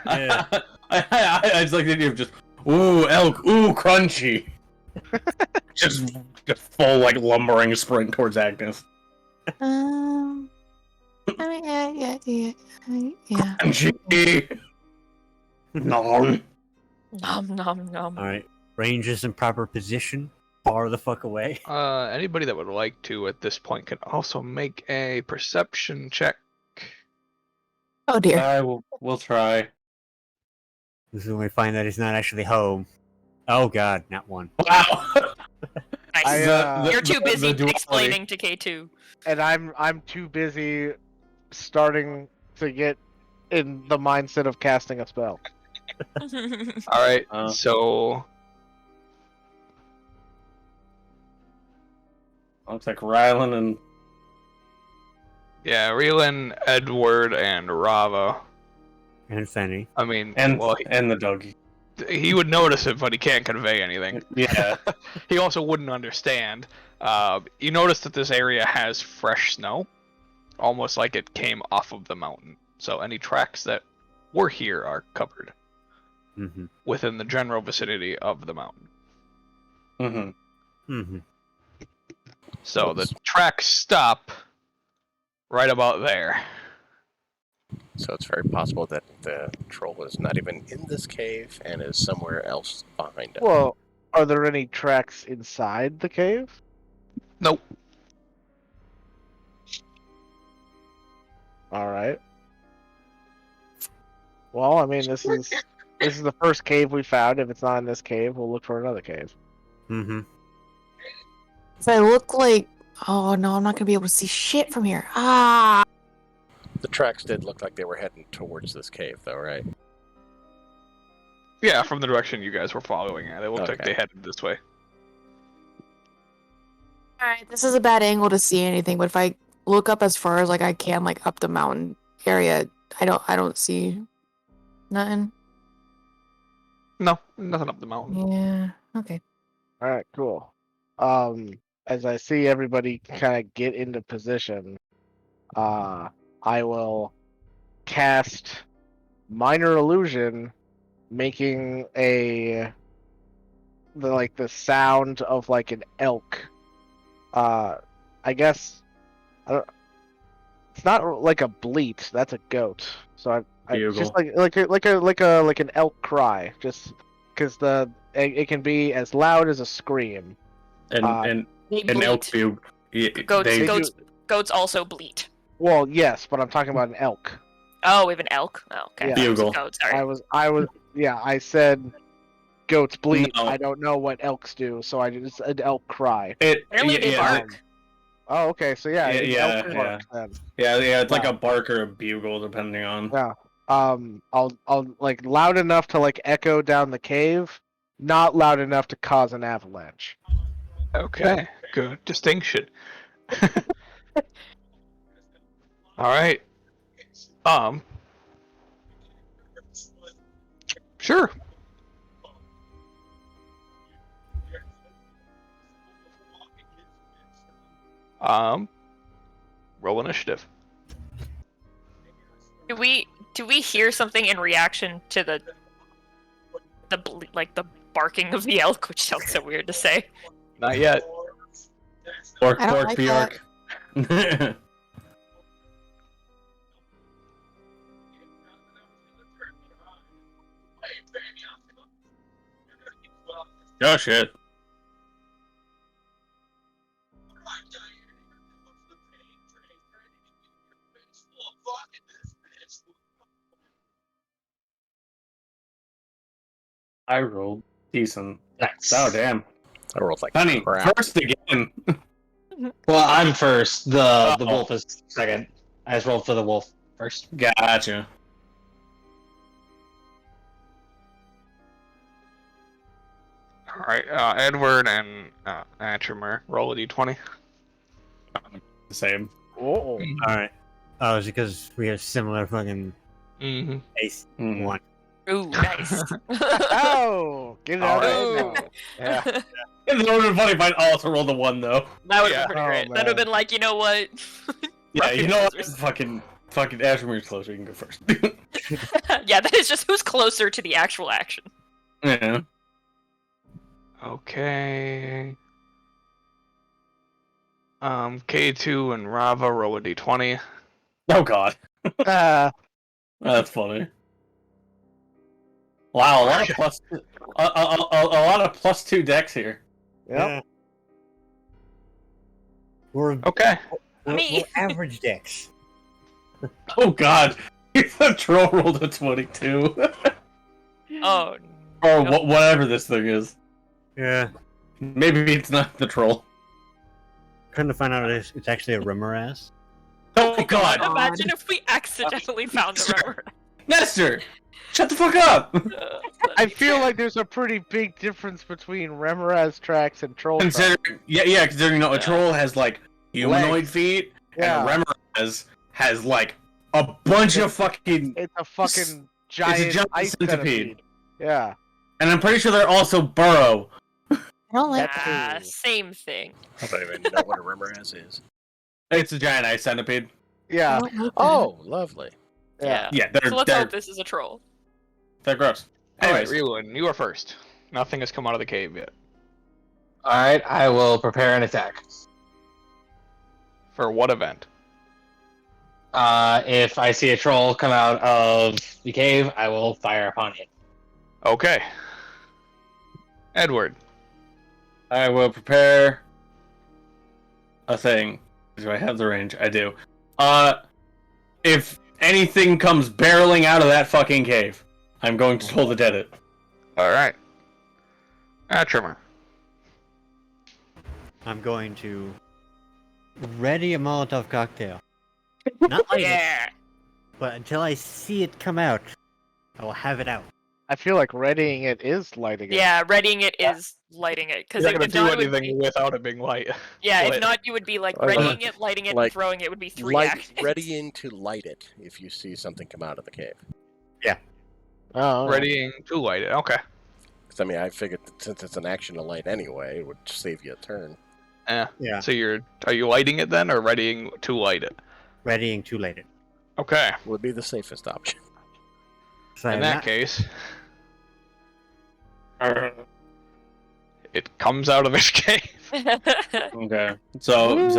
Yeah. I just like the idea of just, ooh, elk, ooh, crunchy. just full, like, lumbering sprint towards Agnes. Yeah. Crunchy. Nom. Nom nom nom. Alright. Rangers in proper position. Far the fuck away. Anybody that would like to at this point can also make a perception check. Oh dear. We'll try. This is when we find that he's not actually home. Oh god, not one. Wow. Nice. I, You're too busy duality. explaining to K2. and I'm too busy starting to get in the mindset of casting a spell. All right, Uh. so Looks like Rylan and yeah, Reelan, Edward, and Rava. And Fanny. I mean, and well, the doggy. he would notice it, but he can't convey anything. Yeah. He also wouldn't understand. You notice that this area has fresh snow, almost like it came off of the mountain. So any tracks that were here are covered Mm-hmm. within the general vicinity of the mountain. Mm-hmm. Mm-hmm. So the tracks stop right about there. So it's very possible that the troll is not even in this cave and is somewhere else behind us. Well, are there any tracks inside the cave? Nope. All right. Well, I mean, this is the first cave we found. If it's not in this cave, we'll look for another cave. Mm-hmm. If I look like, oh no, I'm not gonna be able to see shit from here. Ah. The tracks did look like they were heading towards this cave, though, right? Yeah, from the direction you guys were following it, it looked like Okay. they headed this way. All right, this is a bad angle to see anything, but if I look up as far as like I can, like up the mountain area, I don't see nothing. No, nothing up the mountain. Yeah. Okay. All right, cool. As I see everybody kind of get into position, I will cast minor illusion, making the sound of like an elk. I guess it's not like a bleat. That's a goat. So I just like an elk cry, just because it can be as loud as a scream. And They an elk bleat. view. Goats also bleat. Well, yes, but I'm talking about an elk. Oh, we have an elk. Oh, okay. Yeah. Bugle. Goat, sorry. I said goats bleat. No. I don't know what elks do, so I just an elk cry. Apparently they bark. Oh, okay, so yeah, it's elk yeah. bark then. Yeah, it's like a bark or a bugle, depending on. Yeah. I'll like loud enough to like echo down the cave, not loud enough to cause an avalanche. Okay, good distinction. All right. Sure. Roll initiative. Do we hear something in reaction to the barking of the elk, which sounds so weird to say? Not yet. Bork, I don't bork, like Bjork. Oh shit. I rolled decent. Nice. Oh damn. I rolled like Honey, crap. first again. Well, I'm first. The Uh-oh. wolf is second. I just rolled for the wolf first. Gotcha. All right, Edward and Atchemer, roll a d20. The same. Oh, Alright. Oh, is it because we have similar fucking Mm-hmm. ace Mhm. one? Ooh, nice. oh, get it out Ooh. there. Yeah. It would have been funny if I also rolled a 1 though. That would have Yeah. been pretty Oh, great. That would have man. been like, you know what? Yeah, you know what? Rough Fucking Ashmere's closer. You can go first. Yeah, that is just who's closer to the actual action. Yeah. Okay. K2 and Rava, roll a d20. Oh god. That's funny. Wow, a lot of plus, a lot of +2 decks here. Yep. We're, Okay. we're, Me. we're average decks. Oh god, the troll rolled a 22, Oh, or whatever this thing is. Yeah. Maybe it's not the troll. Trying to find out if it's actually a Remoraz. Oh God! Imagine if we accidentally found the rubber. Nestor, shut the fuck up! I feel like there's a pretty big difference between Remoraz tracks and troll tracks. Considering a troll has like humanoid feet, Yeah. and a Remoraz has like a bunch of fucking. It's a fucking giant, ice centipede. Yeah. And I'm pretty sure they're also burrow. I don't like That's Same thing. I don't even know what a Remoraz is. It's a giant ice centipede. Yeah. Oh, lovely. Yeah. Yeah, So let's hope this is a troll. they're gross. Alright, Anyways, Rylan, you are first. Nothing has come out of the cave yet. Alright, I will prepare an attack. For what event? If I see a troll come out of the cave, I will fire upon it. Okay. Edward. I will prepare a thing. Do I have the range? I do. If anything comes barreling out of that fucking cave, I'm going to toll the dead it. Alright. Atrimmer. I'm going to ready a Molotov cocktail. Not light it, but until I see it come out, I will have it out. I feel like readying it is lighting it. Yeah, readying it is lighting it. Because You're not if gonna not, do it would anything be, without it being light. yeah, Lit. if not, you would be like Like- readying it, lighting it, like- and throwing it would be three Light, actions. readying to light it if you see something come out of the cave. Oh, Readying to light it. Okay. Because I mean, I figured that since it's an action to light anyway, it would save you a turn. Yeah. So are you lighting it then, or readying to light it? Readying to light it. Okay. Would be the safest option. So In I'm that not- case, it comes out of its cave. Okay. So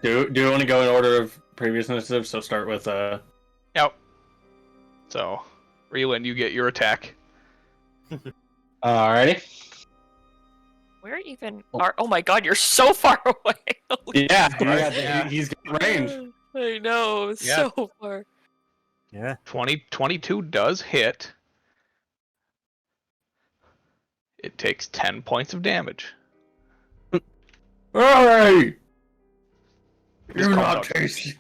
do you want to go in order of previous initiative? So start with Yep. So, Rylan, you get your attack. Alrighty. Where even are? Oh my god, you're so far away. Holy Yeah, Yeah. he's got range. I know, Yeah. so far. Yeah. 22 does hit. It takes 10 points of damage. Hey! Just Do call not out. taste.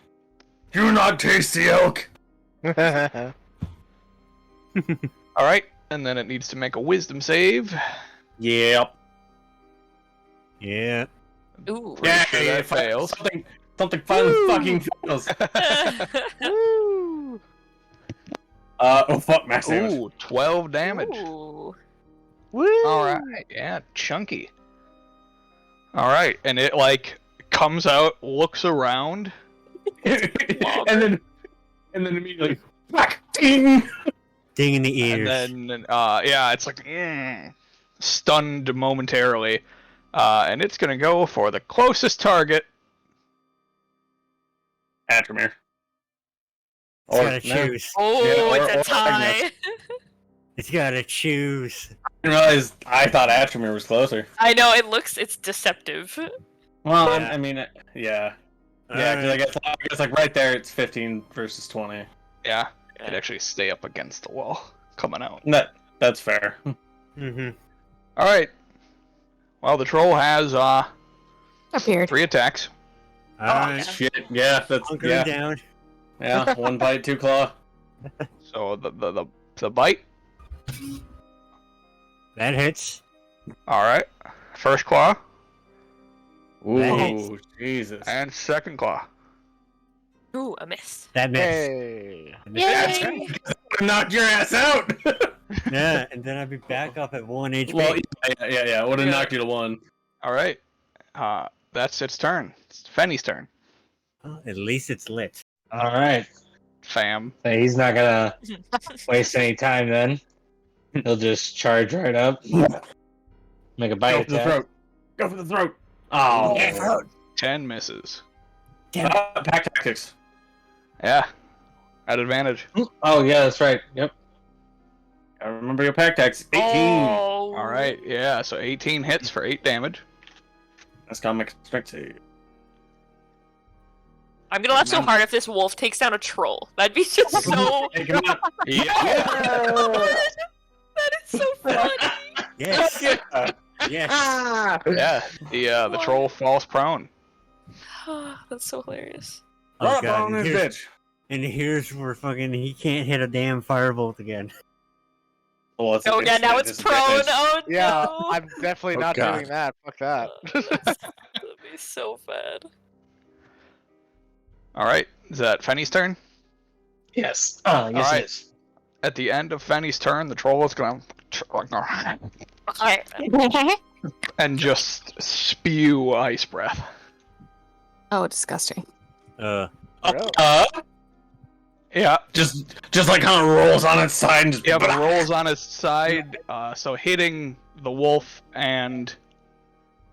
Do not taste the elk. All right, and then it needs to make a wisdom save. Yep. Yeah. Ooh. Pretty sure that fails. Something finally fucking fails. Oh fuck, max damage. Ooh, 12 damage. Ooh. Woo! All right, yeah, chunky. All right, and it like comes out, looks around. and then immediately whack, ding. Ding in the ears. And then, yeah, it's like stunned momentarily, and it's gonna go for the closest target. Atrimere. It's gotta choose. Oh, Yeah, it's a or tie. It's gotta choose. I didn't realize I thought Atrimere was closer. I know, it's deceptive. Well, Yeah. I mean, yeah. Yeah, Alright. because I guess like right there, it's 15 versus 20. Yeah, it actually stay up against the wall, coming out. That's fair. Mm-hmm. All right. Well, the troll has Appeared. 3 attacks. Alright. Shit. Yeah, that's Hunkering down. yeah. 1 bite, 2 claw. So the bite. That hits. All right. First claw hits. Ooh, Jesus. and second claw. Ooh, a miss. That missed. Hey. Yay! Knocked your ass out. Yeah, and then I'd be back up at 1 HP. Well, yeah. Would have Yeah. knocked you to 1. All right. That's its turn. It's Fenny's turn. Well, at least it's lit. Alright. Fam. So he's not gonna waste any time then. He'll just charge right up. Make a Go bite for the attack. throat. Go for the throat. Oh. 10 misses. Pack tactics. Yeah. At advantage. Oh yeah, that's right. Yep. I remember your pack tactics. 18. Oh. All right. Yeah. So 18 hits for 8 damage. That's comic expected. I'm gonna laugh so hard if this wolf takes down a troll. That'd be just so. Hey, come on. Yeah. That is so funny. Yes. Yeah. Yes. Yeah, the troll falls prone. That's so hilarious. Oh Run up god. on And this here's, bitch. and here's where fucking he can't hit a damn firebolt again. Well, it's Oh yeah, now instant it's prone. disadvantage. Oh Yeah, no. I'm definitely Oh, not God. doing that. Fuck that. That'd be so bad. All right, is that Fenny's turn? Yes. Yes, Alright. it is. At the end of Fenny's turn, the troll is gonna and just spew ice breath. Oh, disgusting. Really? Yeah, Just like kind of rolls on its side and just. yeah, but rolls on his side, so hitting the wolf and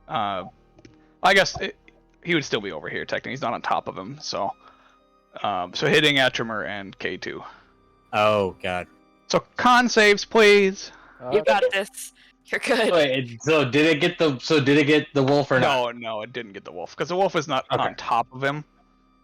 I guess he would still be over here technically. He's not on top of him, so hitting Etremer and K2. Oh god. So con saves, please. You got this. You're good. Wait, so did it get the wolf or not? No, it didn't get the wolf because the wolf is not Okay. on top of him.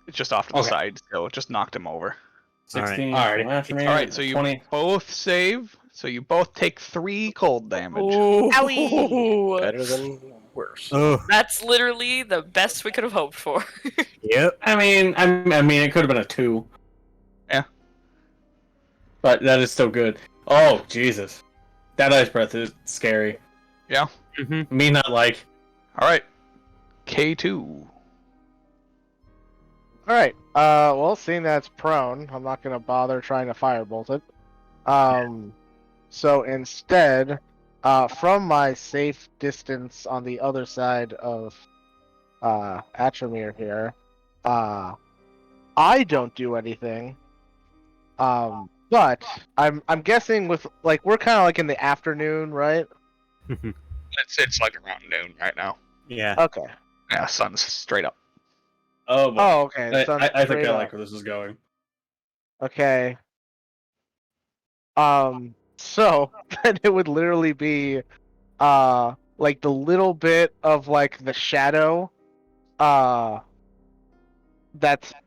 It's just off to the Okay. side, so it just knocked him over. 16. Alright. Alright. Alright, so you 20. both save, so you both take 3 cold damage. Owie. Better than worse. Oh. That's literally the best we could have hoped for. Yep. I mean, it could have been a 2. Yeah. But that is still good. Oh, Jesus. That ice breath is scary. Yeah. Mm-hmm. Me not like. Alright. K2. Alright, well, seeing that it's prone, I'm not gonna bother trying to firebolt it. So instead, from my safe distance on the other side of, Atramir here, I don't do anything. But I'm guessing with, like, we're kind of like in the afternoon, right? It's like around noon right now. Yeah. Okay. Yeah, sun's straight up. Oh, boy. Oh, okay. the sun's I think straight I up. like where this is going. Okay. So then it would literally be, like the little bit of like the shadow, that's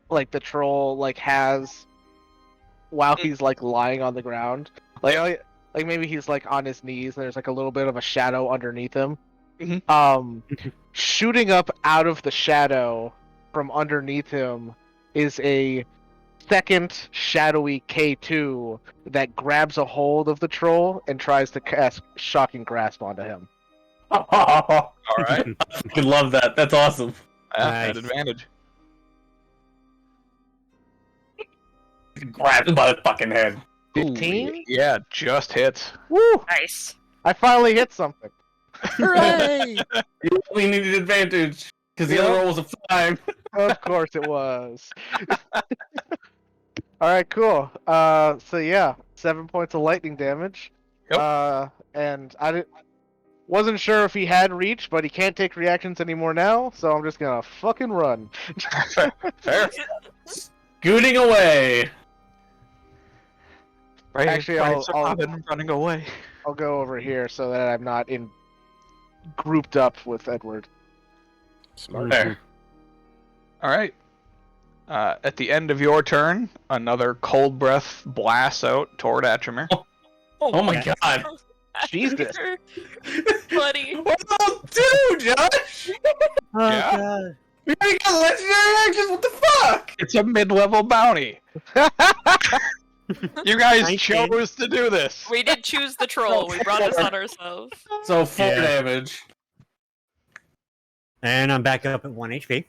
like the troll like has while he's like lying on the ground. Like maybe he's like on his knees and there's like a little bit of a shadow underneath him. Shooting up out of the shadow from underneath him is a second shadowy K2 that grabs a hold of the troll and tries to cast Shocking Grasp onto him. I Alright. fucking love that. That's awesome. At Nice. advantage. Grab him by the fucking head. 15? Yeah, just hits. Woo! Nice. I finally hit something. Hooray! You only needed advantage because the other roll was a 5. Of course it was. Alright, cool. So yeah, 7 points of lightning damage. Yep. And wasn't sure if he had reach, but he can't take reactions anymore now, so I'm just gonna fucking run. Fair. Scooting away. Right, Actually, right, I'll- so I'll- Robin running away. I'll go over here so that I'm not grouped up with Edward. Smart. There. Alright. At the end of your turn, another cold breath blasts out toward Atremer. Oh my god. Jesus. Buddy. What the do, Josh? Oh Yeah. god. We already got legendary actions. What the fuck? It's a mid-level bounty. You guys 19. chose to do this. We did choose the troll. We brought this on ourselves. So 4 Yeah. damage. And I'm back up at 1 HP.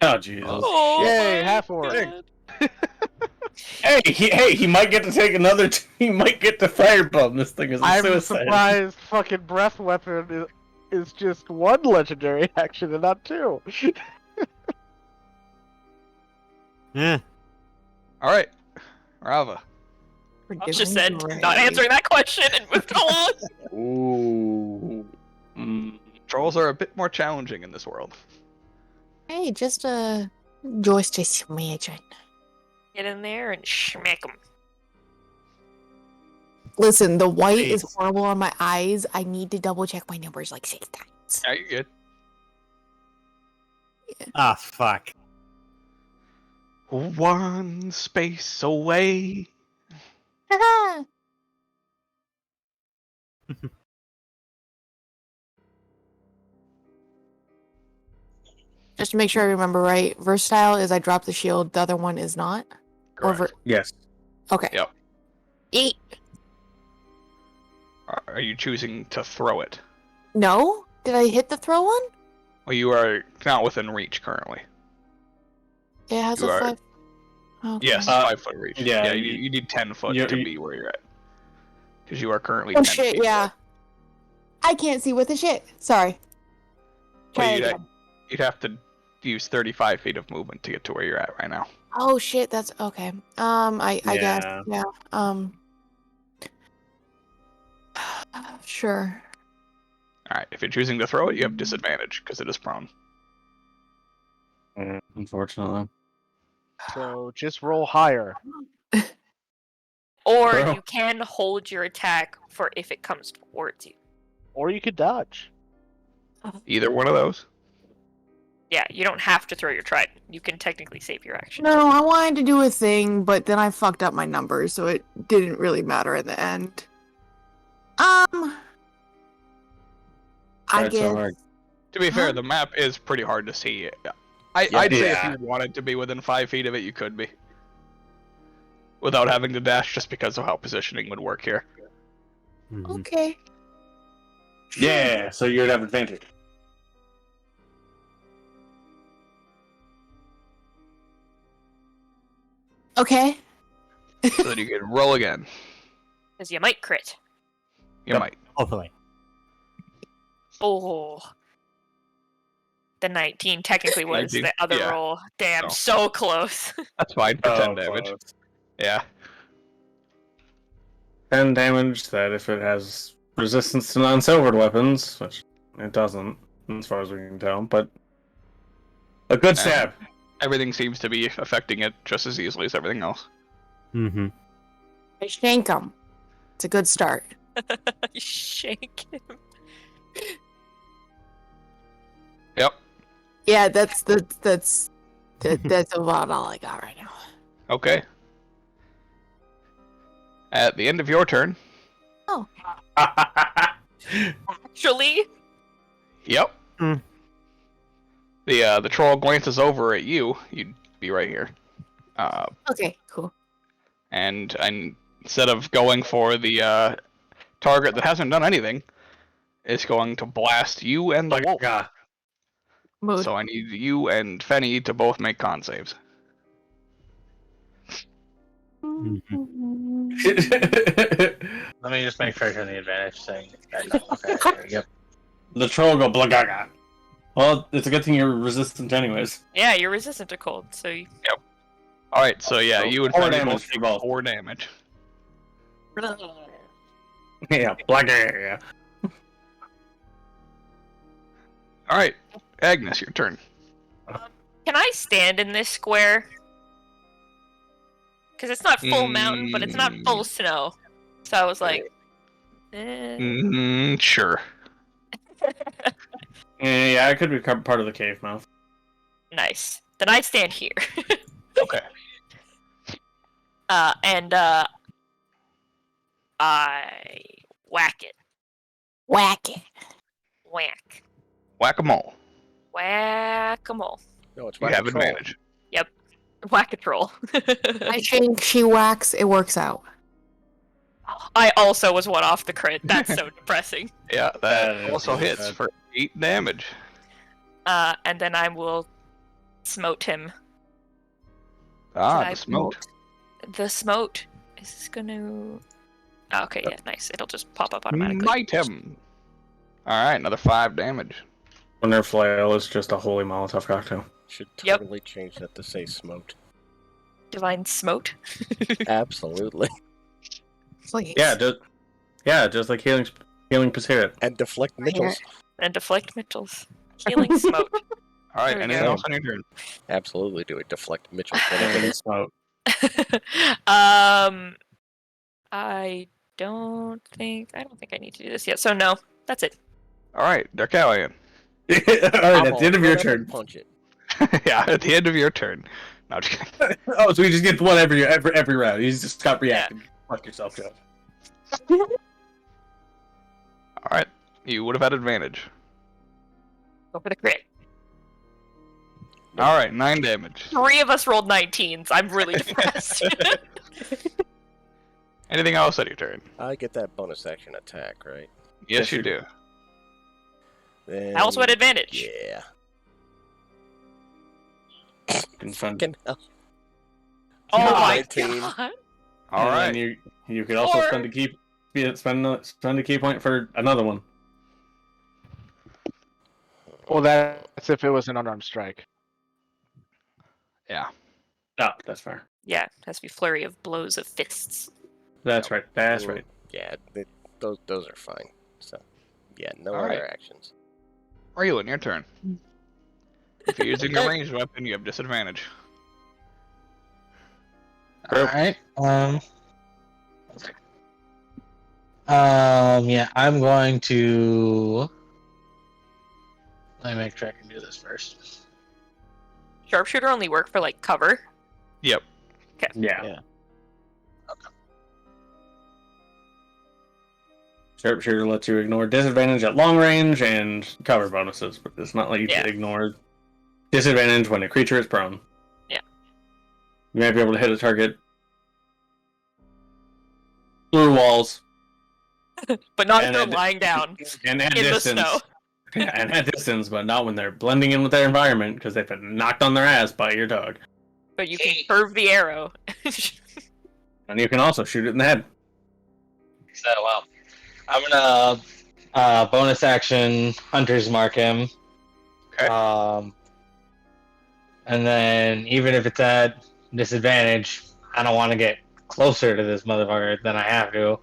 Oh Jesus. Oh, Yay, my half orc. God. Hey, he might get to take another. He might get to firebomb. This thing is a I'm suicide. surprised fucking breath weapon is just one legendary action and not 2. Yeah. Alright. Rava. I just said, not answering that question and moved along. Ooh. Mm. Trolls are a bit more challenging in this world. Hey, just a imagine. Get in there and smack him. Listen, the white Nice. is horrible on my eyes. I need to double check my numbers like 6 times. Yeah, you're good. Ah, fuck. One space away. Just to make sure I remember right, versatile is I drop the shield, the other one is not? Correct. Yes. Okay. Yep. Eat. Are you choosing to throw it? No? Did I hit the throw one? Well, you are not within reach currently. It has You a are- 5. Okay. Yes, 5-foot reach. yeah, you need 10 foot you- to be where you're at. Because you are currently Oh 10 shit, feet yeah. away. I can't see with the shit. Sorry. Try Well, it again. you'd have to use 35 feet of movement to get to where you're at right now. Oh shit, that's okay. I guess, Yeah. yeah. Sure. Alright, if you're choosing to throw it, you have disadvantage because it is prone. Unfortunately. So just roll higher. Or Throw. you can hold your attack for if it comes towards you. Or you could dodge. Either one of those. Yeah, you don't have to throw your trident. You can technically save your action. No, I wanted to do a thing, but then I fucked up my numbers, so it didn't really matter in the end. I Tried so guess. hard. To be fair, Huh? the map is pretty hard to see. I'd say if Yeah. you wanted to be within 5 feet of it, you could be. Without having to dash, just because of how positioning would work here. Okay. Yeah, so you'd have advantage. Okay. So then you can roll again. Because you might crit. You Yep. might. Hopefully. Oh. The 19 technically was 19, the other yeah. roll. Damn, Oh. so close. That's fine for 10 Oh, damage. close. Yeah. 10 damage that if it has resistance to non-silvered weapons, which it doesn't, as far as we can tell, but a good stab. Everything seems to be affecting it just as easily as everything else. Mm-hmm. I shank him. It's a good start. You shake him. Yep. Yeah, that's about all I got right now. Okay. At the end of your turn. Actually, Yep. Mm. The troll glances over at you. You'd be right here. Okay, cool. And instead of going for the target that hasn't done anything, it's going to blast you and the wolf. God. Mood. So I need you and Fenny to both make con saves. Let me just make sure I turn the advantage thing. Okay, there we go. The troll go blagaga. Well, it's a good thing you're resistant anyways. yeah, you're resistant to cold, so you... Alright, so yeah, So you and 4 Fenny damage both for take both. 4 damage. Yeah, blagaga. Alright, Agnes, your turn. Can I stand in this square? Because it's not full mountain, but it's not full snow. So I was like... Sure. Yeah, it could be part of the cave mouth. Nice. Then I stand here. Okay. And I whack it. Whack it. Whack. Whack-a-mole. Whack-a-mole. No, it's You my have control. advantage. Whack-a-troll. I shank, she whacks, it works out. I also was one off the crit. That's so depressing. Yeah, that also really hits bad. for 8 damage. And then I will smote him. Ah, Did I the smote. The smote is gonna... Oh, okay, yeah, nice. It'll just pop up automatically. Might him. Alright, another 5 damage. Wonder flail is just a holy Molotov cocktail. Should Yep. totally change that to say smoked. Divine smote. Absolutely. Please. Yeah, just like healing Spirit. And deflect Mitchells. And deflect Mitchell's. Healing smote. Alright, There we anything go. else on your turn? Absolutely do it. Deflect Mitchell's. Smoke. I don't think I need to do this yet. So no, that's it. Alright, Darkalion. Alright, at the end of your turn. Punch it. Yeah, at the end of your turn. No, just kidding. Oh, so we just get one every round. You just stop reacting. Fuck yourself, Joe. Alright, you would have had advantage. Go for the crit. All right, 9 damage. 3 of us rolled 19s. I'm really depressed. Anything else on your turn? I get that bonus action attack, right? Yes, you do. Then, I also had advantage. Yeah. Can spend, Fucking hell. Oh my 19. god. All and right. then you could also Or- spend a key point for another one. Well, that's if it was an unarmed strike. Yeah. Oh, that's fair. Yeah, it has to be flurry of blows of fists. That's right. That's Ooh, right. Yeah, those are fine. So, yeah, no All other right. actions. Raylan, your turn. If you're using a ranged weapon, you have disadvantage. Alright. Yeah, I'm going to. Let me make sure I can do this first. Sharpshooter only work for like cover. Yep. Yeah. Okay. Sharpshooter lets you ignore disadvantage at long range and cover bonuses, but it's not let you Yeah. ignore disadvantage when a creature is prone. Yeah. You may be able to hit a target through walls But not if And they're it- lying down and at in the distance. snow. Yeah, and at distance, but not when they're blending in with their environment because they've been knocked on their ass by your dog. But you can curve the arrow. And you can also shoot it in the head. So, well, I'm gonna bonus action Hunter's Mark him. Okay. And then even if it's at disadvantage, I don't want to get closer to this motherfucker than I have to.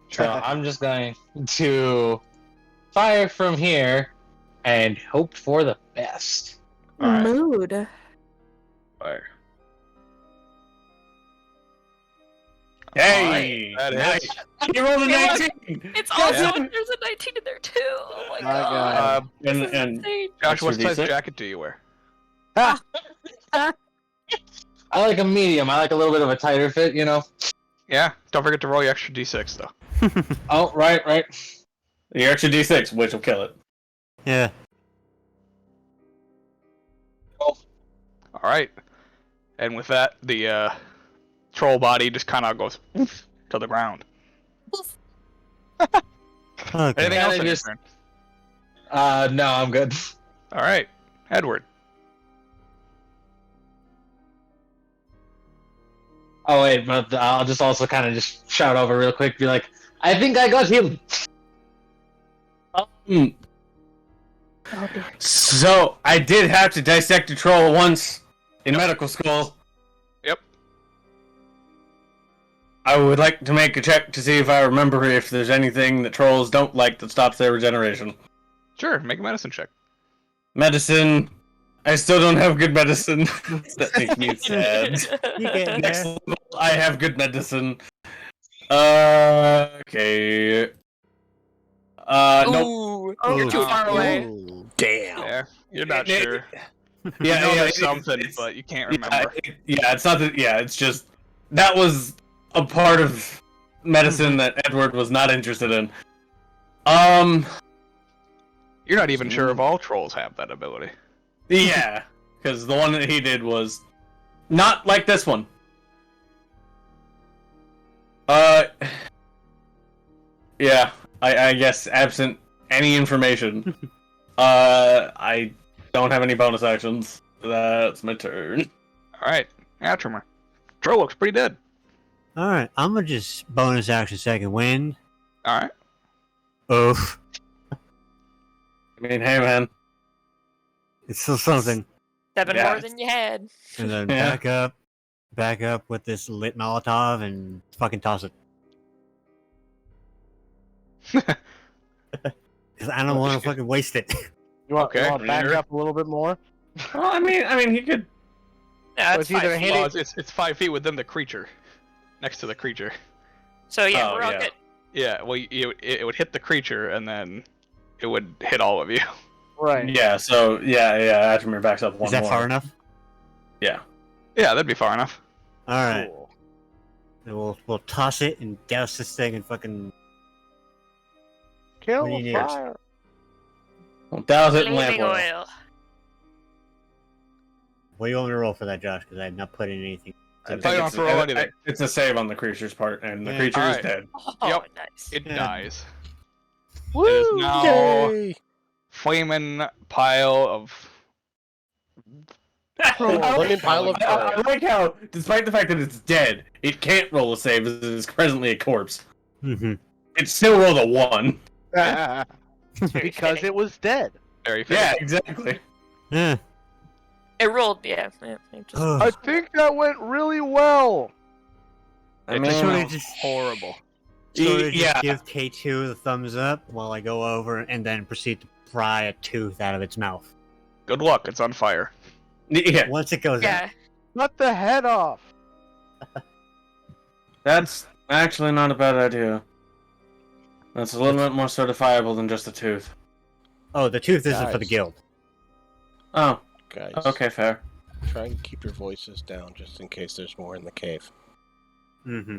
So I'm just going to fire from here and hope for the best. All right. Mood. Fire. Hey, that nice. is. You rolled a Hey, look. 19. It's also Yeah. there's a 19 in there too. Oh my My god. God. And This is insane. Josh, what Extra size D6? jacket do you wear? I like a medium. I like a little bit of a tighter fit, you know? Yeah. Don't forget to roll your extra d6 though. Oh, right. Your extra D6, which will kill it. Yeah. All right. And with that, the troll body just kind of goes to the ground. Okay. Anything Yeah, else they on your just- turn? No, I'm good. All right, Edward. Oh wait, but I'll just also kind of just shout over real quick, be like, I think I got him. Oh dear. So, I did have to dissect a troll once in medical school. Yep. I would like to make a check to see if I remember if there's anything that trolls don't like that stops their regeneration. Sure, make a medicine check. Medicine. I still don't have good medicine. That makes me sad. You get Next there. level, I have good medicine. Okay. Nope. Ooh, Ooh. you're too far away. Ooh. Damn. Yeah, you're not It- sure. Yeah, You know yeah, there's it- something, it's- but you can't yeah, remember. it's not that. Yeah, it's just that was a part of medicine that Edward was not interested in. You're not even sure if all trolls have that ability. Yeah, because the one that he did was not like this one. Yeah, I guess absent any information, I don't have any bonus actions. That's my turn. All right, Atrimer. Troll looks pretty dead. All right, I'm gonna just bonus action second wind. All right. Oof, I mean, hey man, it's still something. 7 Yeah. more than you had. And then Yeah. back up with this lit Molotov and fucking toss it. Because I don't want to fucking waste it. You want, Okay, you want to back Peter. up a little bit more? well, I mean, he could. Yeah, So it's it's either 5 feet. hit Well, it- it's 5 feet within the creature, next to the creature. So yeah, Oh, we're all yeah. good. Yeah, well, it would hit the creature, and then it would hit all of you. Right. Yeah, so yeah. Atremir backs up one Is that more. far enough? Yeah. Yeah, that'd be far enough. All right. Cool. Then we'll toss it and douse this thing and fucking. Kill What do you the need? fire. Well, douse it in Flaming lamp oil. oil. What do you want me to roll for that, Josh? Because I have not put in anything. I don't have to roll anything. It's a save on the creature's part, and the Yeah. creature is Alright. dead. Oh, Yep. nice. It Yeah. dies. Woo! It is now Yay! flaming pile of. Flaming pile of I like how, despite the fact that it's dead, it can't roll a save as it is presently a corpse. Mm-hmm. It still rolled a 1. Because it was dead. Very fitting. Yeah, exactly. Yeah. It rolled, yeah. It just- I think that went really well. I It mean, just Sort of smells just- horrible. Sort of yeah. just give K2 the thumbs up while I go over and then proceed to pry a tooth out of its mouth. Good luck. It's on fire. Yeah, Once it goes out. yeah. Cut the head off. that's actually not a bad idea. That's a little bit more certifiable than just a tooth. Oh, the tooth isn't for the Guys. guild. Oh, Guys, okay, fair. try and keep your voices down just in case there's more in the cave. Mm-hmm.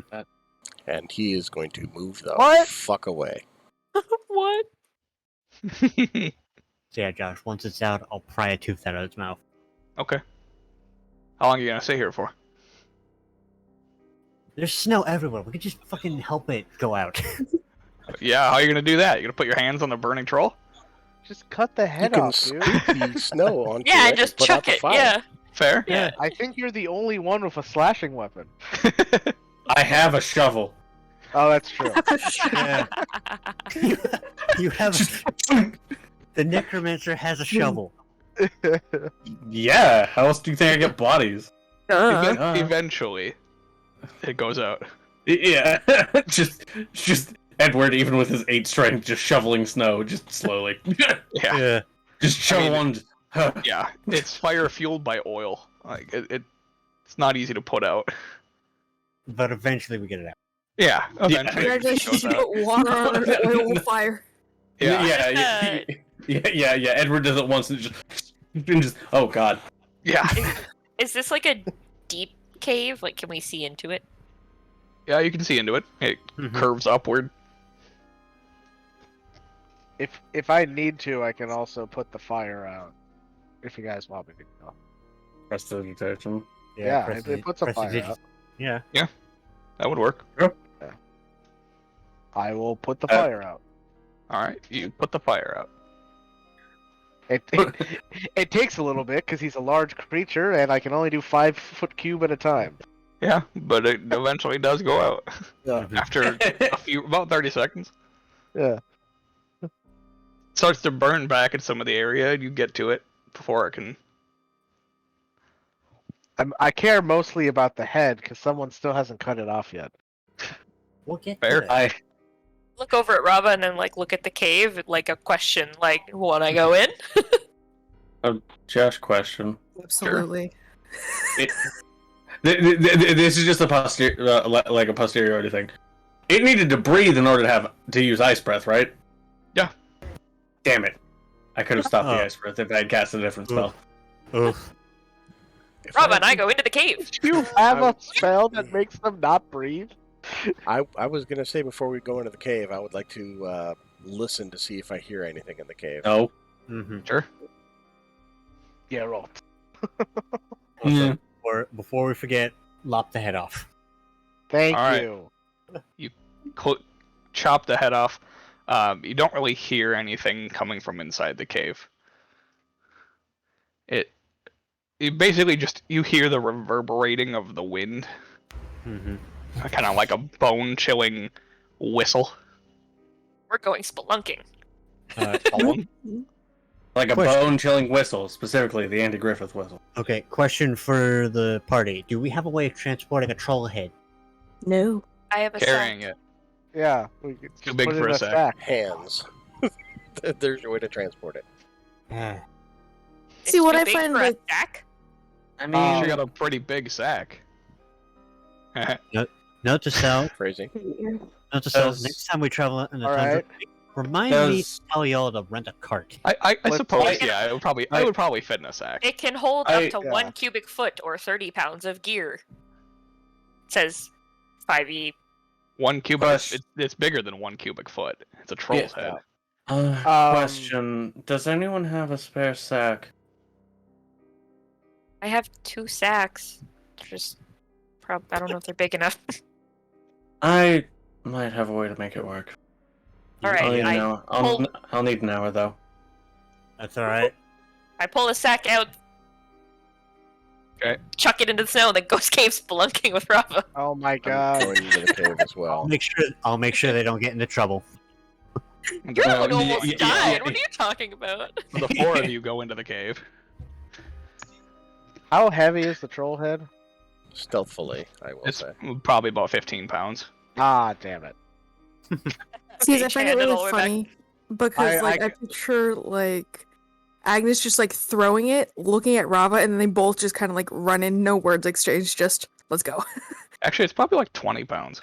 And he is going to move the What? fuck away. What? So yeah, Josh, once it's out, I'll pry a tooth out of its mouth. Okay. How long are you gonna stay here for? There's snow everywhere. We could just fucking help it go out. Yeah, how are you gonna do that? You gonna put your hands on the burning troll? Just cut the You head can off, dude. scoop the snow onto Yeah, it and just put out chuck the it. fire. Yeah. Fair. Yeah. I think you're the only one with a slashing weapon. I have a shovel. Oh, that's true. Yeah. You have the necromancer has a shovel. Yeah, how else do you think I get bodies? Eventually, it goes out. Yeah, just Edward, even with his 8 strength, just shoveling snow, just slowly. Yeah. Just shovel I mean, one. Yeah. It's fire fueled by oil. Like it's not easy to put out. But eventually we get it out. Yeah. Eventually, it Congratulations, goes you out. put water on an oil fire. Yeah. Yeah. Edward does it once and just oh god. Yeah. Is this like a deep cave? Like, can we see into it? Yeah. You can see into it. It Mhm. curves upward. If I need to, I can also put the fire out. If you guys want me to go. Prestidigitation. Yeah, press it puts a press fire digit- out. Yeah. That would work. I will put the fire out. All right. You put the fire out. It takes a little bit because he's a large creature, and I can only do 5 foot cube at a time. Yeah, but it eventually does go out Yeah. after about 30 seconds. Yeah. Starts to burn back in some of the area, and you get to it before it can. I care mostly about the head because someone still hasn't cut it off yet. We'll get Fair. to that. Look over at Rava and then like look at the cave, like a question, like, want I go in? Josh question. Absolutely. This is just a like a posteriority thing. It needed to breathe in order to use ice breath, right? Yeah. Damn it! I could have stopped Oh. the ice breath if I had cast a different spell. Oof. If Rava and I go into the cave. You have a spell that makes them not breathe? I was gonna say before we go into the cave, I would like to listen to see if I hear anything in the cave. No. Mm-hmm. Sure. Yeah, roll. Mm. Before we forget, lop the head off. Thank All right. you. Chop the head off. You don't really hear anything coming from inside the cave. You basically just you hear the reverberating of the wind, Mm-hmm. kind of like a bone-chilling whistle. We're going spelunking. Like a Question. bone-chilling whistle, specifically the Andy Griffith whistle. Okay, question for the party. Do we have a way of transporting a troll head? No. I have a Carrying sack. it. Yeah, we could Too just big put it for in a sack. sack. Hands. There's your way to transport it. Ah. It's See, what too I big find, for a like- sack? I You mean, got a pretty big sack. Note to self. Crazy. Note to self. Does- Next time we travel in the All tundra, right. remind me to Does- tell y'all to rent a cart. I Let's suppose, take it. yeah, it would probably fit in a sack. It can hold I- up to Yeah. 1 cubic foot or 30 pounds of gear. It says 5e. 1 cubic. Question. It's bigger than 1 cubic foot. It's a troll's head. Um, question: does anyone have a spare sack? I I have 2 sacks. They're just, I don't know if they're big enough. I might have a way to make it work. All right, I'll need an I hour. pull- I'll need an hour though. That's all right. I pull a sack out. Okay. Chuck it into the snow, and then Ghost Cave spelunking with Rava. Oh my I'm god. going into the cave as well. I'll make sure they don't get into trouble. You're the one who almost yeah, died. What are you talking about? The 4 of you go into the cave. How heavy is the troll head? Stealthily, I will It's say. probably about 15 pounds. Ah, damn it. See, I find it Handle really all the way back. funny because I I picture like Agnes just like throwing it, looking at Rava, and then they both just kind of like run in, no words exchanged, just let's go. Actually, it's probably like 20 pounds.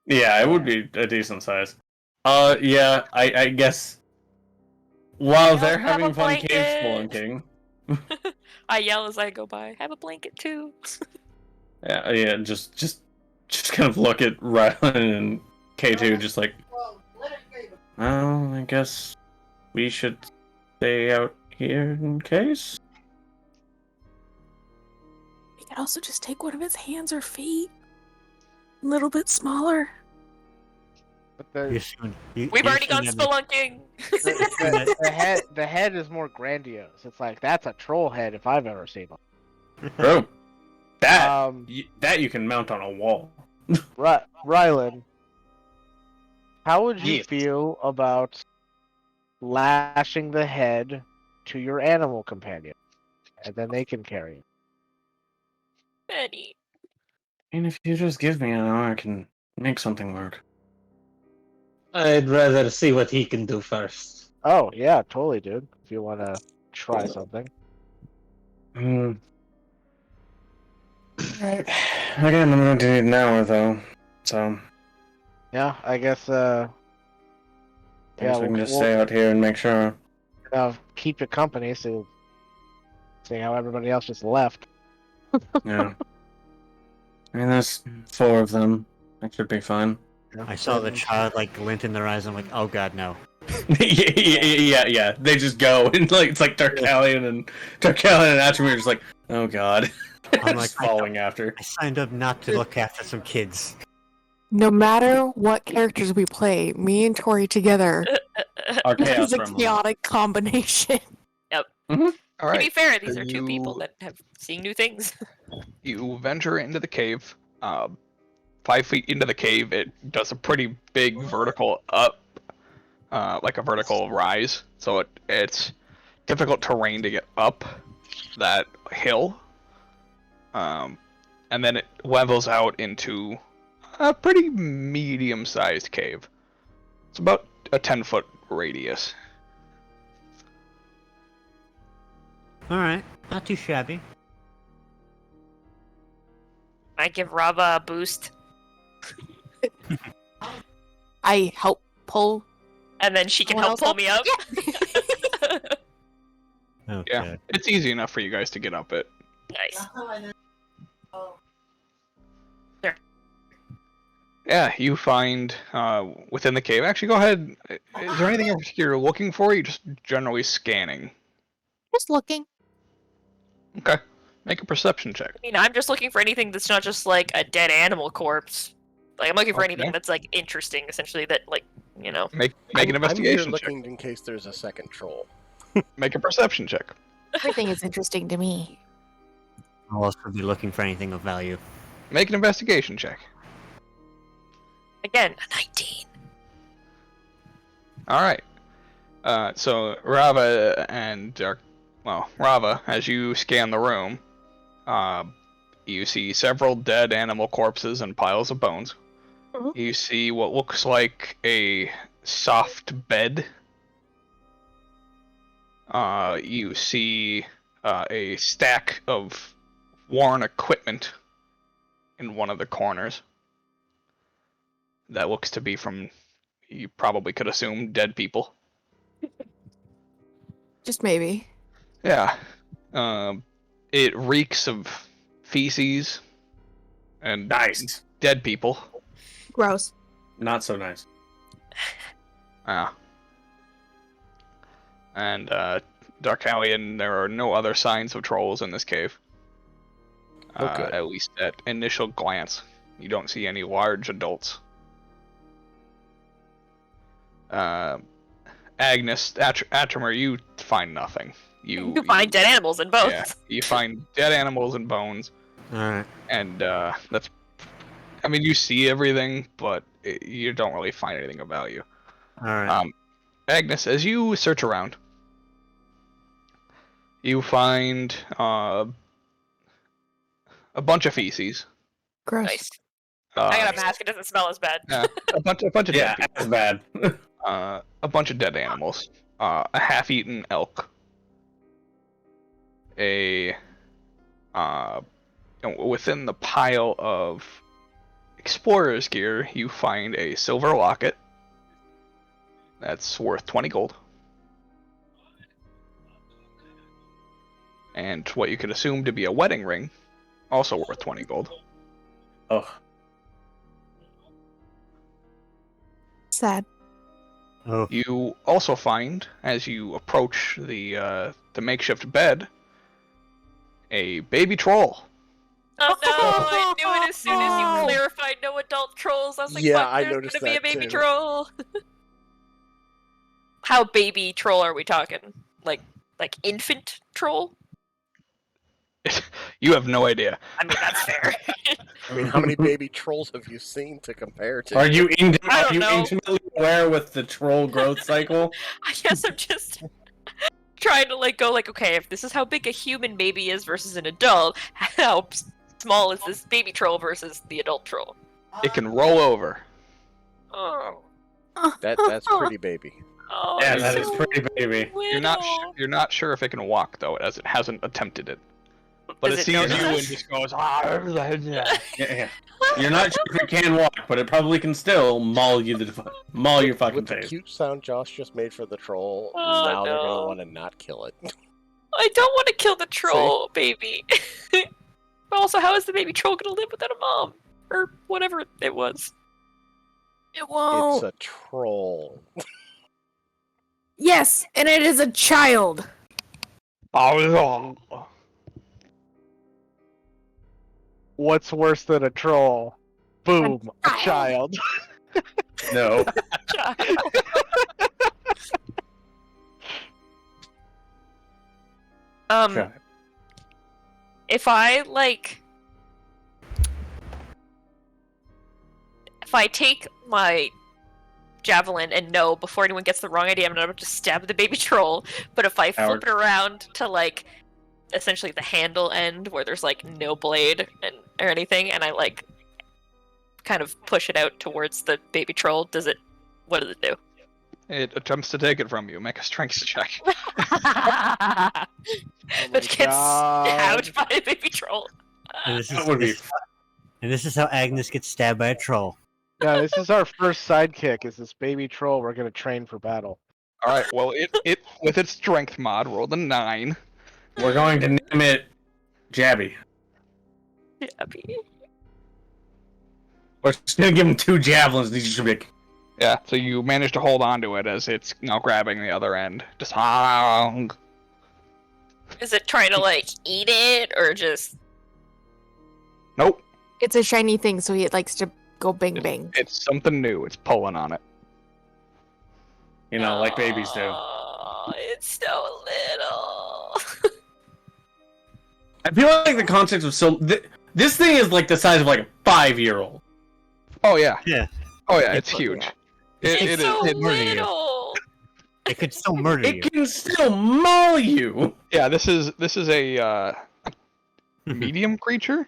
Yeah, it would be a decent size. Yeah, I guess while Yeah, they're have a having fun cave blanket. spelunking, I yell as I go by. Have a blanket too. yeah, just kind of look at Rylan and K2, just like, well, I guess we should stay out here in case. You could also just take one of his hands or feet, a little bit smaller. But You the, soon, you, We've you already gone soon- spelunking. the head is more grandiose. It's like that's a troll head if I've ever seen one. Bro, that Um, you can mount on a wall. Rylan, how would you Yes. feel about lashing the head to your animal companion, and then they can carry it? Benny. And if you just give me an hour, I can make something work. I'd rather see what he can do first. Oh yeah, totally, dude. If you want to try something. Hmm. Right. Again, I'm going to need an hour though, so Yeah, I guess. I guess we can we'll- just stay out here and make sure. keep you company. So, seeing how everybody else just left. Yeah. I mean, there's 4 of them. That should be fine. I saw the childlike glint in their eyes. I'm like, oh god, no. yeah. They just go and like it's like Tarkalion and Atchimir are just like, oh god, I'm like, just following after. I signed up not to look after some kids. No matter what characters we play, me and Tori together Our is chaos a gremlin. chaotic combination. All To be right. fair, these are You- 2 people that have seen new things. You venture into the cave. 5 feet into the cave, it does a pretty big vertical up, like a vertical rise. So it's difficult terrain to get up that hill. And then it levels out into a pretty medium-sized cave. It's about a 10-foot radius. All right, not too shabby. I give Rava a boost, I help pull. and then she can Someone help else pull up? me up. Okay. Yeah, it's easy enough for you guys to get up it. Nice. Yeah, you find within the cave. Actually, go ahead. Is there anything in particular you're looking for? You're just generally scanning. Just looking. Okay. Make a perception check. I mean, I'm just looking for anything that's not just like a dead animal corpse. Like I'm looking for anything Okay. that's like interesting, essentially. That like Make an I'm here investigation check. looking in case there's a second troll. Make a perception check. Everything is interesting to me. I'll also be looking for anything of value. Make an investigation check. again a 19. All right. So Rava Rava, as you scan the room, you see several dead animal corpses and piles of bones. Mhm. You see what looks like a soft bed. You see a stack of worn equipment in one of the corners. That looks to be from, you probably could assume, dead people. Just maybe. Yeah. It reeks of feces and Nice. dead people. Gross. Not so nice. Yeah. And Darkalion, there are no other signs of trolls in this cave. good. At least at initial glance, you don't see any large adults. Agnes, Atrimer, you find nothing. You find dead animals and bones. Yeah, you find dead animals and bones, Alright. and that's. I mean, you see everything, but you don't really find anything of value. Alright. Agnes, as you search around, you find a bunch of feces. Gross. Nice. I got a mask. It doesn't smell as bad. A bunch of Yeah, dead that's bad. a bunch of dead animals, a half-eaten elk, within the pile of explorer's gear, you find a silver locket that's worth 20 gold, and what you could assume to be a wedding ring, also worth 20 gold. Oh, Sad. Oh. You also find, as you approach the makeshift bed, a baby troll. Oh no! I knew it as soon as you clarified no adult trolls. I was like, Yeah, fuck, I there's noticed gonna be a that baby too. troll. How baby troll are we talking? Like infant troll? You have no idea. I mean, that's fair. I mean, how many baby trolls have you seen to compare to? are you I don't know. intimately aware with the troll growth cycle? I guess I'm just trying to go okay, if this is how big a human baby is versus an adult, how small is this baby troll versus the adult troll? It can roll over. Oh, That's pretty baby. oh, Yeah, it's that is so pretty baby. You're not sure if it can walk though, as it hasn't attempted it. But Does it it know sees you that? and just goes. "Ah." Yeah. You're not sure if it can walk, but it probably can still maul your fucking With the face. cute sound Josh just made for the troll, Oh, now they're no. gonna want to not kill it. I don't want to kill the troll baby. But also, how is the baby troll gonna live without a mom? Or whatever it was. It won't. It's a troll. Yes, and it is a child. Oh, What's worse than a troll? Boom, a child. No. Okay. If I take my javelin and no, before anyone gets the wrong idea, I'm gonna just stab the baby troll. But if I flip it around to essentially the handle end where there's no blade or anything, and I kind of push it out towards the baby troll, what does it do? it attempts to take it from you. Make a strength check. Which gets stabbed by a baby troll. And this is, That would be and this is how Agnes gets stabbed by a troll. Yeah, this is our first sidekick. Is this baby troll we're gonna train for battle? All right. Well, it with its strength mod rolled a 9. We're going to name it Jabby. Jabby. We're just gonna give him 2 javelins. These should be. Yeah. So you manage to hold on to it as it's now grabbing the other end. Just Is it trying to eat it or just? Nope. It's a shiny thing, so he likes to go bang bang. It's something new. It's pulling on it. You know, like babies do. Oh, it's so little. I feel like the concept of this thing is like the size of a 5-year-old. Oh yeah. Yeah. Oh yeah. It's huge. It's It so is. little. It could still murder you. It can still maul you. Yeah. This is a medium creature.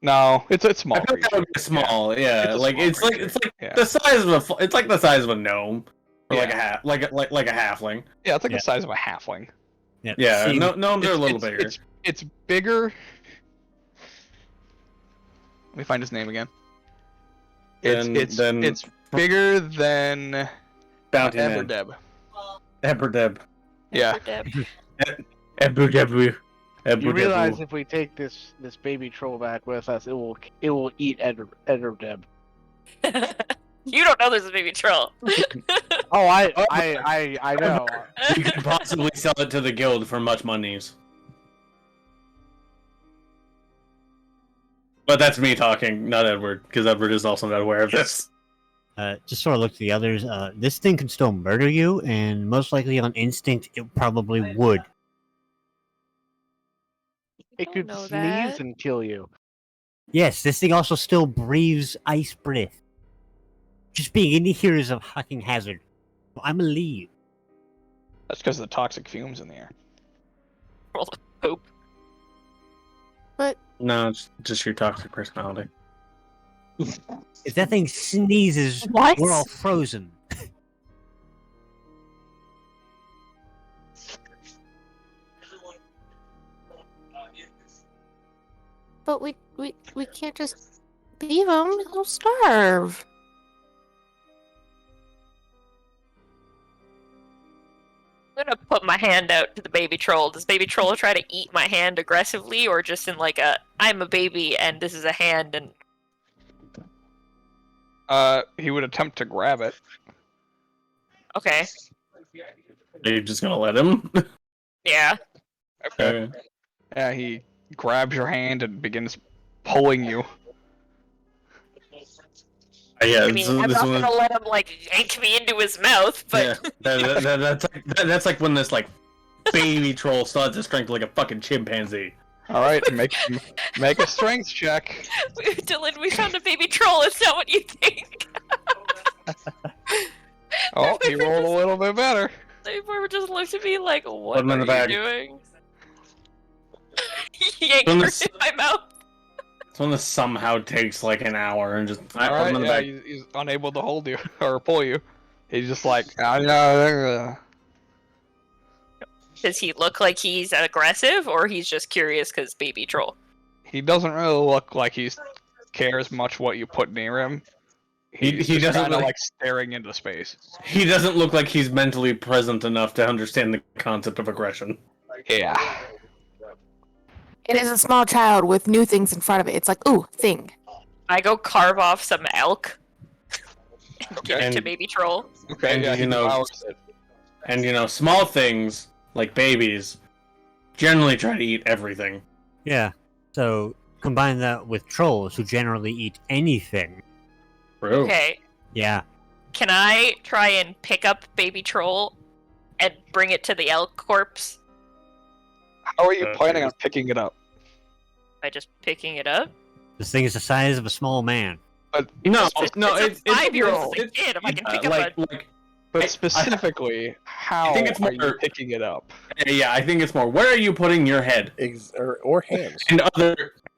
No, it's a small I feel like that creature. would be small. Yeah, It's a like small it's like creature. Yeah. the size of it's like the size of a gnome or like a Yeah. like a halfling. Yeah, it's like Yeah. the size of a halfling. Yeah, See, gnomes are a little bigger. It's bigger. Let me find his name again. It's bigger than Bounty Man. Everdeb. Eberdeb. Yeah. Ebudebu. You realize if we take this baby troll back with us, it will eat Ederdeb. You don't know there's a baby troll. Oh, I know. We could possibly sell it to the guild for much monies. But that's me talking, not Edward, because Edward is also not aware of this. Just sort of look to the others. This thing can still murder you, and most likely on instinct, it probably would. It don't could know sneeze that. and kill you. Yes, this thing also still breathes ice breath. Just being in here is a fucking hazard. I'm gonna leave. That's because of the toxic fumes in the air. Roll the poop. No, it's just your toxic personality. If that thing sneezes, What? we're all frozen. But we can't just leave him. He'll starve. I'm gonna put my hand out to the baby troll. Does baby troll try to eat my hand aggressively, or just in like a I'm a baby and this is a hand and He would attempt to grab it. okay, Are you just gonna let him? yeah. Okay. Yeah, he grabs your hand and begins pulling you. Yeah, I mean, I'm not gonna let him like yank me into his mouth, but yeah, that's like when this like baby troll starts to strength like a fucking chimpanzee. All right, make a strength check. Dylan, we found a baby troll. It's not what you think. Oh, he rolled a little bit better. They were just looked at me like, "What Put him in are the bag. you doing?" He yanked Put him her in in my mouth. This one somehow takes like an hour and just All right, yeah, he's unable to hold you or pull you. He's just like, Does he look like he's aggressive, or he's just curious because baby troll? he doesn't really look like he cares much what you put near him. He He's just doesn't kind of look- like staring into space. He doesn't look like he's mentally present enough to understand the concept of aggression. Yeah. It is a small child with new things in front of it. It's like, ooh, thing. I go carve off some elk and give it to And- baby troll. Okay, And yeah, he you know- devours it. And small things like babies generally try to eat everything. Yeah. So combine that with trolls who generally eat anything. True. Okay, Yeah. can I try and pick up baby troll and bring it to the elk corpse How are you Okay. planning on picking it up? by just picking it up? This thing is the size of a small man. No, It's no, a it's 5-year-old. it's- Kid, if I can pick up like, a... like, But I- specifically, how think it's are you more- picking it up? yeah, I think it's more. Where are you putting your head Or hands.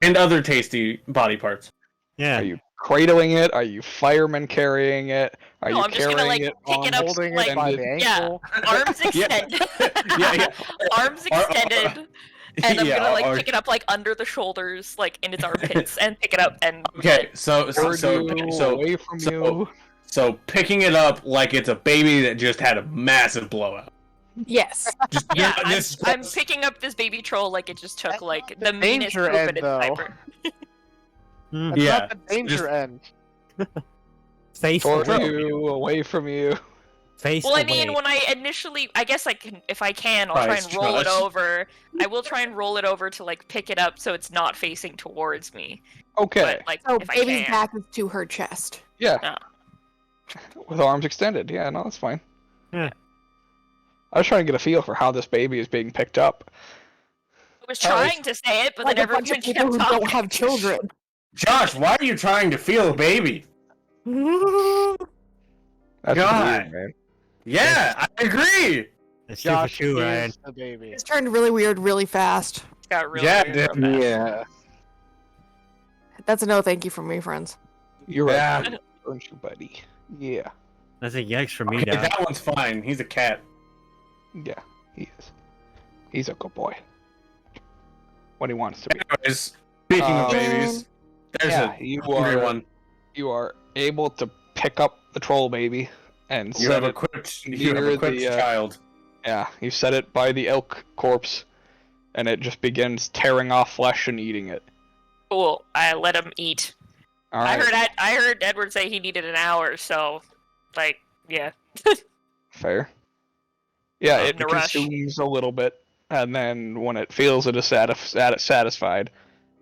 and other tasty body parts? Yeah. Are you cradling it? Are you fireman carrying it? Are No, you I'm just gonna, carrying like, it pick on it up, Holding like, it by the extended? ankle. arms Yeah. extended. Yeah. Arms extended. And I'm Yeah, gonna like or- pick it up like under the shoulders, like in its armpits, and pick it up and Okay, so away from you. so picking it up like it's a baby that just had a massive blowout. Yes. Just yeah, this- I'm picking up this baby troll like it just took like the meanest danger poop end, in its though. diaper. That's Yeah, not the danger just- end. Face Toward away. you, away from you. Face Well, I away. mean, when I initially, I guess I can, if I can, I'll try Christ, and roll it Josh. over. I will try and roll it over to like pick it up so it's not facing towards me. Okay. But like, So if I baby's can. back is to her chest. Yeah. With arms extended. Yeah, no, that's fine. Yeah. I was trying to get a feel for how this baby is being picked up. I was trying to say it, but Like then a bunch everyone of people who kept don't talking. have children. Josh, why are you trying to feel a baby? That's God. weird, man. Yeah, I agree. That's two for Josh two, Ryan. is the baby. It's turned really weird really fast. It got really Yeah, weird real dude. fast. Yeah. That's a no thank you from me, friends. You're right. Yeah. Aren't you, buddy? Yeah. That's a yikes for me, Okay, Doc. that one's fine. He's a cat. Yeah, he is. He's a good boy. What he wants to be. Anyways, speaking of babies, there's Yeah, a you hungry are- one. You are able to pick up the troll baby and You set have it. equipped. You near have equipped the, child. Yeah, you set it by the elk corpse, and it just begins tearing off flesh and eating it. Cool. I let him eat. All right. I heard Edward say he needed an hour, so like, yeah. Fair. Yeah, I'm it in a rush. consumes a little bit, and then when it feels it is satisfied,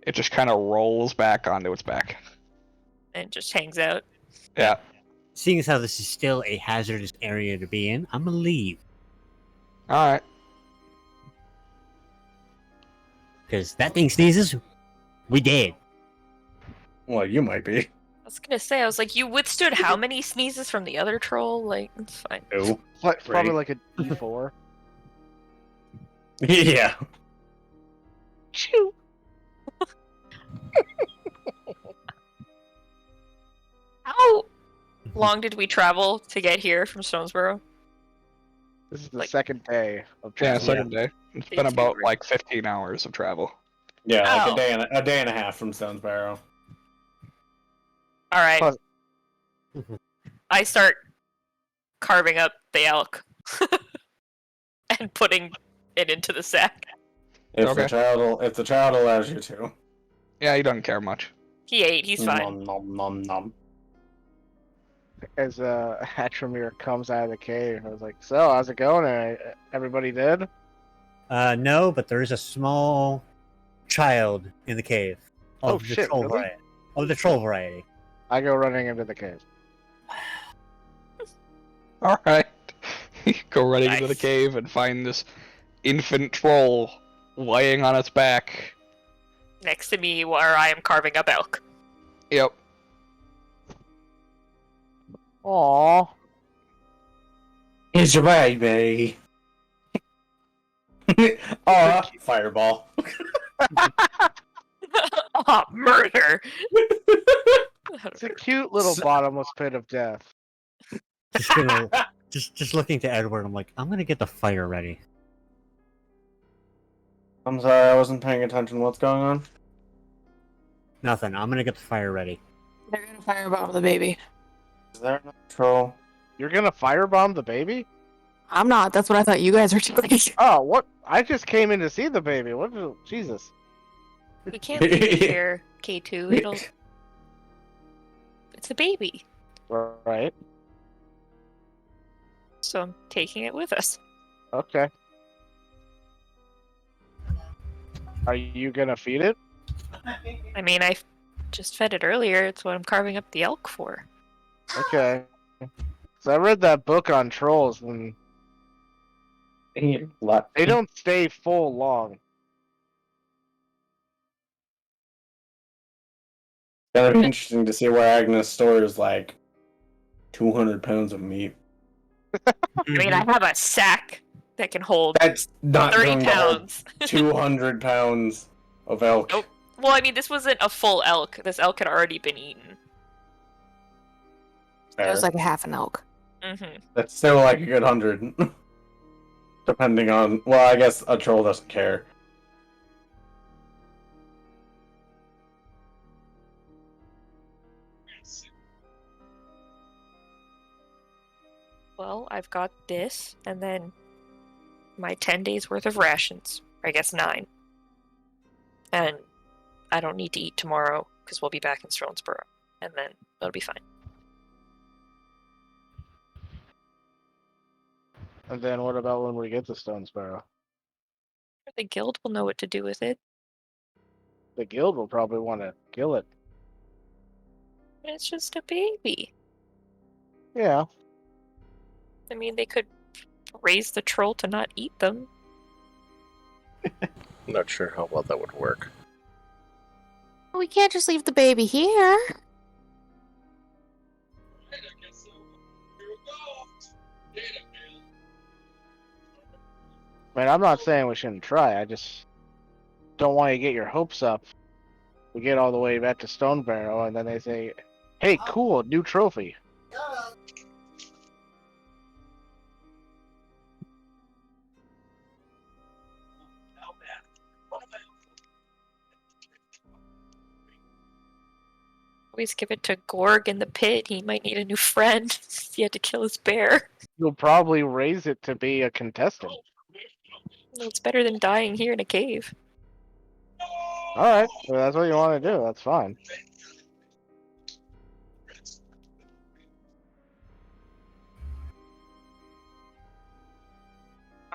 It just kind of rolls back onto its back. And just hangs out. Yeah. Seeing as how this is still a hazardous area to be in, I'm gonna leave. Alright. Because that thing sneezes, we dead. Well, you might be. I was gonna say, I was like, you withstood how many sneezes from the other troll? Like, it's fine. Oh. Probably like a D4. Yeah. Choo. How long did we travel to get here from Stonesboro? This is the Like- second day of Yeah, travel. second day. It's been It's about great. like 15 hours of travel. Yeah, like Oh. a day and a half from Stonesboro. All right. Plus- I start carving up the elk and putting it into the sack. If Okay. the child allows you to. Yeah, he doesn't care much. He ate. He's fine. Nom nom nom nom. As Hatramir comes out of the cave, I was like, "So, how's it going?" And everybody did. No, but there is a small child in the cave. Oh, Of the shit, troll really? variety. Of the troll variety. I go running into the cave. Alright. Go running into the Nice. cave and find this infant troll laying on its back. Next to me, where I am carving up elk. Yep. Aww. Here's your baby. Oh, fireball. Oh, murder! It's a cute little bottomless pit of death. Just gonna, just looking to Edward, I'm like, I'm gonna get the fire ready. I'm sorry, I wasn't paying attention. What's going on? Nothing. I'm gonna get the fire ready. They're gonna firebomb the baby. Is there another troll? You're gonna firebomb the baby? I'm not. That's what I thought you guys were doing. Oh, what? I just came in to see the baby. What? Jesus. We can't leave it here, K2. It'll. It's a baby, Right. so I'm taking it with us. Okay. Are you gonna feed it? I mean, I just fed it earlier. It's what I'm carving up the elk for. Okay. So I read that book on trolls, and they don't stay full long. Gonna be interesting to see where Agnes stores like 200 pounds of meat. I mean, I have a sack that can hold That's not 30 going to hold pounds. 200 pounds of elk. Nope. Well, I mean, this wasn't a full elk. This elk had already been eaten. It was like a half an elk. Mm-hmm. That's still like a good 100. Depending on, well, I guess a troll doesn't care. Well, I've got this, and then my 10 days worth of rations. Or I guess 9. And I don't need to eat tomorrow, because we'll be back in Stronesboro. And then it'll be fine. And then what about when we get to Stonesboro? The guild will know what to do with it. The guild will probably want to kill it. It's just a baby. Yeah. I mean, they could raise the troll to not eat them. I'm not sure how well that would work. We can't just leave the baby here. I mean, I'm not saying we shouldn't try. I just don't want you to get your hopes up. We get all the way back to Stonebarrow, and then they say, "Hey, cool, new trophy." Always give it to Gorg in the pit. He might need a new friend. He had to kill his bear. You'll probably raise it to be a contestant. Well, it's better than dying here in a cave. All right, well, that's what you want to do. That's fine.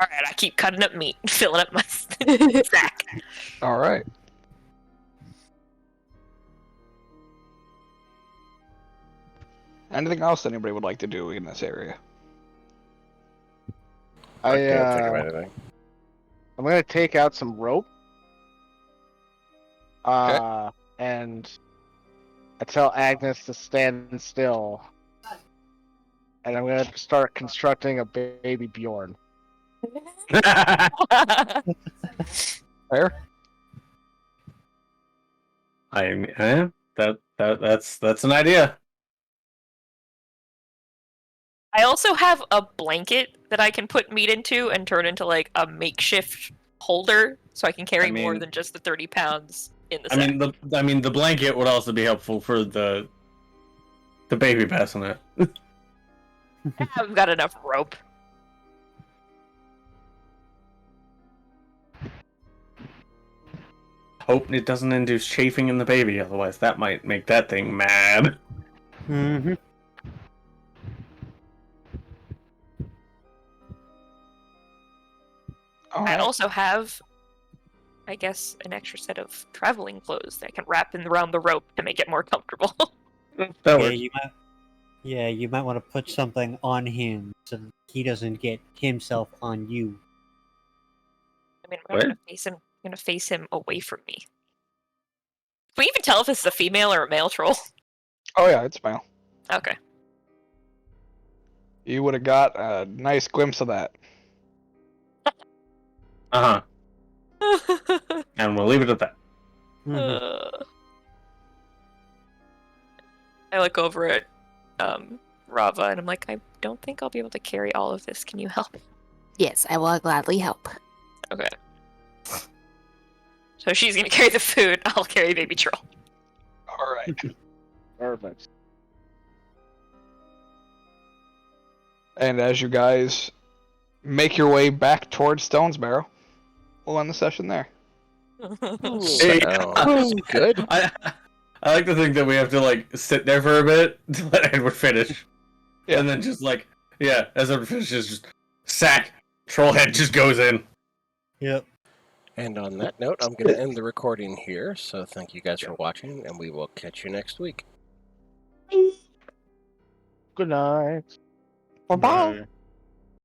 Alright, I keep cutting up meat and filling up my sack. Alright. Anything else anybody would like to do in this area? I can't think of anything. I'm gonna take out some rope. And I tell Agnes to stand still. And I'm gonna start constructing a baby Bjorn. Fair. That's an idea. I also have a blanket that I can put meat into and turn into like a makeshift holder, so I can carry more than just the 30 pounds in the sack. The blanket would also be helpful for the baby bassinet. I've got enough rope. Hope it doesn't induce chafing in the baby, otherwise that might make that thing mad. Mm-hmm. I also have, I guess, an extra set of traveling clothes that I can wrap around the rope to make it more comfortable. That works. You might want to put something on him so that he doesn't get himself on you. I mean, I'm gonna face him away from me. Can we even tell if this is a female or a male troll? Oh yeah, it's male. Okay. You would have got a nice glimpse of that. Uh-huh. And we'll leave it at that. I look over at Rava and I'm like, I don't think I'll be able to carry all of this. Can you help? Yes, I will gladly help. Okay. So she's gonna carry the food, I'll carry baby troll. Alright. Perfect. And as you guys make your way back towards Stone's Barrow, we'll end the session there. Sounds good. I like to think that we have to like sit there for a bit to let Edward finish. Yeah. And then just like, yeah, as Edward finishes, just sack, troll head just goes in. Yep. And on that note, I'm going to end the recording here. So thank you guys for watching, and we will catch you next week. Good night. Bye-bye. Bye.